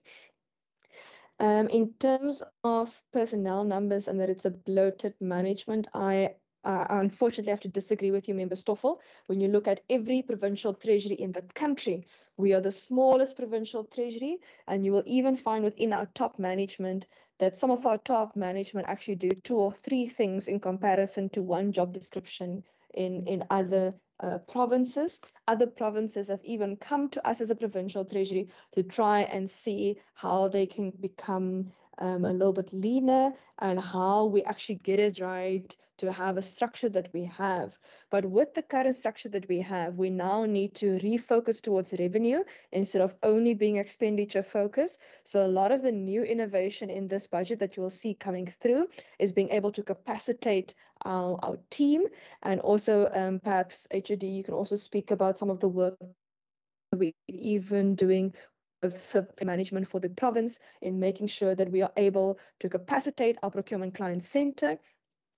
In terms of personnel numbers and that it's a bloated management, I unfortunately have to disagree with you, Member Stoffel. When you look at every provincial treasury in the country, we are the smallest provincial treasury, and you will even find within our top management that some of our top management actually do 2 or 3 things in comparison to one job description in other provinces. Other provinces have even come to us as a provincial treasury to try and see how they can become a little bit leaner and how we actually get it right to have a structure that we have. But with the current structure that we have, we now need to refocus towards revenue instead of only being expenditure focused. So a lot of the new innovation in this budget that you will see coming through is being able to capacitate our team, and also perhaps HOD, you can also speak about some of the work we're even doing with management for the province in making sure that we are able to capacitate our procurement client center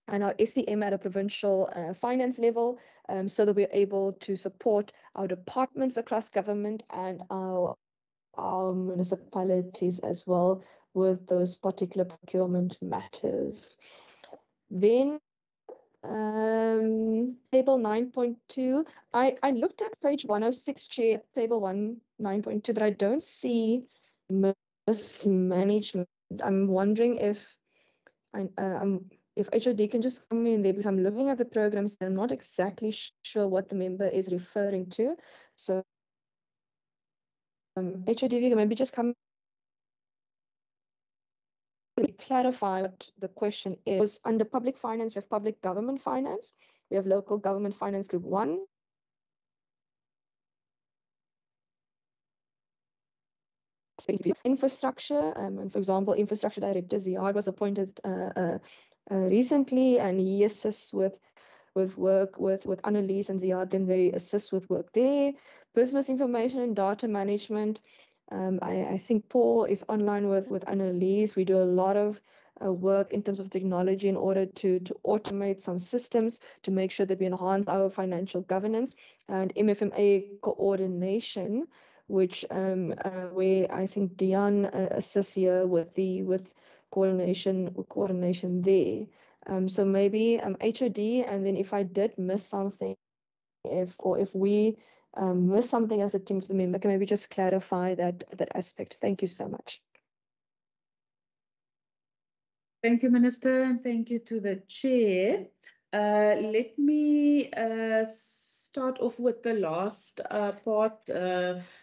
and our SEM at a provincial finance level, so that we're able to support our departments across government and our municipalities as well with those particular procurement matters. Then table 9.2, I looked at page 106, Chair, table 9.2, but I don't see mismanagement. I'm wondering if HOD can just come in there, because I'm looking at the programs and I'm not exactly sure what the member is referring to. So HOD, you can maybe just come clarify what the question is. Under public finance, we have public government finance, we have local government finance group 1. Infrastructure, and for example, Infrastructure Director Ziad was appointed recently, and he assists with work with Annalise, and Ziad then they assist with work there. Business information and data management, I think Paul is online with Annalise. We do a lot of work in terms of technology in order to automate some systems to make sure that we enhance our financial governance, and MFMA coordination, which where I think Dion assists here with coordination there. So maybe HOD, and then if I did miss something, if we miss something as a team member, can maybe just clarify that aspect. Thank you so much. Thank you, Minister, and thank you to the Chair. Let me start off with the last part,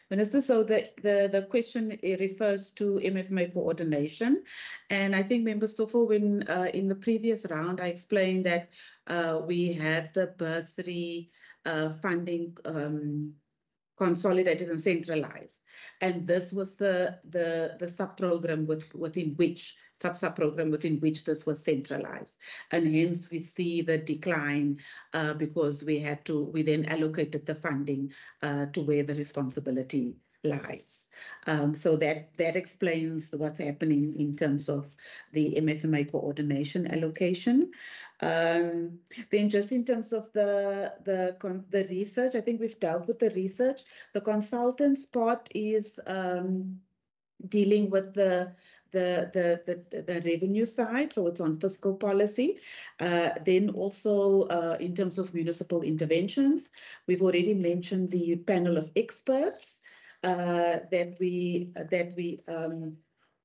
Minister. So the question refers to MFMA coordination. And I think, Member Stoffel, when in the previous round, I explained that we had the bursary funding consolidated and centralized. And this was the sub-program within which this was centralized. And hence we see the decline because we then allocated the funding to where the responsibility lies. So that explains what's happening in terms of the MFMA coordination allocation. Then just in terms of the research, I think we've dealt with the research. The consultants part is dealing with the revenue side, so it's on fiscal policy. Then also in terms of municipal interventions, we've already mentioned the panel of experts that we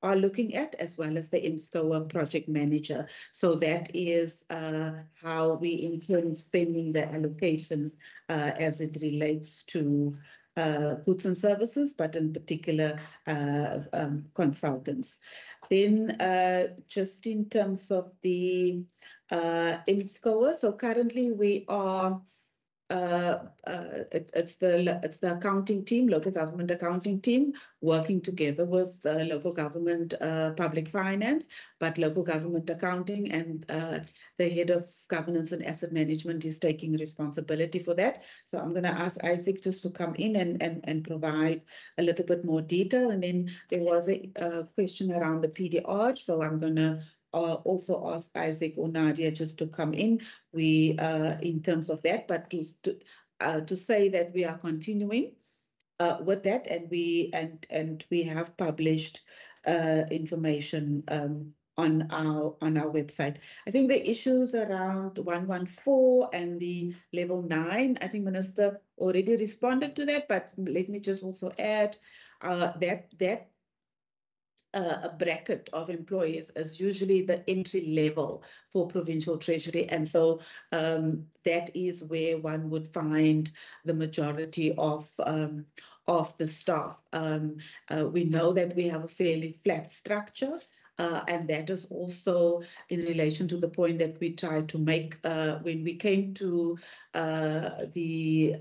are looking at, as well as the MSCOA project manager. So that is how we intend spending the allocation as it relates to goods and services, but in particular consultants. Then just in terms of the MSCOA, so currently we are it's the accounting team, local government accounting team, working together with local government public finance, but local government accounting and the head of governance and asset management is taking responsibility for that. So I'm going to ask Isaac just to come in and provide a little bit more detail. And then there was a question around the PDR. So I'm going to also ask Isaac or Nadia just to come in. We in terms of that, but to say that we are continuing with that, and we have published information on our website. I think the issues around 114 and the level 9, I think Minister already responded to that, but let me just also add that a bracket of employees is usually the entry level for Provincial Treasury. And so that is where one would find the majority of the staff. We know that we have a fairly flat structure. And that is also in relation to the point that we tried to make when we came to the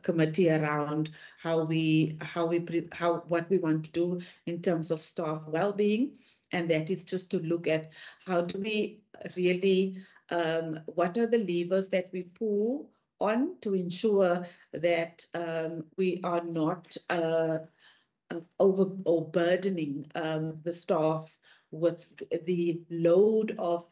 committee around what we want to do in terms of staff well-being, and that is just to look at how do we really what are the levers that we pull on to ensure that we are not overburdening the staff with the load of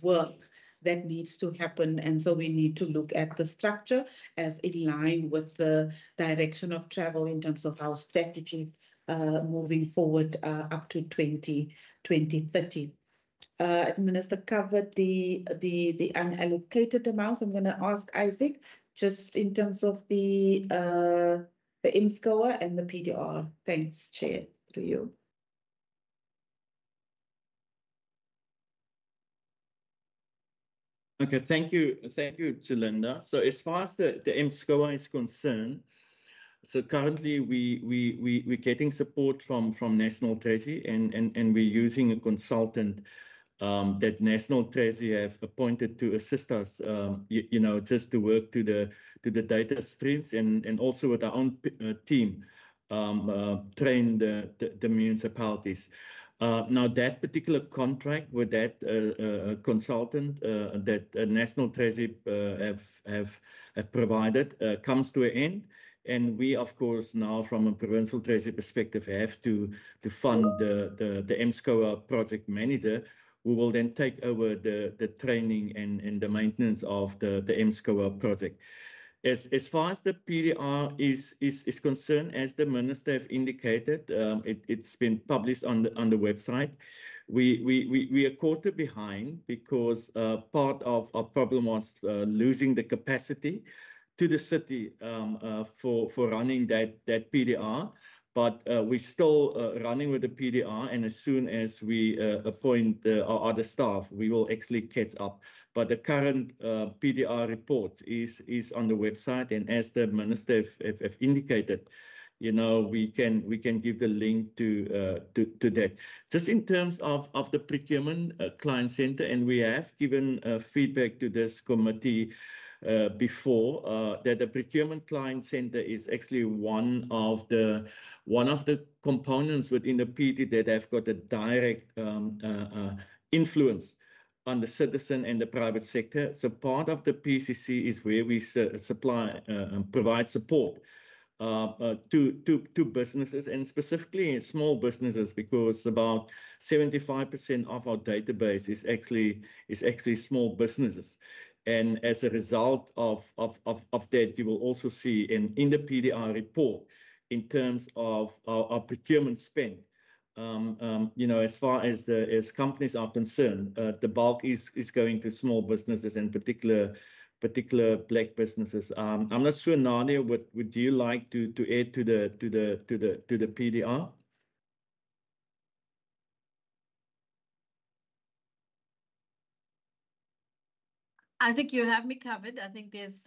work that needs to happen. And so we need to look at the structure as in line with the direction of travel in terms of our strategy moving forward up to 2030. The Minister covered the unallocated amounts. I'm going to ask Isaac just in terms of the MSCOA and the PDR. Thanks, Chair, through you. Okay, thank you, Julinda. So as far as the MSCOA is concerned, so currently we're getting support from National Treasury, and we're using a consultant that National Treasury have appointed to assist us, just to work to the data streams, and also with our own team train the municipalities. Now that particular contract with that consultant that National Treasury have provided comes to an end. And we, of course, now from a Provincial Treasury perspective, have to fund the MSCOA project manager, who will then take over the training and the maintenance of the MSCOA project. As far as the PDR is concerned, as the Minister have indicated, it's been published on the website. We are quarter behind because part of our problem was losing the capacity to the city for running that PDR. But we're still running with the PDR, and as soon as we appoint our other staff, we will actually catch up. But the current PDR report is on the website, and as the Minister have indicated, we can give the link to that. Just in terms of the procurement client center, and we have given feedback to this committee before that the procurement client center is actually one of the components within the PT that have got a direct influence on the citizen and the private sector. So part of the PCC is where we supply and provide support to businesses, and specifically small businesses, because about 75% of our database is actually small businesses. And as a result of that, you will also see in the PDR report, in terms of our procurement spend, as far as companies are concerned, the bulk is going to small businesses, and particular black businesses. I'm not sure, Nadia, would you like to add to the PDR? I think you have me covered. I think there's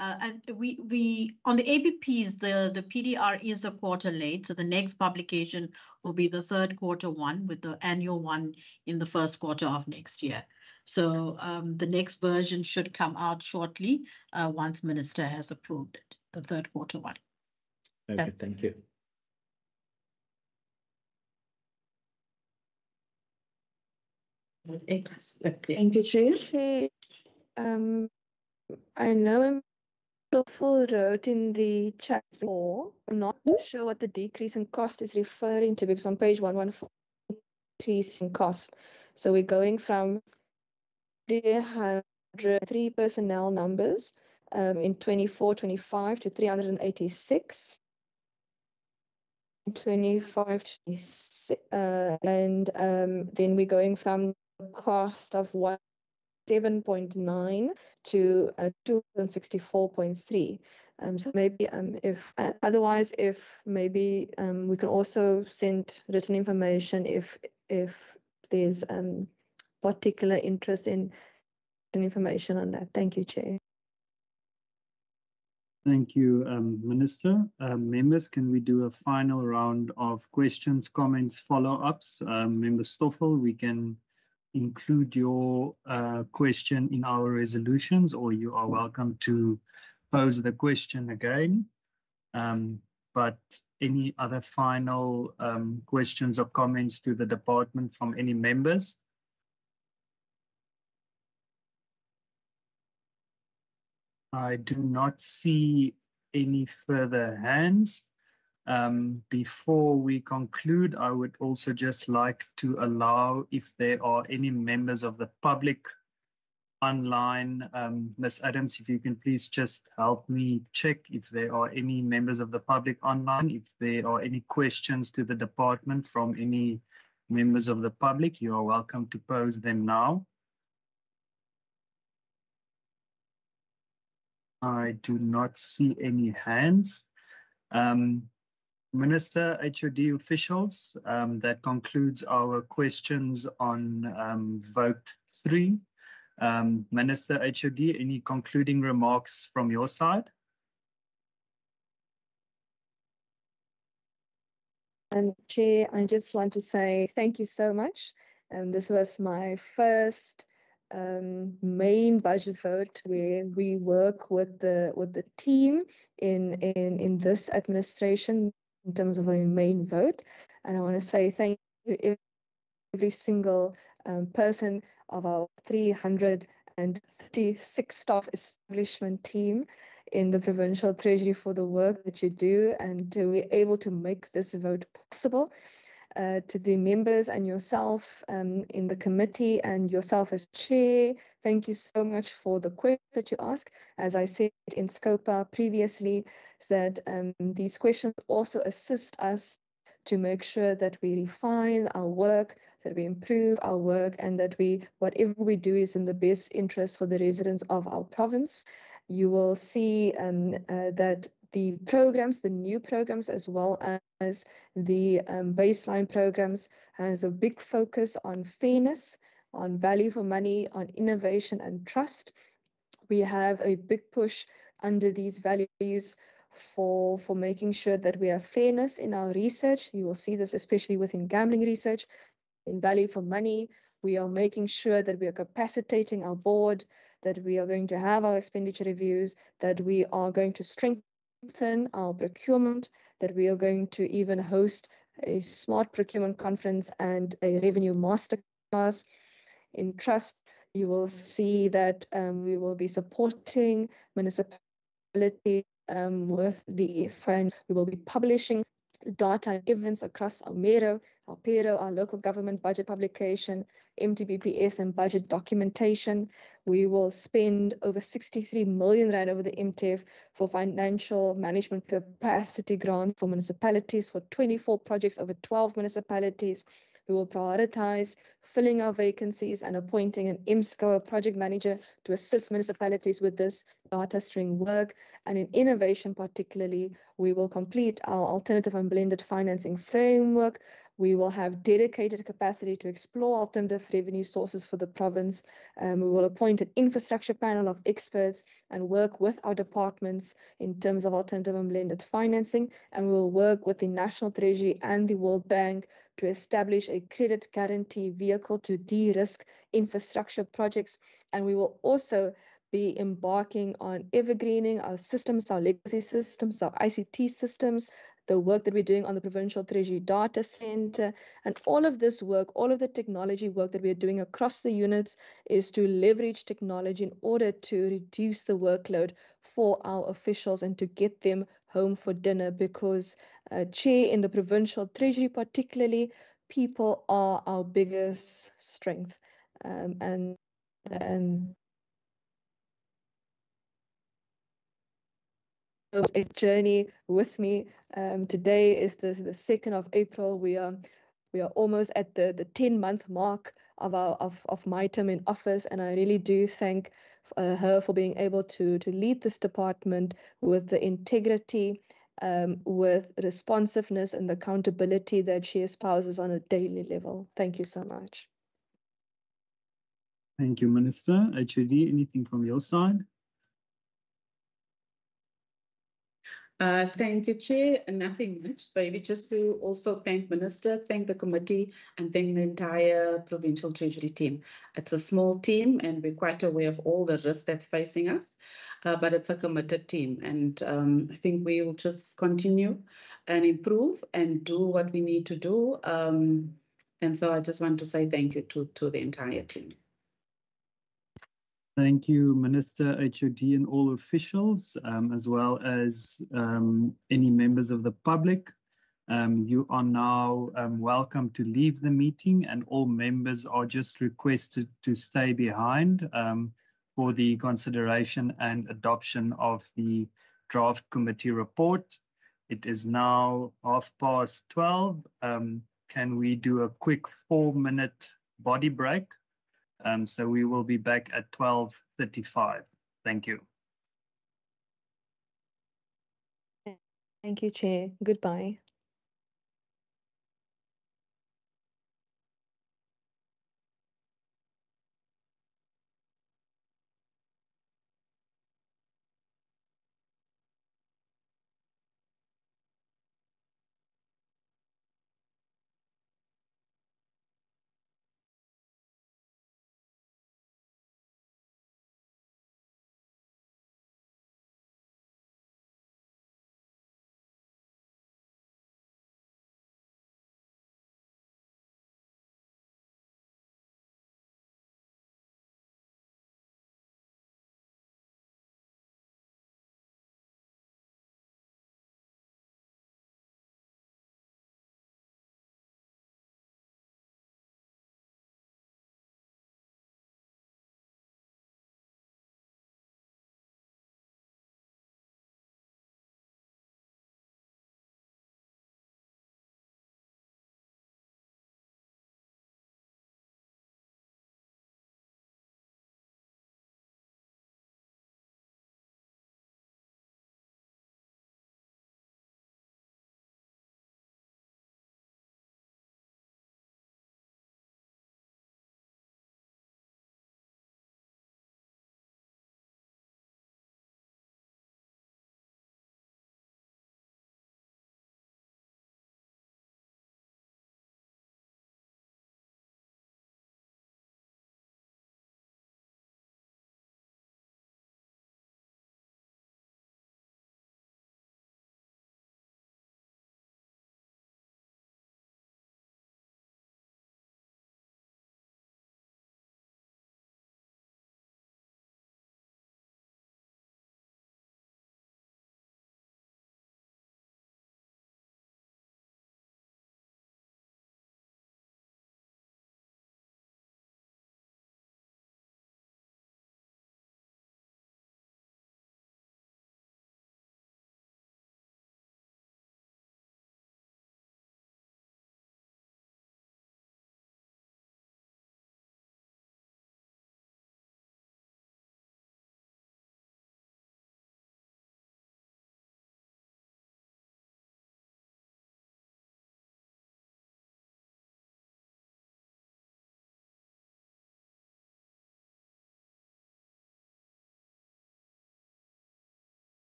and we on the APPs, the PDR is a quarter late, so the next publication will be the third quarter one, with the annual one in the first quarter of next year. So the next version should come out shortly once Minister has approved it, the third quarter one. Okay, thank you. Thank you, Chair. Okay. I know Stoffel wrote in the chat before. I'm not sure what the decrease in cost is referring to, because on page 114, decrease in cost. So we're going from 303 personnel numbers in 24-25 to 386. 25 and then we're going from cost of 7.9 to 264.3. So maybe if otherwise, if maybe we can also send written information if there's particular interest in information on that. Thank you, Chair. Thank you, Minister. Members, can we do a final round of questions, comments, follow-ups? Member Stoffel, we can include your question in our resolutions, or you are welcome to pose the question again. But any other final questions or comments to the department from any members? I do not see any further hands. Before we conclude, I would also just like to allow, if there are any members of the public online, Ms. Adams, if you can please just help me check if there are any members of the public online. If there are any questions to the department from any members of the public, you are welcome to pose them now. I do not see any hands. Minister, HOD officials, that concludes our questions on vote 3. Minister, HOD, any concluding remarks from your side? Chair, I just want to say thank you so much. This was my first main budget vote where we work with the team in this administration in terms of a main vote, and I want to say thank you every single person of our 336 staff establishment team in the Provincial Treasury for the work that you do, and we're able to make this vote possible. To the members and yourself in the committee and yourself as chair, thank you so much for the questions that you ask. As I said in SCOPA previously, that these questions also assist us to make sure that we refine our work, that we improve our work, and that whatever we do is in the best interest for the residents of our province. You will see that the programs, the new programs, as well as the baseline programs, has a big focus on fairness, on value for money, on innovation and trust. We have a big push under these values for making sure that we have fairness in our research. You will see this especially within gambling research. In value for money, we are making sure that we are capacitating our board, that we are going to have our expenditure reviews, that we are going to strengthen our procurement, that we are going to even host a smart procurement conference and a revenue masterclass. In trust, you will see that we will be supporting municipalities with the funds. We will be publishing data and evidence across our MERO, our PERO, our local government budget publication, MTBPS and budget documentation. We will spend over 63 million rand over the MTF for financial management capacity grant for municipalities for 24 projects over 12 municipalities. We will prioritize filling our vacancies and appointing an MSCO project manager to assist municipalities with this data string work, and in innovation particularly, we will complete our alternative and blended financing framework. We will have dedicated capacity to explore alternative revenue sources for the province. We will appoint an infrastructure panel of experts and work with our departments in terms of alternative and blended financing. And we will work with the National Treasury and the World Bank to establish a credit guarantee vehicle to de-risk infrastructure projects. And we will also be embarking on evergreening our systems, our legacy systems, our ICT systems, the work that we're doing on the Provincial Treasury Data Center. And all of this work, all of the technology work that we're doing across the units is to leverage technology in order to reduce the workload for our officials and to get them home for dinner, because Chair, in the Provincial Treasury particularly, people are our biggest strength. And a journey with me. Today is the 2nd of April. We are almost at the 10-month mark of my term in office, and I really do thank her for being able to lead this department with the integrity, with responsiveness and the accountability that she espouses on a daily level. Thank you so much. Thank you, Minister. HOD, anything from your side? Thank you, Chair. Nothing much, maybe just to also thank Minister, thank the committee, and thank the entire Provincial Treasury team. It's a small team, and we're quite aware of all the risks that's facing us, but it's a committed team. And I think we will just continue and improve and do what we need to do. And so I just want to say thank you to the entire team. Thank you, Minister, HOD, and all officials, as well as any members of the public. You are now welcome to leave the meeting, and all members are just requested to stay behind for the consideration and adoption of the draft committee report. It is now 12:30. Can we do a quick 4-minute body break? So we will be back at 12:35. Thank you. Thank you, Chair. Goodbye.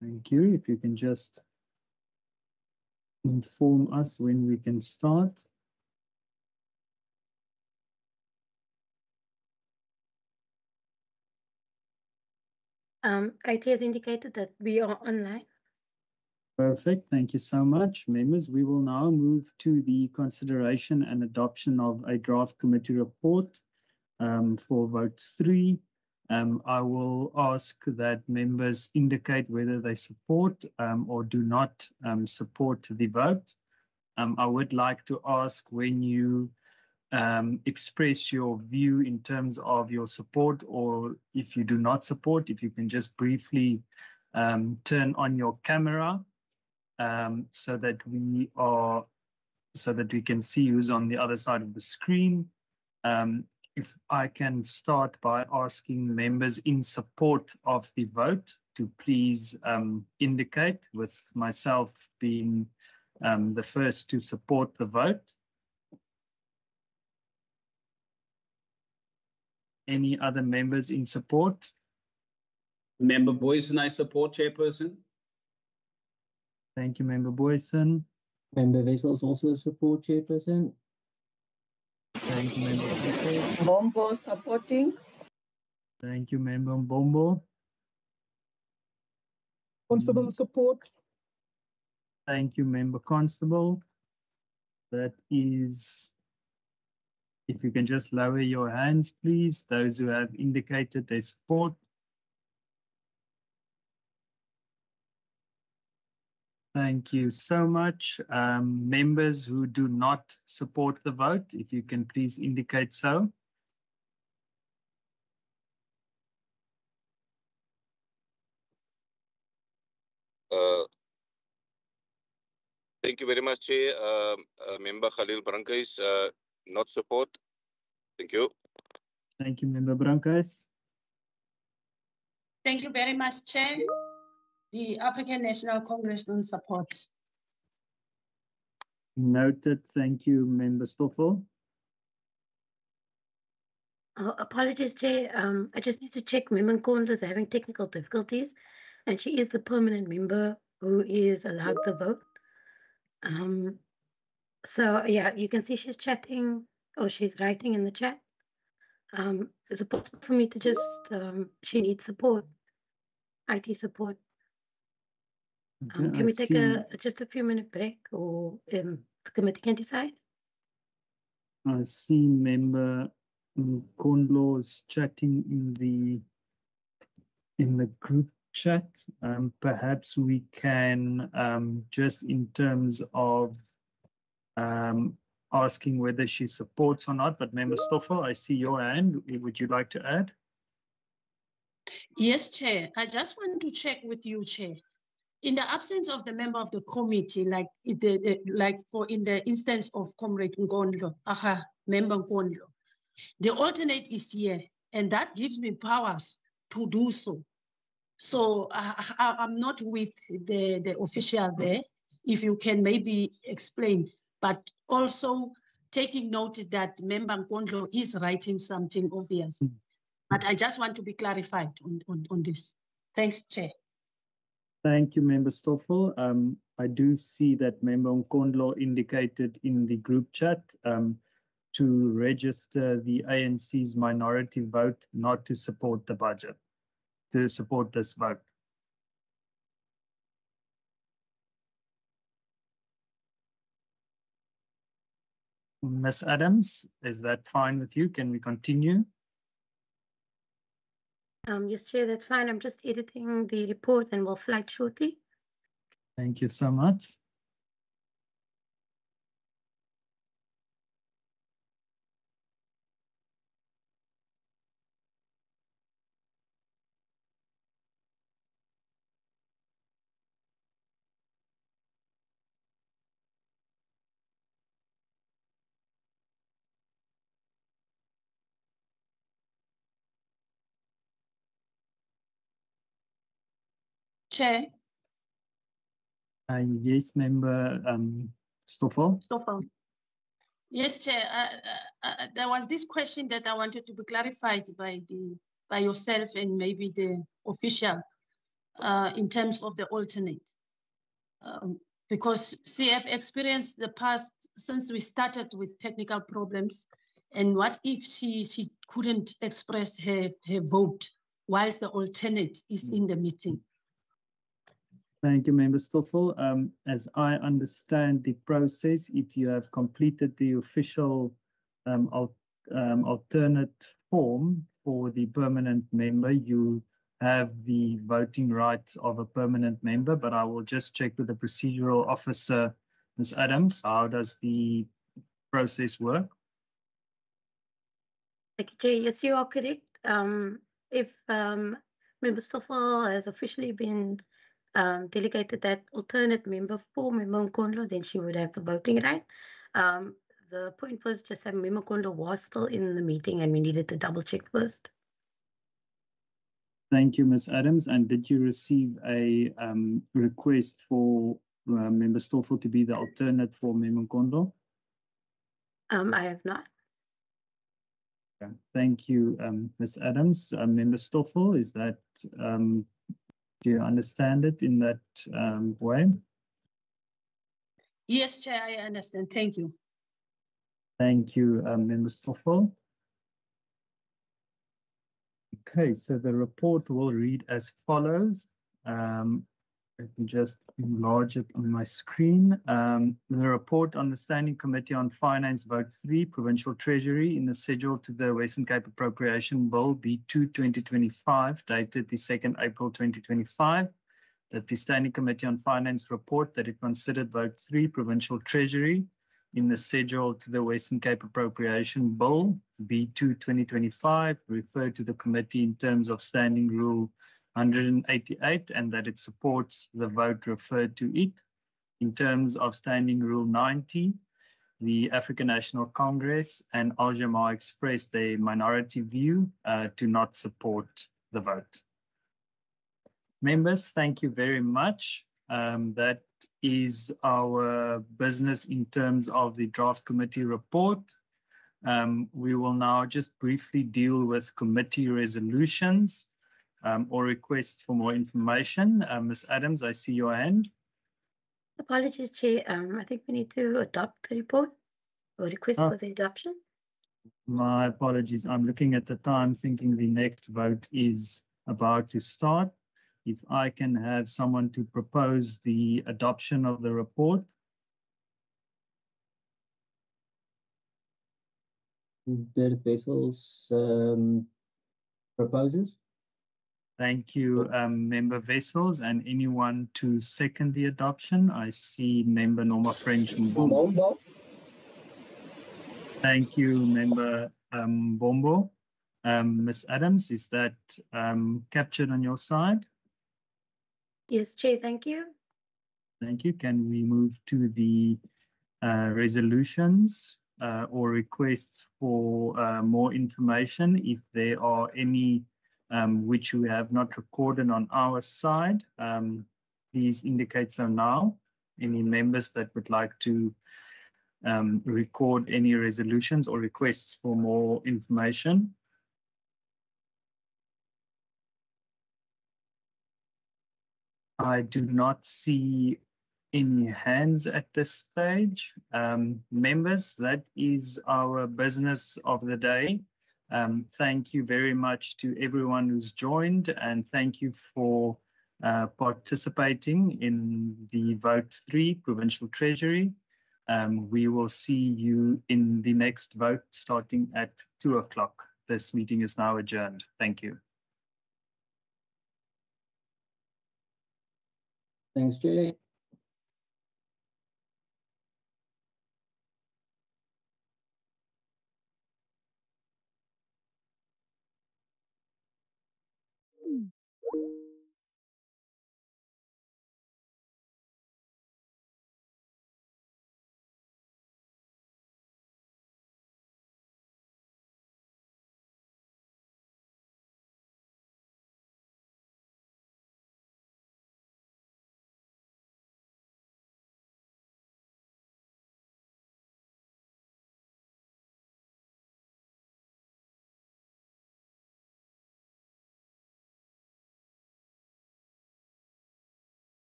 Thank you. If you can just inform us when we can start. IT has indicated that we are online. Perfect. Thank you so much, members. We will now move to the consideration and adoption of a draft committee report for vote 3. I will ask that members indicate whether they support or do not support the vote. I would like to ask when you express your view in terms of your support, or if you do not support, if you can just briefly turn on your camera so that we can see who's on the other side of the screen. If I can start by asking members in support of the vote to please indicate, with myself being the first to support the vote. Any other members in support? Member Boyson, I support, Chairperson. Thank you, Member Boyson. Member Wessels also support, Chairperson. Thank you, Member Wessels. Bombo supporting. Thank you, Member Mbombo. Constable support. Thank you, Member Constable. That is, if you can just lower your hands, please, those who have indicated their support. Thank you so much. Members who do not support the vote, if you can please indicate so. Thank you very much, Chair. Member Khalil Brankais, not support. Thank you. Thank you, Member Brankais. Thank you very much, Chair. The African National Congress don't support. Noted. Thank you, Member Stoffel. Apologies, Chair. I just need to check. Member Nkondlo is having technical difficulties, and she is the permanent member who is allowed the vote. So yeah, you can see she's chatting or she's writing in the chat. Is it possible for me to just, she needs support, IT support. Okay, Can we take just a few minute break, or the committee can decide? I see Member Nkondlo is chatting in the group chat. Perhaps we can just in terms of asking whether she supports or not. But Member Stoffel, I see your hand. Would you like to add? Yes, Chair. I just want to check with you, Chair. In the absence of the member of the committee, like in the instance of Comrade Nkondlo, Member Nkondlo, the alternate is here, and that gives me powers to do so. So I'm not with the official there. If you can maybe explain, but also taking note that Member Nkondlo is writing something obvious. But I just want to be clarified on this. Thanks, Chair. Thank you, Member Stoffel. I do see that Member Nkondlo indicated in the group chat to register the ANC's minority vote not to support the budget, to support this vote. Ms. Adams, is that fine with you? Can we continue? Yes, Chair, that's fine. I'm just editing the report and we'll flag shortly. Thank you so much. Chair. Yes, Member Stoffel. Stoffel. Yes, Chair. There was this question that I wanted to be clarified by yourself and maybe the official. in terms of the alternate. Because CF experienced the past since we started with technical problems. And what if she couldn't express her vote whilst the alternate is in the meeting? Thank you, Member Stoffel. As I understand the process, if you have completed the official alternate form for the permanent member, you have the voting rights of a permanent member, but I will just check with the procedural officer, Ms. Adams. How does the process work? Thank you, Chair. Yes, you are correct. If Member Stoffel has officially been delegated that alternate member for Member Nkondlo, then she would have the voting right. The point was just that Member Nkondlo was still in the meeting and we needed to double check first. Thank you, Ms. Adams. And did you receive a request for Member Stoffel to be the alternate for Member Nkondlo? I have not. Okay. Thank you, Ms. Adams. Member Stoffel, is that, do you understand it in that way? Yes, Chair, I understand. Thank you. Thank you, Member Stoffel. Okay, so the report will read as follows. Let me just enlarge it on my screen. The report on the Standing Committee on Finance, Vote 3, Provincial Treasury in the schedule to the Western Cape Appropriation Bill B2-2025, dated the 2nd April 2025, that the Standing Committee on Finance report that it considered Vote 3, Provincial Treasury in the schedule to the Western Cape Appropriation Bill B2-2025, referred to the committee in terms of Standing Rule 188, and that it supports the vote referred to it. In terms of Standing Rule 90, the African National Congress and Al-Jamaa expressed a minority view to not support the vote. Members, thank you very much. That is our business in terms of the draft committee report. We will now just briefly deal with committee resolutions or requests for more information. Ms. Adams, I see your hand. Apologies, Chair. I think we need to adopt the report or request for the adoption. My apologies. I'm looking at the time thinking the next vote is about to start. If I can have someone to propose the adoption of the report. Dirk Wessels proposes. Thank you, Member Wessels, and anyone to second the adoption. I see Member Norma French Mbombo. Thank you, Member Mbombo. Ms. Adams, is that captured on your side? Yes, Chair, thank you. Thank you. Can we move to the resolutions or requests for more information? If there are any which we have not recorded on our side, please indicate so now. Any members that would like to record any resolutions or requests for more information? I do not see any hands at this stage. Members, that is our business of the day. Thank you very much to everyone who's joined, and thank you for participating in the Vote 3 Provincial Treasury. We will see you in the next vote starting at 2 o'clock. This meeting is now adjourned. Thank you. Thanks, Jay.